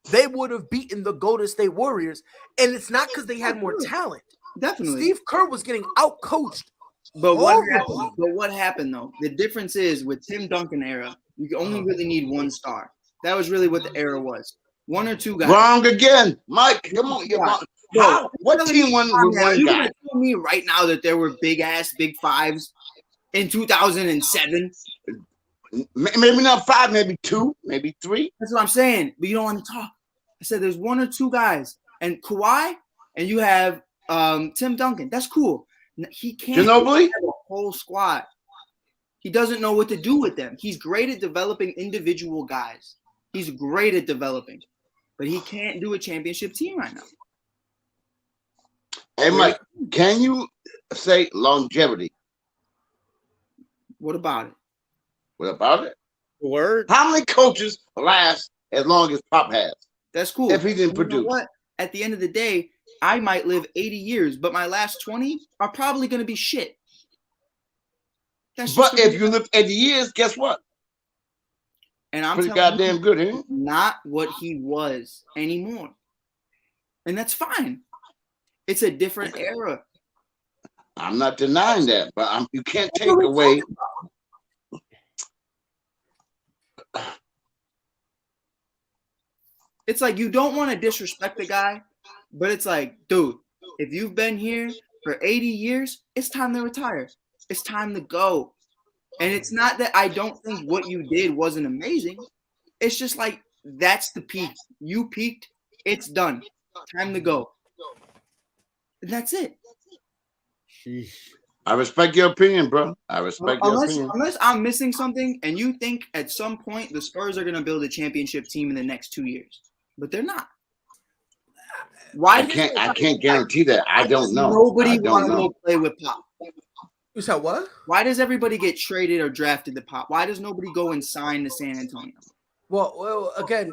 the Golden State Warriors, and it's not because they had more talent. Definitely. Steve Kerr was getting out-coached. But what happened, though? The difference is with Tim Duncan era, you only really need one star. That was really what the era was. One or two guys. Wrong again. Mike, come on. What team won with one you guy? Gonna tell me right now that there were big-ass Big Fives in 2007? Maybe not 5, maybe 2, maybe 3. That's what I'm saying. But you don't want to talk. I said there's one or two guys, and Kawhi, and you have Tim Duncan. That's cool. He can't Ginobili? have a whole squad. He doesn't know what to do with them. He's great at developing individual guys. He's great at developing. but he can't do a championship team right now. Hey, Mike, can you say longevity? What about it? What about it? Word. How many coaches last as long as Pop has? That's cool. If he didn't You know produce. what? At the end of the day, I might live 80 years, but my last 20 are probably going to be shit. That's But just if you live 80 years, guess what? and I'm Pretty telling goddamn you, good, ain't it? not what he was anymore. And that's fine. It's a different era. I'm not denying that, but you can't That's take what we're away. talking about. It's like you don't want to disrespect the guy, but it's like, dude, if you've been here for 80 years, it's time to retire. It's time to go. And it's not that I don't think what you did wasn't amazing. It's just like that's the peak. You peaked. It's done. Time to go. And that's it. I respect your opinion, bro. I respect your opinion. Unless I'm missing something and you think at some point the Spurs are going to build a championship team in the next 2 years. But they're not. Why? I can't guarantee that. I don't know. Nobody want to go play with Pop. You said what? Why does everybody get traded or drafted to Pop? Why does nobody go and sign to San Antonio? Well, again,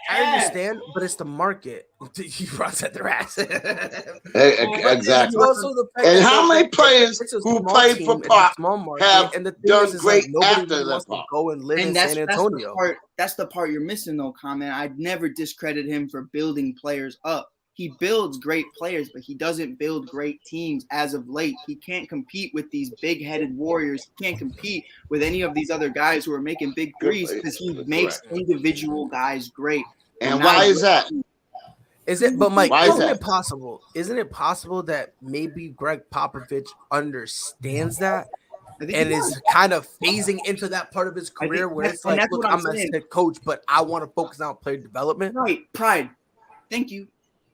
I understand, but it's the market. You brought at their ass. Exactly. Also and how many players who played for Pop have done great after that Pop? Go and live in San Antonio. That's the part you're missing, though, comment. I'd never discredit him for building players up. He builds great players, but he doesn't build great teams as of late. He can't compete with these big-headed Warriors. He can't compete with any of these other guys who are making big threes because he makes individual guys great. And why is that? Is it? But Mike, isn't it possible? Isn't it possible that maybe Greg Popovich understands that and is kind of phasing into that part of his career where it's like, look, I'm a head coach, but I want to focus on player development. Right, pride. Thank you.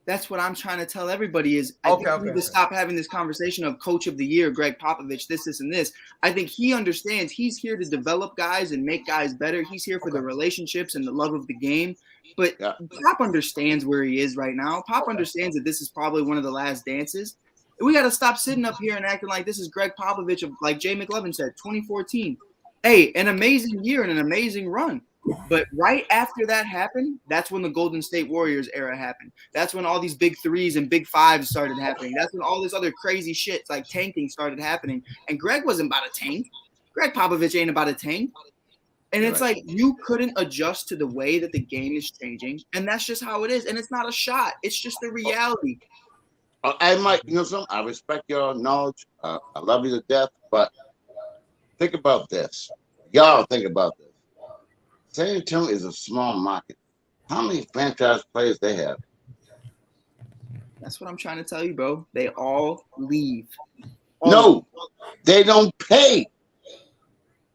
That's what I'm trying to tell everybody is I think we need to stop having this conversation of coach of the year, Greg Popovich, this, and this. I think he understands he's here to develop guys and make guys better. He's here for the relationships and the love of the game. But Pop understands where he is right now. Pop understands that this is probably one of the last dances. We got to stop sitting up here and acting like this is Greg Popovich of, like Jay McLevin said, 2014. Hey, an amazing year and an amazing run. But right after that happened, that's when the Golden State Warriors era happened. That's when all these big threes and big fives started happening. That's when all this other crazy shit like tanking started happening. And Greg wasn't about to tank. Greg Popovich ain't about to tank. And it's like you couldn't adjust to the way that the game is changing. And that's just how it is. And it's not a shot. It's just the reality. I might, you know something? I respect your knowledge. I love you to death. But think about this. Y'all think about this. San Antonio is a small market. How many franchise players they have? That's what I'm trying to tell you, bro. They all leave. No, they don't pay.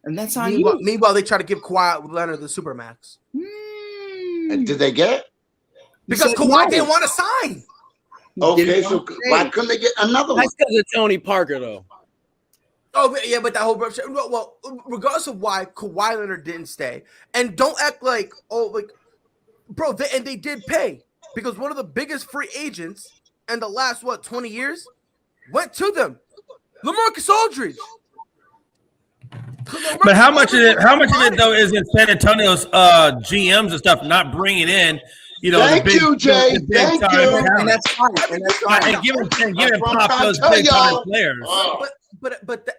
And that's on you. Meanwhile, they try to give Kawhi Leonard the Supermax. And did they get it? Because Kawhi didn't want to sign. Okay, so why couldn't they get another one? That's because of Tony Parker, though. Oh, yeah, but that whole well, regardless of why Kawhi Leonard didn't stay, and don't act like, bro, they did pay because one of the biggest free agents in the last 20 years went to them, LaMarcus Aldridge. But how much of it though is in San Antonio's GMs and stuff not bringing in, Thank you, Jay. Thank you. And that's fine. And giving Pop those big time players.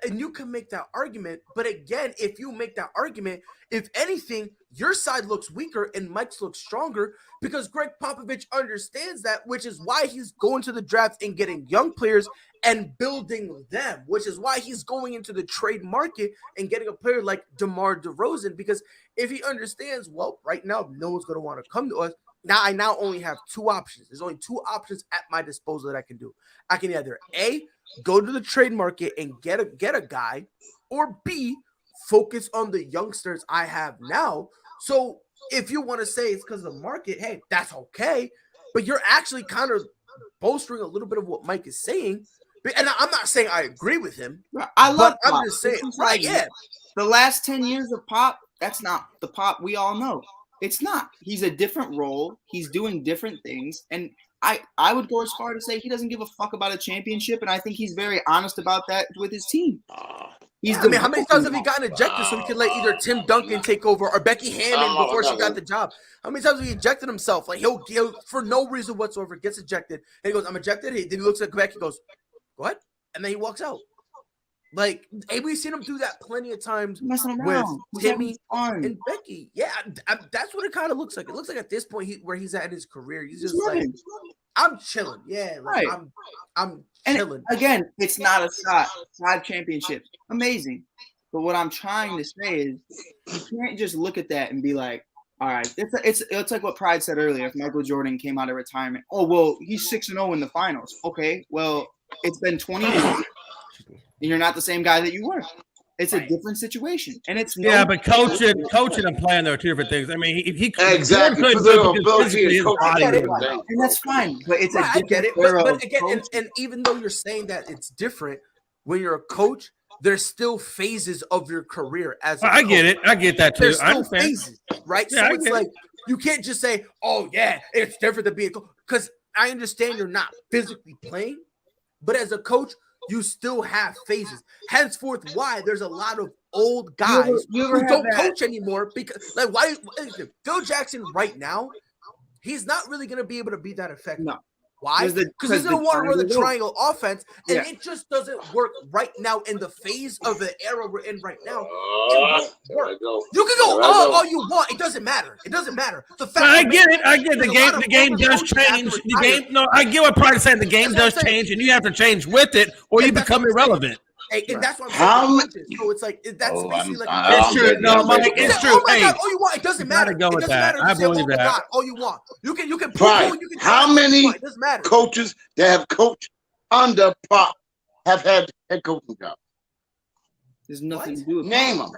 And you can make that argument. But again, if you make that argument, if anything, your side looks weaker and Mike's looks stronger because Greg Popovich understands that, which is why he's going to the draft and getting young players and building them, which is why he's going into the trade market and getting a player like DeMar DeRozan, because if he understands, well, right now, no one's going to want to come to us. Now I only have two options. There's only two options at my disposal that I can do. I can either A, go to the trade market and get a guy, or B, focus on the youngsters I have now. So if you want to say it's because of the market, hey, that's okay. But you're actually kind of bolstering a little bit of what Mike is saying. And I'm not saying I agree with him. I'm just saying, the last 10 years of Pop, that's not the Pop we all know. It's not. He's a different role. He's doing different things. And I would go as far to say he doesn't give a fuck about a championship. And I think he's very honest about that with his team. I mean, how many times have he gotten ejected so he could let either Tim Duncan take over or Becky Hammond before she got the job? How many times have he ejected himself? Like he'll for no reason whatsoever gets ejected and he goes, "I'm ejected." Then he looks at Becky, goes, "What?" And then he walks out. Like we've seen him do that plenty of times with Timmy and Becky. Yeah, that's what it kind of looks like. It looks like at this point where he's at in his career, he's just like, I'm chilling. Yeah, like, right. I'm and chilling. Again, it's not a shot. 5 championships, amazing. But what I'm trying to say is, you can't just look at that and be like, all right, it's like what Pride said earlier. If Michael Jordan came out of retirement, oh well, he's 6-0 in the finals. Okay, well, it's been 20 years. And you're not the same guy that you were. It's a different situation, and it's but coaching and playing are two different things. I mean, he exactly, and that's fine. But it's I get it. But again, and even though you're saying that it's different, when you're a coach, there's still phases of your career as a coach. I get it. I get that too. There's still phases, right? Yeah, so it's like you can't just say, "Oh yeah, it's different to be a coach," because I understand you're not physically playing, but as a coach, you still have phases. Henceforth, why there's a lot of old guys who don't coach anymore because, like, why Phil Jackson right now, he's not really going to be able to be that effective. No. Why? Because he's going to want to run the triangle offense, and it just doesn't work right now in the phase of the era we're in right now. You can go all you want. It doesn't matter. It doesn't matter. The fact I get it. I get the game does change. The game. No, I get what Pride is saying. The game does change, and you have to change with it, or you become irrelevant. And that's what I'm saying. So it's like that's basically like it's true. No, Mike, it's true. Oh my God, all you want. It doesn't matter. Go with that. I believe that. God, all you want. You can Right. How many coaches that have coached under Pop have had head coaching jobs? There's nothing to do with name them.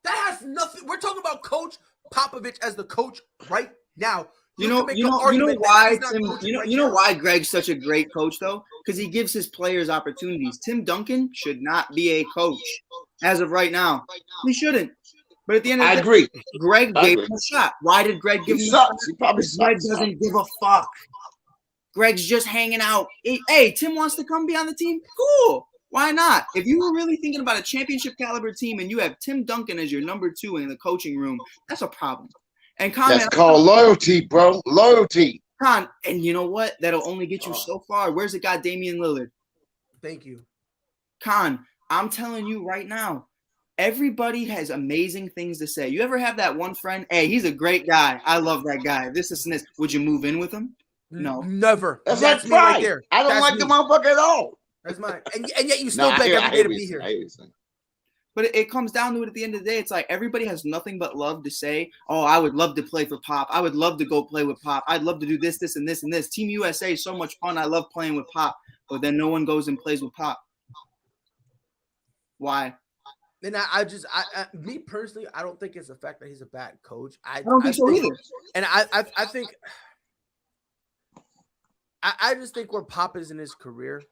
That has nothing. We're talking about Coach Popovich as the coach right now. You know why Greg's such a great coach though? Because he gives his players opportunities. Tim Duncan should not be a coach as of right now. He shouldn't. But at the end of the day, agree. Greg gave him a shot. Why did Greg give him a shot? He probably Greg doesn't give a fuck. Greg's just hanging out. Hey, Tim wants to come be on the team? Cool. Why not? If you were really thinking about a championship caliber team and you have Tim Duncan as your number 2 in the coaching room, that's a problem. And that's called loyalty, bro. Loyalty. And you know what? That'll only get you so far. Where's the guy Damian Lillard? Thank you. I'm telling you right now, everybody has amazing things to say. You ever have that one friend? Hey, he's a great guy. I love that guy. This and this. Would you move in with him? No. Never. That's me right there. I don't like the motherfucker at all. That's mine. And yet you still beg every day to be here. But it comes down to it at the end of the day. It's like everybody has nothing but love to say. Oh, I would love to play for Pop. I would love to go play with Pop. I'd love to do this, this, and this, and this. Team USA is so much fun. I love playing with Pop. But then no one goes and plays with Pop. Why? And me personally, I don't think it's the fact that he's a bad coach. I don't think so either. And I think I just think where Pop is in his career,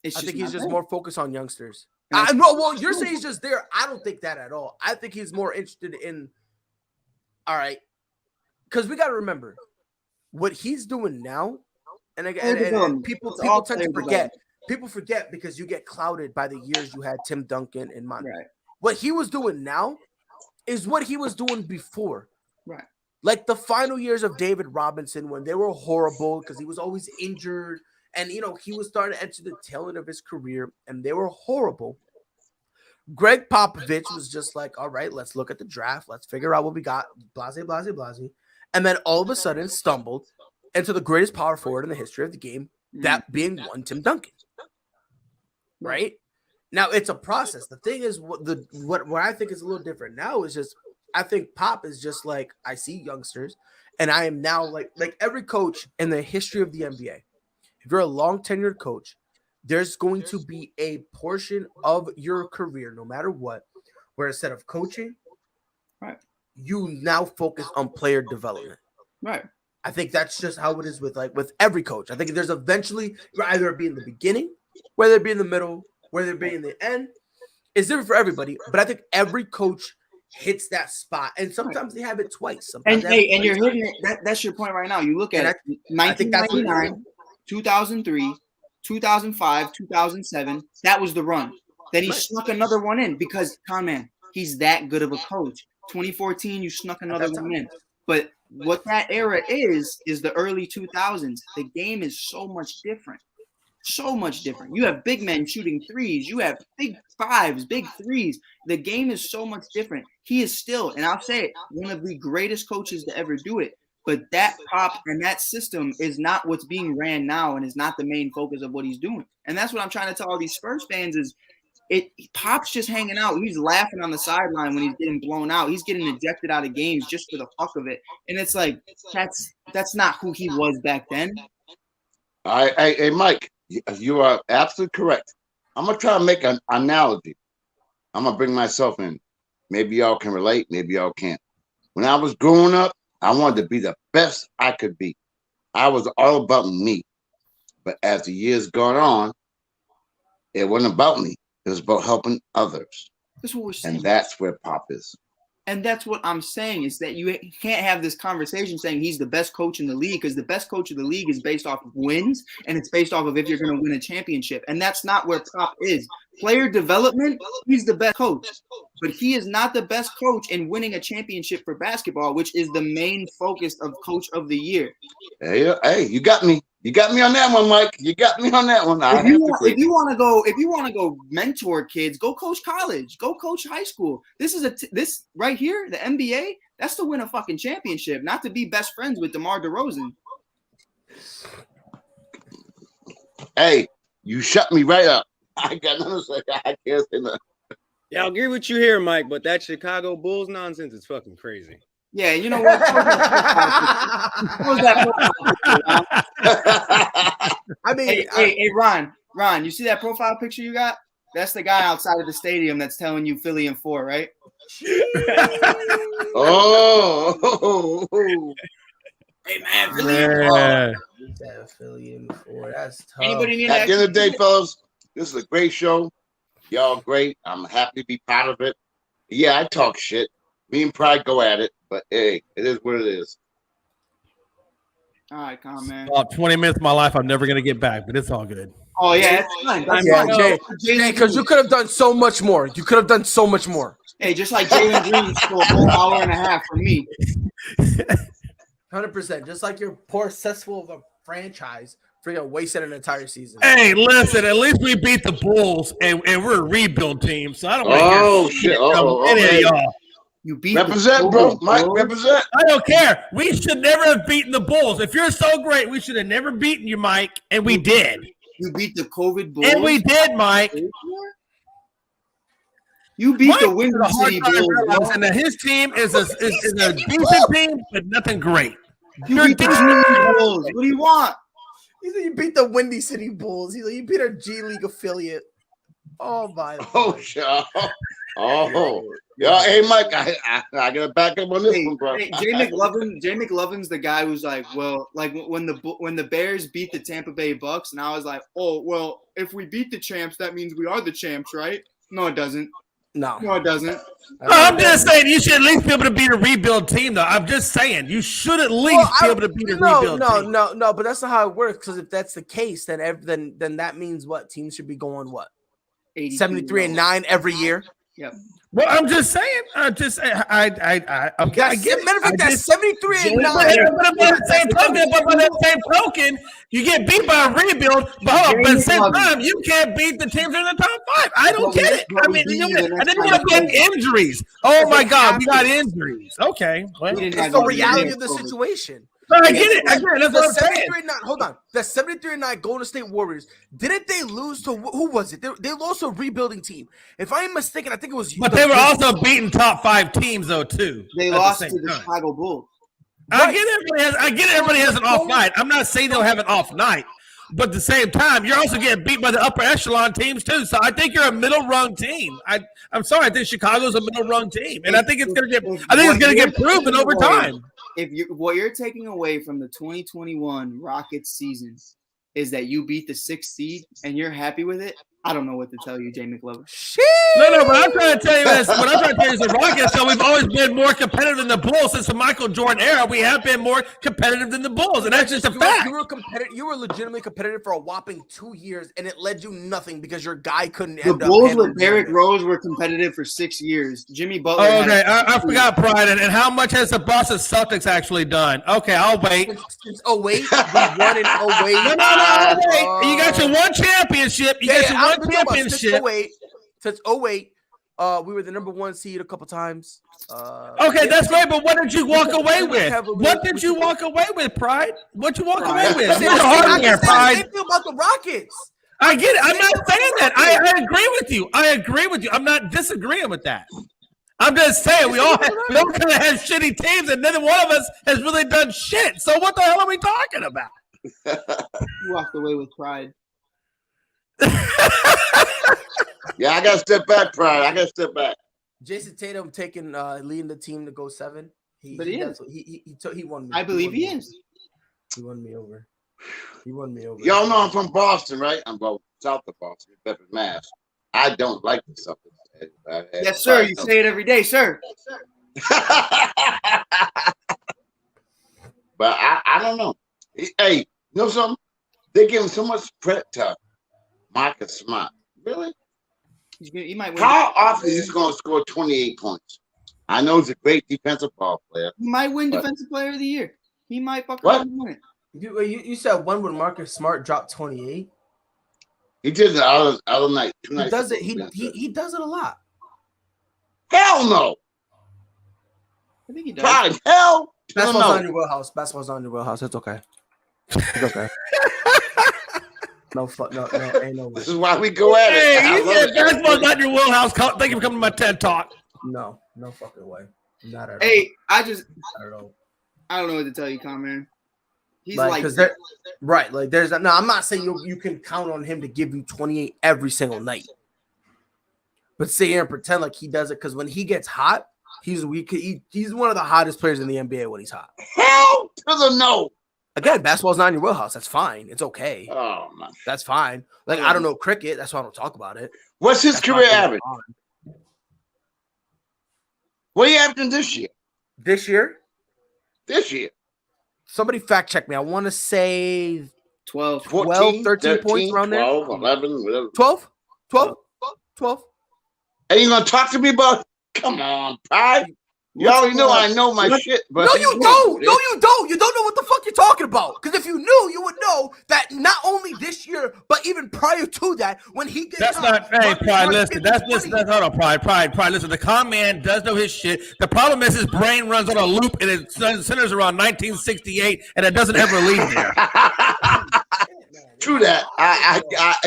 I think he's just more focused on youngsters. Well, you're saying he's just there. I don't think that at all. I think he's more interested in, all right, because we got to remember what he's doing now. And again, and people tend to forget. People forget because you get clouded by the years you had Tim Duncan and Monty. Right. What he was doing now is what he was doing before. Right. Like the final years of David Robinson when they were horrible because he was always injured. And, he was starting to enter the tail end of his career, and they were horrible. Greg Popovich was just like, all right, let's look at the draft. Let's figure out what we got. Blase, blase, blase. And then all of a sudden stumbled into the greatest power forward in the history of the game, that being one Tim Duncan. Right? Now, it's a process. The thing is, what I think is a little different now is just, I think Pop is just like, I see youngsters, and I am now like every coach in the history of the NBA. If you're a long tenured coach, there's going to be a portion of your career, no matter what, where instead of coaching, right, you now focus on player development. Right. I think that's just how it is with every coach. I think there's eventually either it be in the beginning, whether it be in the middle, whether it be in the end. It's different for everybody, but I think every coach hits that spot, and sometimes they have it twice. And Sometimes they have it you're twice. hitting it. That's your point right now. You look at And it. I think that's what 1999, 2003, 2005, 2007. That was the run. Then he snuck another one in because, man, he's that good of a coach. 2014, you snuck another one in. But what that era is the early 2000s. The game is so much different. So much different. You have big men shooting threes. You have big fives, big threes. The game is so much different. He is still, and I'll say it, one of the greatest coaches to ever do it. But that pop and that system is not what's being ran now and is not the main focus of what he's doing. And that's what I'm trying to tell all these Spurs fans is Pop's just hanging out. He's laughing on the sideline when he's getting blown out. He's getting ejected out of games just for the fuck of it. And it's like, that's not who he was back then. Hey, Mike. You are absolutely correct. I'm going to try to make an analogy. I'm going to bring myself in. Maybe y'all can relate. Maybe y'all can't. When I was growing up, I wanted to be the best I could be. I was all about me. But as the years gone on, it wasn't about me. It was about helping others. That's what we're saying. And that's where Pop is. And that's what I'm saying is that you can't have this conversation saying he's the best coach in the league because the best coach of the league is based off of wins and it's based off of if you're going to win a championship. And that's not where Pop is. Player development, he's the best coach. But he is not the best coach in winning a championship for basketball, which is the main focus of Coach of the Year. Hey, you got me. You got me on that one, Mike. You got me on that one. If you want to go mentor kids, go coach college, go coach high school. This right here, the NBA, that's to win a fucking championship, not to be best friends with DeMar DeRozan. Hey, you shut me right up. I got nothing to say. I can't say nothing. Yeah, I'll agree with you here, Mike, but that Chicago Bulls nonsense is fucking crazy. Yeah, you know what? I mean, hey, Ron, you see that profile picture you got? That's the guy outside of the stadium that's telling you Philly in 4, right? Oh. Hey, man, Philly in 4. Philly in 4. That's tough. Anybody need At the end of the day, fellas, this is a great show. Y'all great. I'm happy to be part of it. Yeah, I talk shit. Me and Pride go at it, but hey, it is what it is. All right, come on, man. About 20 minutes of my life I'm never going to get back, but it's all good. Oh, yeah, it's fine. Jay, because you could have done so much more. You could have done so much more. Hey, just like Jalen Green for a whole hour and a half for me. 100%. Just like your poor cesspool of a franchise freaking wasted an entire season. Hey, listen, at least we beat the Bulls, and we're a rebuild team, so I don't want to hear shit. any of y'all. You beat represent, bro. Mike, represent. I don't care. We should never have beaten the Bulls. If you're so great, we should have never beaten you, Mike, and we did. You beat the COVID Bulls. And we did, Mike. You beat Mike the Windy City Bulls. And his team is a decent team, but nothing great. You beat the Windy Bulls. What do you want? He said you beat the Windy City Bulls. He said you beat our G League affiliate. Oh, my. Oh, shit. Oh. Yeah, hey, Mike, I got to back up on this one, bro. Hey, Jay McLovin's the guy who's like, well, like when the Bears beat the Tampa Bay Bucks, and I was like, oh, well, if we beat the champs, that means we are the champs, right? No, it doesn't. No, it doesn't. No, I'm just saying you should at least be able to beat a rebuild team, though. I'm just saying you should at least be able to beat a rebuild team. No, but that's not how it works. Because if that's the case, then that means what teams should be going 73-9 every year. Yep. Well, I'm just saying. I get it. Matter of fact, that's 73-9. But by that same token, you get beat by a rebuild. But hold on, at the same time, you can't beat the teams in the top 5. I don't get it. I mean, and then you have injuries. Oh my God, we got injuries. Okay, well, it's the reality of the situation. No, I get it. That's what I'm saying. Hold on. The 73-9 Golden State Warriors, didn't they lose to who was it? They lost to a rebuilding team. If I am mistaken, I think it was. But they were also beating top 5 teams though too. They lost to the Chicago Bulls. I get it. Everybody has an off night. I'm not saying they'll have an off night, but at the same time, you're also getting beat by the upper echelon teams too. So I think you're a middle rung team. I'm sorry. I think Chicago's a middle rung team, and I think it's going to get proven over time. What you're taking away from the 2021 Rockets season is that you beat the 6th seed and you're happy with it, I don't know what to tell you, Jay McLovin. No, but I'm trying to tell you this. What I'm trying to tell you is the Rockets, so we've always been more competitive than the Bulls since the Michael Jordan era. We have been more competitive than the Bulls, and that's just a fact. You were legitimately competitive for a whopping 2 years, and it led you nothing because your guy couldn't The end up. Bulls with Derrick Rose were competitive for 6 years. Jimmy Butler. Oh, okay, I forgot, Pride. And how much has the Boston Celtics actually done? Okay, I'll wait. Since 08, we won in 08. No, wait. You got your one championship. You got your one championship. Since 08, we were the number 1 seed a couple times. Okay, that's right. But what did you walk away with? What did you walk away with, Pride? What you walk away with? I feel about the Rockets. I get it. I'm not saying that. I agree with you. I agree with you. I'm not disagreeing with that. I'm just saying we all kind of have shitty teams, and neither one of us has really done shit. So what the hell are we talking about? You walked away with pride. Yeah, I got to step back, Pride. I got to step back. Jason Tatum leading the team to go 7. He won me. I believe he is. He won me over. Y'all know I'm from Boston, right? I'm south of Boston, Bedford, Mass. I don't like the Celtics. Yes, sir. You say it every day, sir. But I don't know. Hey, you know something? They give him so much credit to Marcus Smart. Really? He might win. How often is he going to score 28 points? I know he's a great defensive ball player. He might win Defensive Player of the Year. He might fuck around and win it. You said one when Marcus Smart dropped 28. He did it the other night. He does it. He does it a lot. Hell no. I think he does. Pride, hell. Basketball's on your wheelhouse. It's okay. It's okay. No, ain't no way. This is why we go at it. Hey, you said basketball's not your wheelhouse. Thank you for coming to my TED Talk. No fucking way. Not at all. Hey, not at all. I don't know what to tell you, man. He's because there's no. I'm not saying you can count on him to give you 28 every single night, but sit here and pretend like he does it because when he gets hot, he's one of the hottest players in the NBA when he's hot. Hell to the no. Again, basketball's not in your wheelhouse. That's fine. It's okay. Oh man, that's fine. Like I don't know cricket. That's why I don't talk about it. What's his career average? What are you averaging this year? This year. Somebody fact check me. I want to say 12, 13 points around 12, there. 11, whatever. 12. And you gonna talk to me about? Come on, Pride. You already know I know my shit. But no, you don't. No, you don't. You don't know what the fuck you're talking about. Because if you knew, you would know that not only this year, but even prior to that, when he gets that's not hey, Pride. Listen, that's hold on, Pride. Listen, the con man does know his shit. The problem is his brain runs on a loop and it centers around 1968, and it doesn't ever leave there. True that. I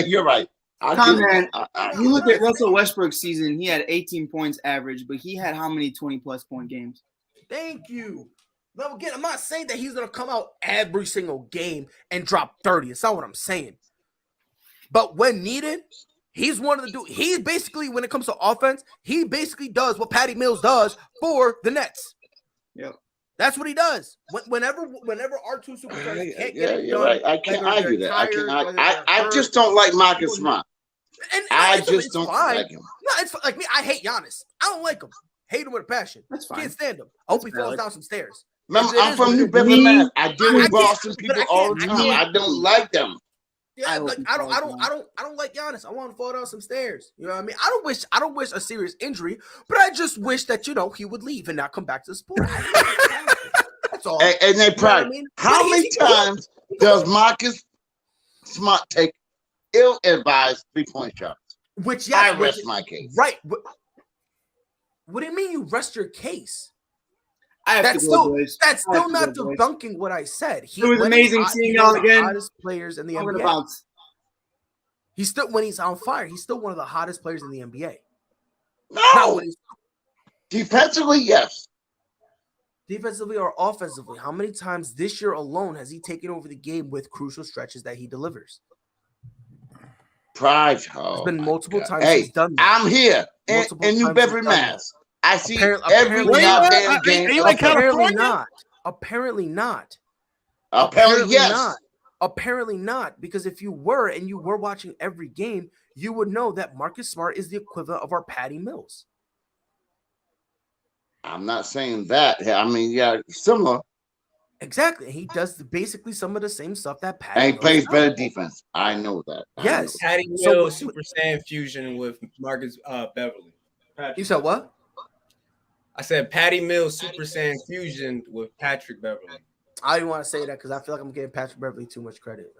you're right. Man, you look at Russell Westbrook's season, he had 18 points average, but he had how many 20-plus point games? Thank you. Now, again, I'm not saying that he's going to come out every single game and drop 30. It's not what I'm saying. But when needed, he's one of the dudes. He basically, when it comes to offense, he basically does what Patty Mills does for the Nets. Yep. That's what he does. Whenever our two superstars can't get it you're done, right. I can't argue that. I just don't like Marcus Smart. I just don't like him. No, it's like me. I hate Giannis. I don't like him. Hate him with a passion. That's fine. Can't stand him. I hope he falls down some stairs. Remember, I'm from New Bedford, Mass. I deal with Boston people all the time. I don't like them. Yeah, I don't like Giannis. I want to fall down some stairs. You know what I mean? I don't wish a serious injury, but I just wish that he would leave and not come back to the sport. That's all. And they Pride. You know how many times does Marcus Smart take ill-advised 3-point shots? I rest my case. Right. What do you mean you rest your case? That's still not debunking what I said. It was amazing seeing y'all again. Hottest players in the NBA. He's still, when he's on fire, he's still one of the hottest players in the NBA. No. Defensively, yes. Defensively or offensively, how many times this year alone has he taken over the game with crucial stretches that he delivers? Pride. There's been multiple times he's done that. I'm here in New Bedford, Mass. I see every goddamn game. Apparently not. Apparently yes. Apparently not. Because if you were watching every game, you would know that Marcus Smart is the equivalent of our Patty Mills. I'm not saying that. I mean, yeah, similar. Exactly. He does basically some of the same stuff that Patty And he Mills plays does. better defense. I know that. Yes. Patty Mills, Super Saiyan fusion with Marcus Beverly. You said what? I said Patty Mills, Super Saiyan fusion with Patrick Beverly. I didn't want to say that because I feel like I'm giving Patrick Beverly too much credit.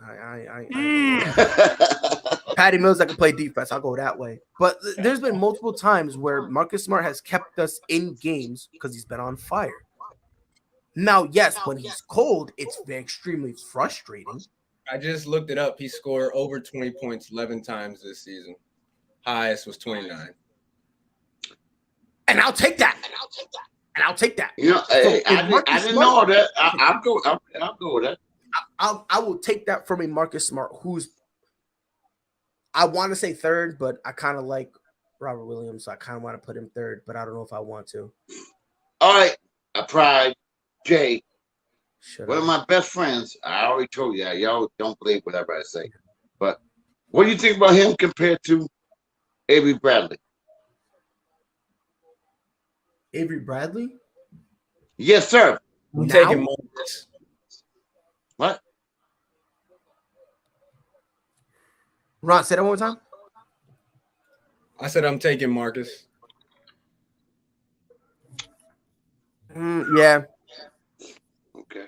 Patty Mills that can play defense. I'll go that way. But there's been multiple times where Marcus Smart has kept us in games because he's been on fire. Now, yes, when he's cold, it's extremely frustrating. I just looked it up. He scored over 20 points 11 times this season. Highest was 29. And I'll take that. You know, So I didn't know that. I'll go with that. I will take that from a Marcus Smart who's, I want to say third, but I kind of like Robert Williams, so I kind of want to put him third, but I don't know if I want to. All right, Pride, Jay, Shut one up. of my best friends. I already told you that. Y'all don't believe whatever I say. But what do you think about him compared to Avery Bradley? Avery Bradley? Yes, sir. I'm Now? taking Marcus. What? Ron, say that one more time. I said I'm taking Marcus. Yeah. Okay.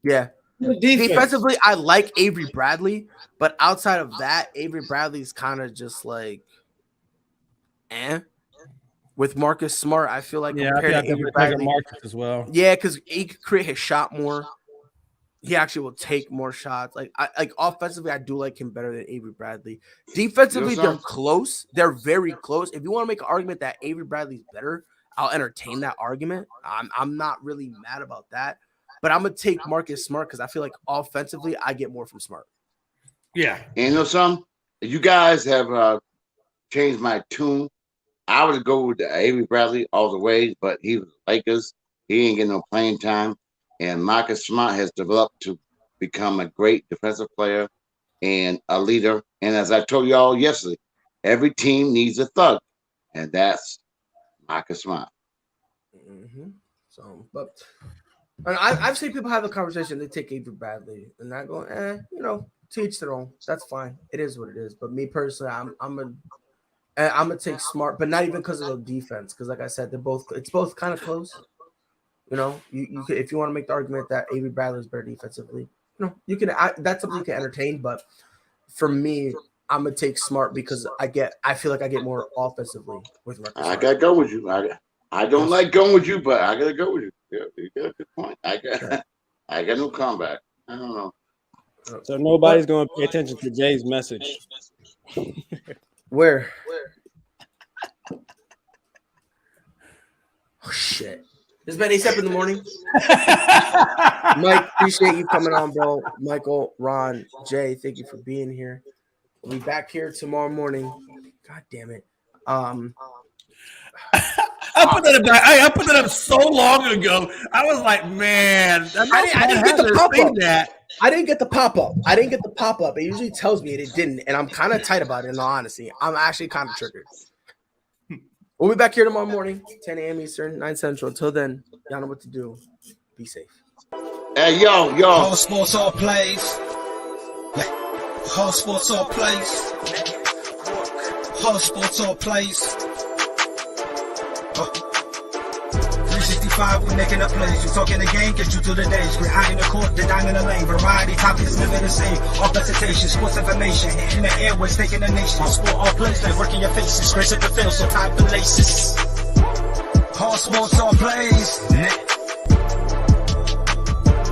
Yeah. Defensively, I like Avery Bradley, but outside of that, Avery Bradley's kind of just like, With Marcus Smart, I feel like compared to Avery Bradley, Marcus as well. Yeah, because he could create his shot more. He actually will take more shots. Like offensively, I do like him better than Avery Bradley. Defensively, they're close. They're very close. If you want to make an argument that Avery Bradley's better, I'll entertain that argument. I'm not really mad about that. But I'm gonna take Marcus Smart because I feel like offensively, I get more from Smart. Yeah. And you know something? You guys have changed my tune. I would go with Avery Bradley all the way, but he was Lakers. He ain't getting no playing time. And Marcus Smart has developed to become a great defensive player and a leader. And as I told y'all yesterday, every team needs a thug, and that's Marcus Smart. Mm-hmm. So, but I've seen people have a conversation. They take Avery Bradley, and I go, to each their own. That's fine. It is what it is. But me personally, I'm gonna take Smart, but not even because of the defense. Because like I said, it's both kind of close. You know, you could, if you want to make the argument that Avery Bradley is better defensively, you can. That's something you can entertain. But for me, I'm gonna take Smart because I feel like I get more offensively with Marcus Smart. I gotta go with you. I don't like going with you, but I gotta go with you. Yeah, you got a good point. I got no comeback. I don't know. So nobody's going to pay attention to Jay's message. Where? Oh shit! It's been 8 in the morning. Mike, appreciate you coming on, bro. Michael, Ron, Jay, thank you for being here. We'll be back here tomorrow morning. God damn it. I put that up so long ago. I was like, man, I didn't get the pop-up. I didn't get the pop-up. It usually tells me it didn't, and I'm kind of tight about it, in all honesty. I'm actually kind of triggered. We'll be back here tomorrow morning, 10 a.m. Eastern, 9 Central. Until then, y'all know what to do. Be safe. Hey, yo. All sports, all plays. All sports, all plays. All sports, all plays. 365, we making up plays. You talking the game, get you to the days. We're high in the court, the dime in the lane. Variety topics, living the same. All presentation, sports information. Hitting the airways, taking the nation. All sport, all plays, like working your faces. Grace at the field, so tie the laces. All sports, all plays.